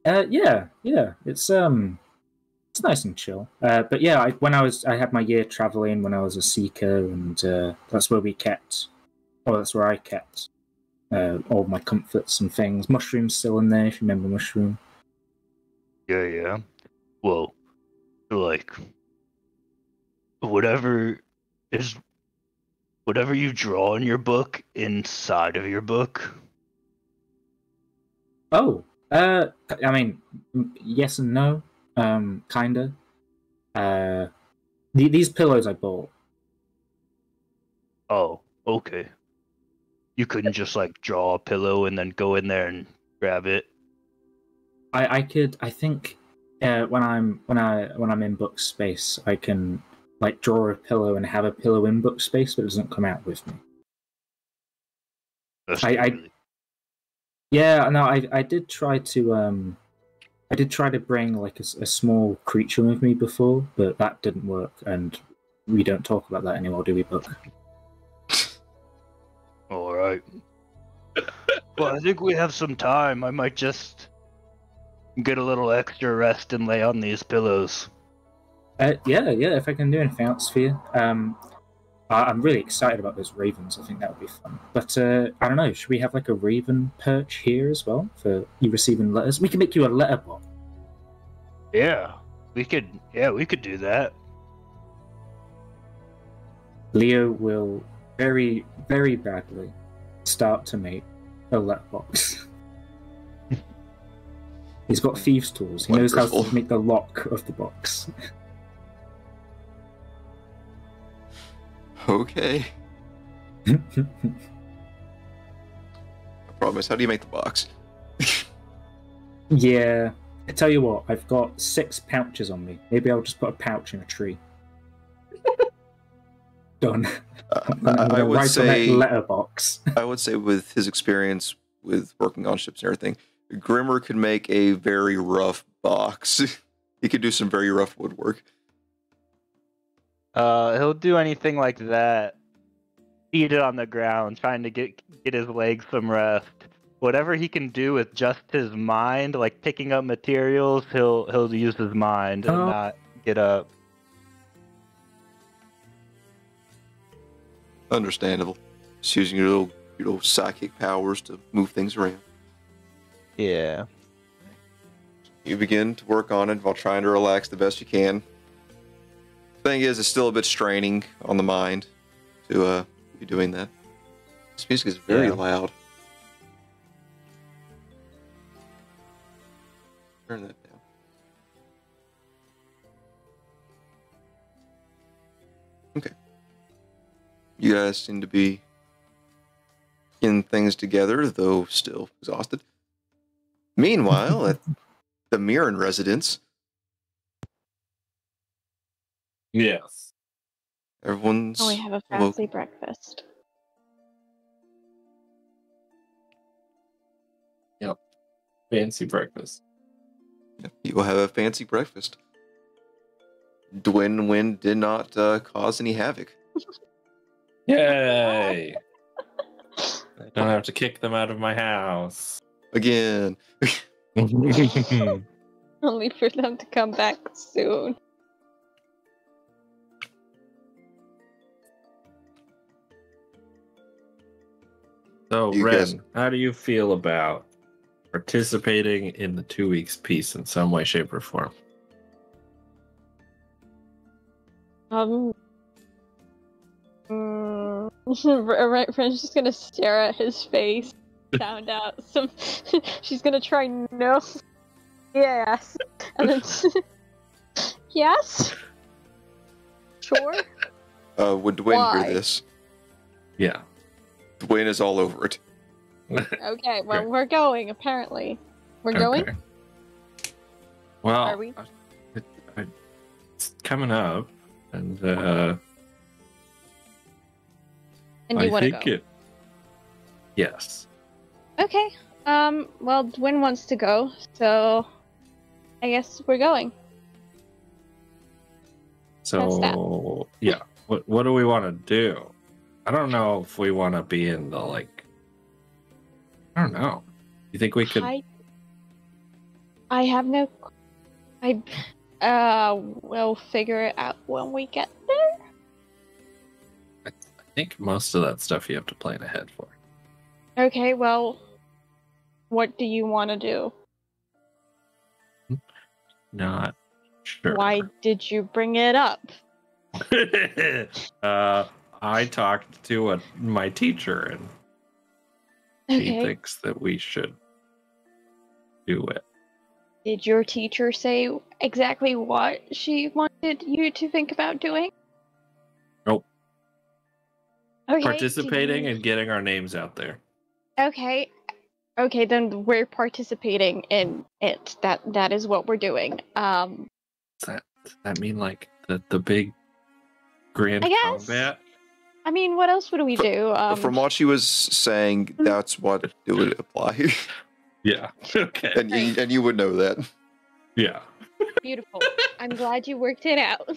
Yeah, it's nice and chill. But yeah, I had my year traveling when I was a seeker, and that's where we kept, or that's where I kept all my comforts and things. Mushroom's still in there, if you remember Mushroom. Yeah. Well, like whatever whatever you draw in your book inside of your book? Oh, I mean, yes and no, kinda. These pillows I bought. Oh, okay. You couldn't just like draw a pillow and then go in there and grab it. I could. I think when I'm in book space, I can like draw a pillow and have a pillow in book space, but it doesn't come out with me. That's I really... Yeah, no, I did try to bring like a small creature with me before, but that didn't work, and we don't talk about that anymore, do we, Book? All right. Well, I think we have some time. I might just get a little extra rest and lay on these pillows. Yeah, if I can do anything else for you. I'm really excited about those ravens. I think that would be fun. But I don't know. Should we have like a raven perch here as well for you receiving letters? We can make you a letter bot. Yeah, we could. Yeah, we could do that. Leo will very, very badly start to make a letterbox. He's got thieves' tools. He knows how to Wonderful. make the lock of the box. Okay. I promise. How do you make the box? Yeah. I tell you what, I've got 6 pouches on me. Maybe I'll just put a pouch in a tree. Done. I'm gonna would write say on that letterbox. I would say with his experience with working on ships and everything, Grimmer could make a very rough box. He could do some very rough woodwork. He'll do anything like that. Eat it on the ground, trying to get his legs some rest. Whatever he can do with just his mind, like picking up materials, he'll use his mind and not get up. Understandable. Just using your little psychic powers to move things around. Yeah. You begin to work on it while trying to relax the best you can. Thing is, it's still a bit straining on the mind to be doing that. This music is very loud. Turn that down. Okay. You guys seem to be in things together, though still exhausted. Meanwhile, at the Mirren residence, Yes. everyone's Oh, we have a awoke. fancy breakfast. Fancy breakfast. You will have a fancy breakfast. Dwin Wind did not cause any havoc. Yay! I don't have to kick them out of my house. Again. Only for them to come back soon. So, You Ren, guys- how do you feel about participating in the 2 weeks piece in some way, shape, or form? Right, Friend's just gonna stare at his face, sound out some. She's gonna try no. Yes, and then yes. Sure. Would Dwayne Why? hear this? Yeah. Dwayne is all over it. Okay, well Okay. we're going. Apparently, we're going. Okay. Well, Are we? It's coming up, and And I you want to think go? it. Yes. Okay. Well, Dwin wants to go, so I guess we're going. So yeah, what do we want to do? I don't know if we want to be in the like. I don't know. You think we could? I have no. We'll figure it out when we get there. I think most of that stuff you have to plan ahead for. Okay, well, what do you want to do? Not sure. Why did you bring it up? I talked to my teacher, and she Okay. thinks that we should do it. Did your teacher say exactly what she wanted you to think about doing? Nope. Okay. Participating and getting our names out there. Okay. Okay, then we're participating in it. That is what we're doing. Does that mean like the big grand I guess. combat? I mean, what else would we do? From what she was saying, that's what it would apply. Yeah. Okay. and you would know that. Yeah. Beautiful. I'm glad you worked it out.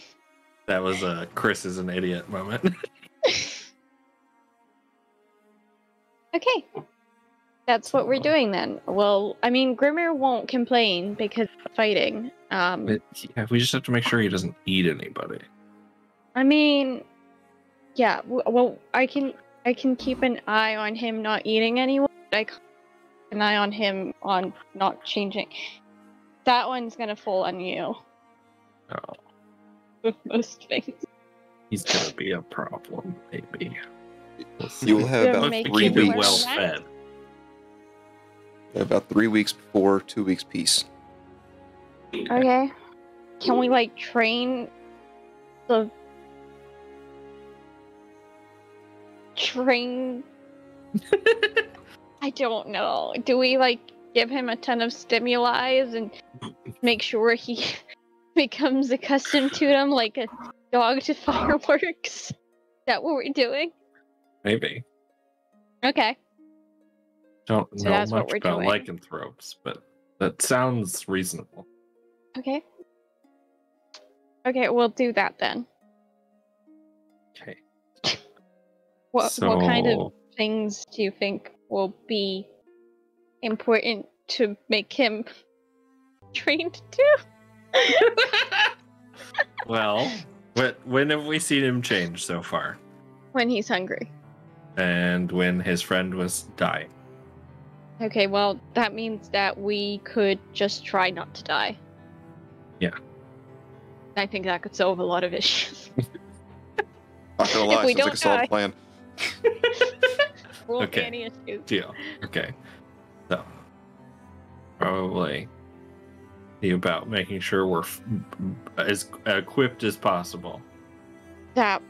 That was a Chris is an idiot moment. Okay. That's what we're doing then. Well, I mean, Grimmer won't complain because of fighting. But, yeah, we just have to make sure he doesn't eat anybody. I mean, yeah. Well, I can keep an eye on him not eating anyone. I can't keep an eye on him on not changing. That one's gonna fall on you. Oh, With most things. he's gonna be a problem, maybe. We'll see. You will have They're about making 3 it Keep it weeks. well worse. fed. About 3 weeks before 2 weeks peace. Okay. Can we like train the I don't know. Do we like give him a ton of stimuli and make sure he becomes accustomed to them like a dog to fireworks? Is that what we're doing? Maybe. Okay. Don't So know that's what much we're about doing. lycanthropes, but that sounds reasonable. Okay. Okay, we'll do that then. Okay. What kind of So- things do you think will be important to make him trained to? Well, when have we seen him change so far? When he's hungry. And when his friend was dying. Okay, well, that means that we could just try not to die. Yeah. I think that could solve a lot of issues. Not gonna lie, we sounds like a don't solid die. plan. Won't Okay. be any issues. Deal. Okay. So, probably be about making sure we're as equipped as possible. That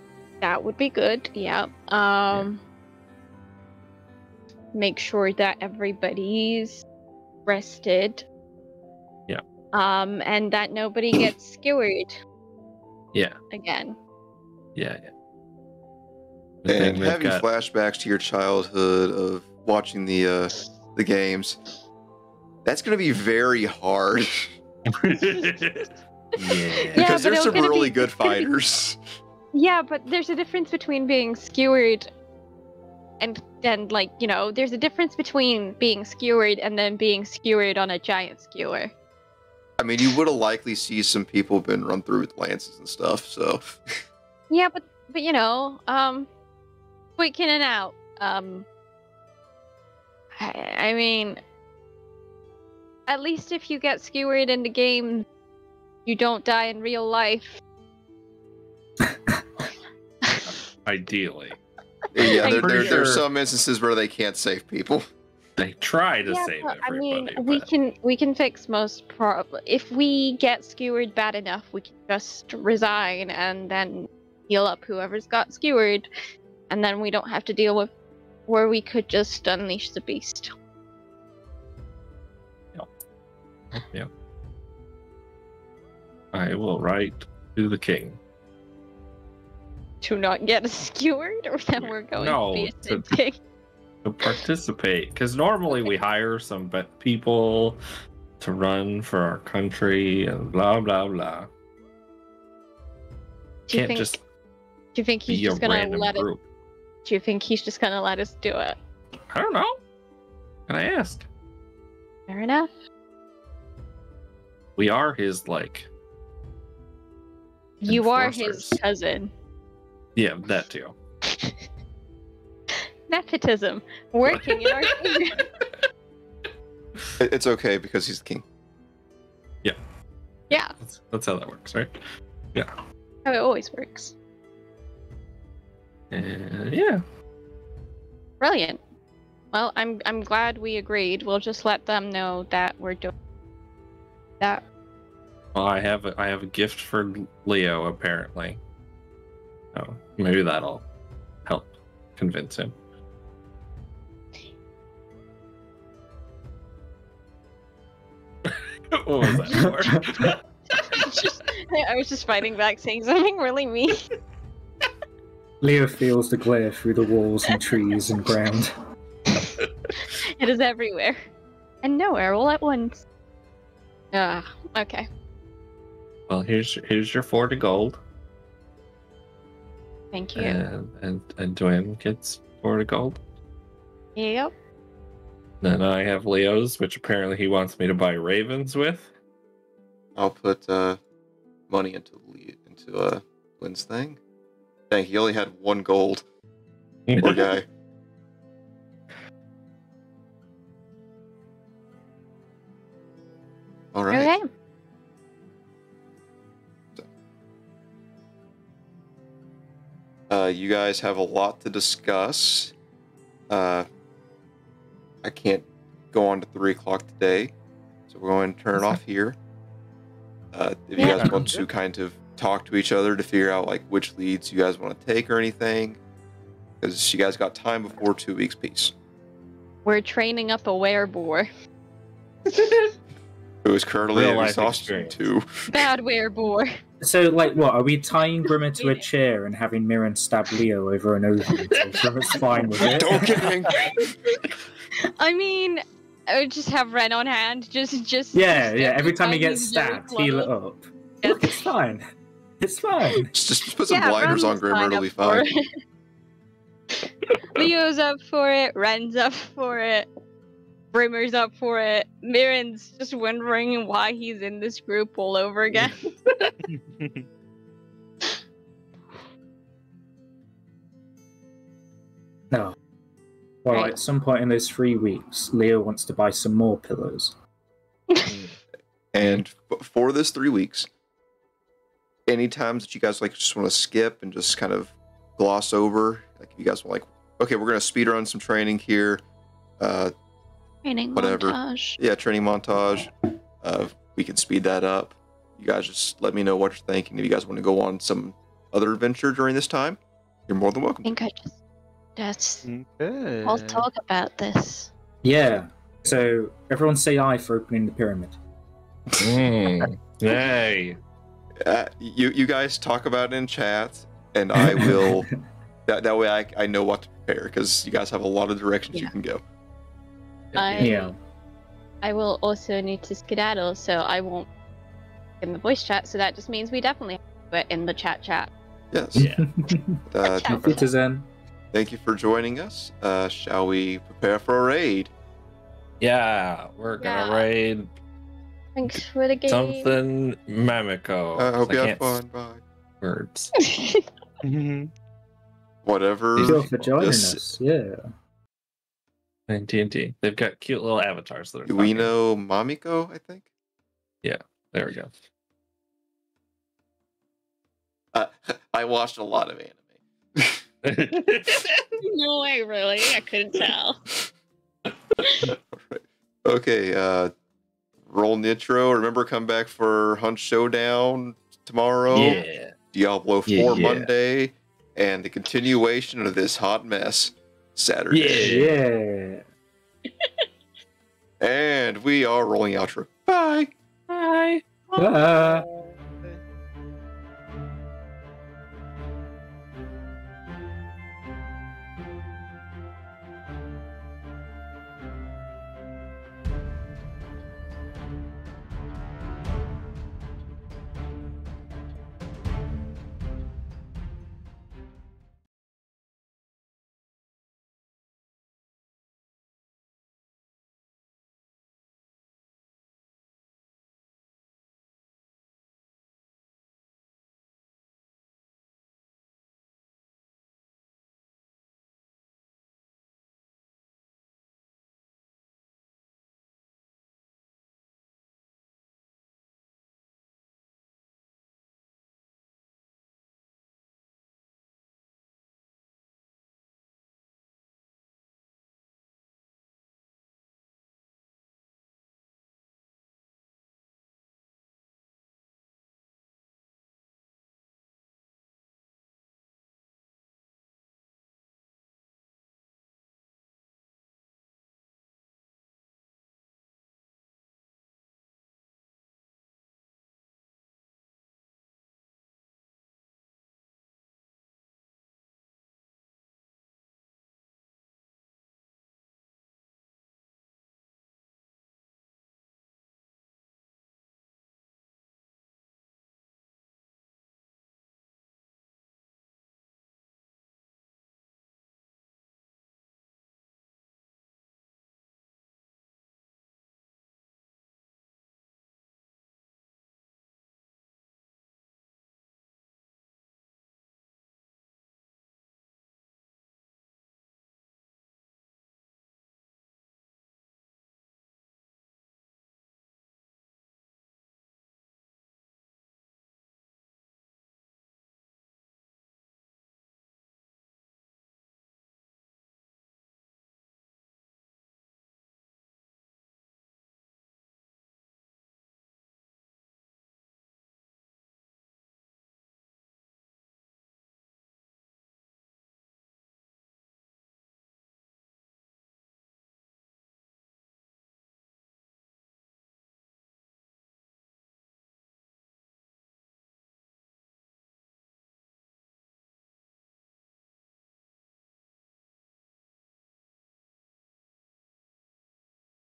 would be good, yeah. Make sure that everybody's rested. Yeah. And that nobody gets skewered Yeah. again. Yeah. The thing And they've having got- flashbacks to your childhood of watching the games, that's gonna be very hard. yeah. Yeah, Because but there's it's some gonna really be- good fighters. Yeah, but there's a difference between being skewered and then, like, you know, there's a difference between being skewered and then being skewered on a giant skewer. I mean, you would have likely see some people been run through with lances and stuff. So Yeah, but you know, quick in and out. I mean, at least if you get skewered in the game, you don't die in real life. Ideally. yeah, I'm pretty there's sure- some instances where they can't save people. They try to Yeah, save but, I everybody. mean, but we can fix most problems. If we get skewered bad enough, we can just resign and then heal up whoever's got skewered, and then we don't have to deal with. Or we could just unleash the beast. yeah. I will write to the king. To not get skewered, or then we're going No, to be to- a thing. To participate, because normally we hire some people to run for our country and blah blah blah. Do you Can't think? just Do you think he's be a just gonna random let us? group. Do you think he's just gonna let us do it? I don't know. Can I ask? Fair enough. We are his like. You are his enforcers. cousin. Yeah, that too. Nepotism working in our favor. It's okay because he's the king. Yeah, That's how that works, right? Yeah. how it always works. And yeah. Brilliant. Well, I'm glad we agreed. We'll just let them know that we're doing that. Well, I have a gift for Leo apparently. So maybe that'll help convince him. What was that for? I was just fighting back, saying something really mean. Leo feels the glare through the walls and trees and ground. It is everywhere. And nowhere all at once. Okay. Well, here's your 40 gold. Thank you. And Dwayne gets 40 gold. Yep. Then I have Leo's, which apparently he wants me to buy ravens with. I'll put money into Lynn's thing. Dang, he only had 1 gold. Poor guy. All right. Okay. You guys have a lot to discuss. I can't go on to 3 o'clock today, so we're going to turn it off here. If you guys want to kind of talk to each other to figure out like which leads you guys want to take or anything, because you guys got time before 2 weeks peace. We're training up a werebore. It was currently Real life exhaustion experience. too. Bad werebore. So, like, what? Are we tying Grimmer to a chair and having Mirren stab Leo over and over until Grimmer's fine with it? Don't get angry. I mean, I would just have Ren on hand. Just Yeah. Every time he gets he's very stabbed, heal it close. up. Look, it's fine. It's fine. Just put some Yeah, blinders on Ren's Grimmer, it'll be up for fine. it. Leo's up for it. Ren's up for it. Brimmer's up for it. Mirren's just wondering why he's in this group all over again. No. Well, Right. at some point in those 3 weeks, Leo wants to buy some more pillows. And for this 3 weeks, any times that you guys like just want to skip and just kind of gloss over, like if you guys want like, okay, we're gonna speed run some training here. Training Whatever. montage. Yeah, training montage. We can speed that up. You guys just let me know what you're thinking. If you guys want to go on some other adventure during this time, you're more than I welcome. think I just Okay. I'll talk about this. Yeah. So, everyone say aye for opening the pyramid. Hey. You guys talk about it in chat, and I will. that way I know what to prepare, because you guys have a lot of directions you Yeah. can go. Yeah. I will also need to skedaddle, so I won't in the voice chat. So that just means we definitely have to do it in the chat. Yes. Yeah. Auf Wiedersehen. Thank you for joining us. Shall we prepare for a raid? Yeah, we're gonna Yeah. raid Thanks for the game. something Mamiko. I hope you have can't fun. Bye. Words. Whatever. Thank you for joining Just- us. Yeah. And TNT. They've got cute little avatars that are Do we talking. know Mamiko, I think? There we go. I watched a lot of anime. No way, really. I couldn't tell. Okay, roll Nitro. Remember, come back for Hunt Showdown tomorrow. Yeah. Diablo 4 Yeah. Monday. And the continuation of this hot mess Saturday. Yeah. And we are rolling outro. Bye. Bye. Bye.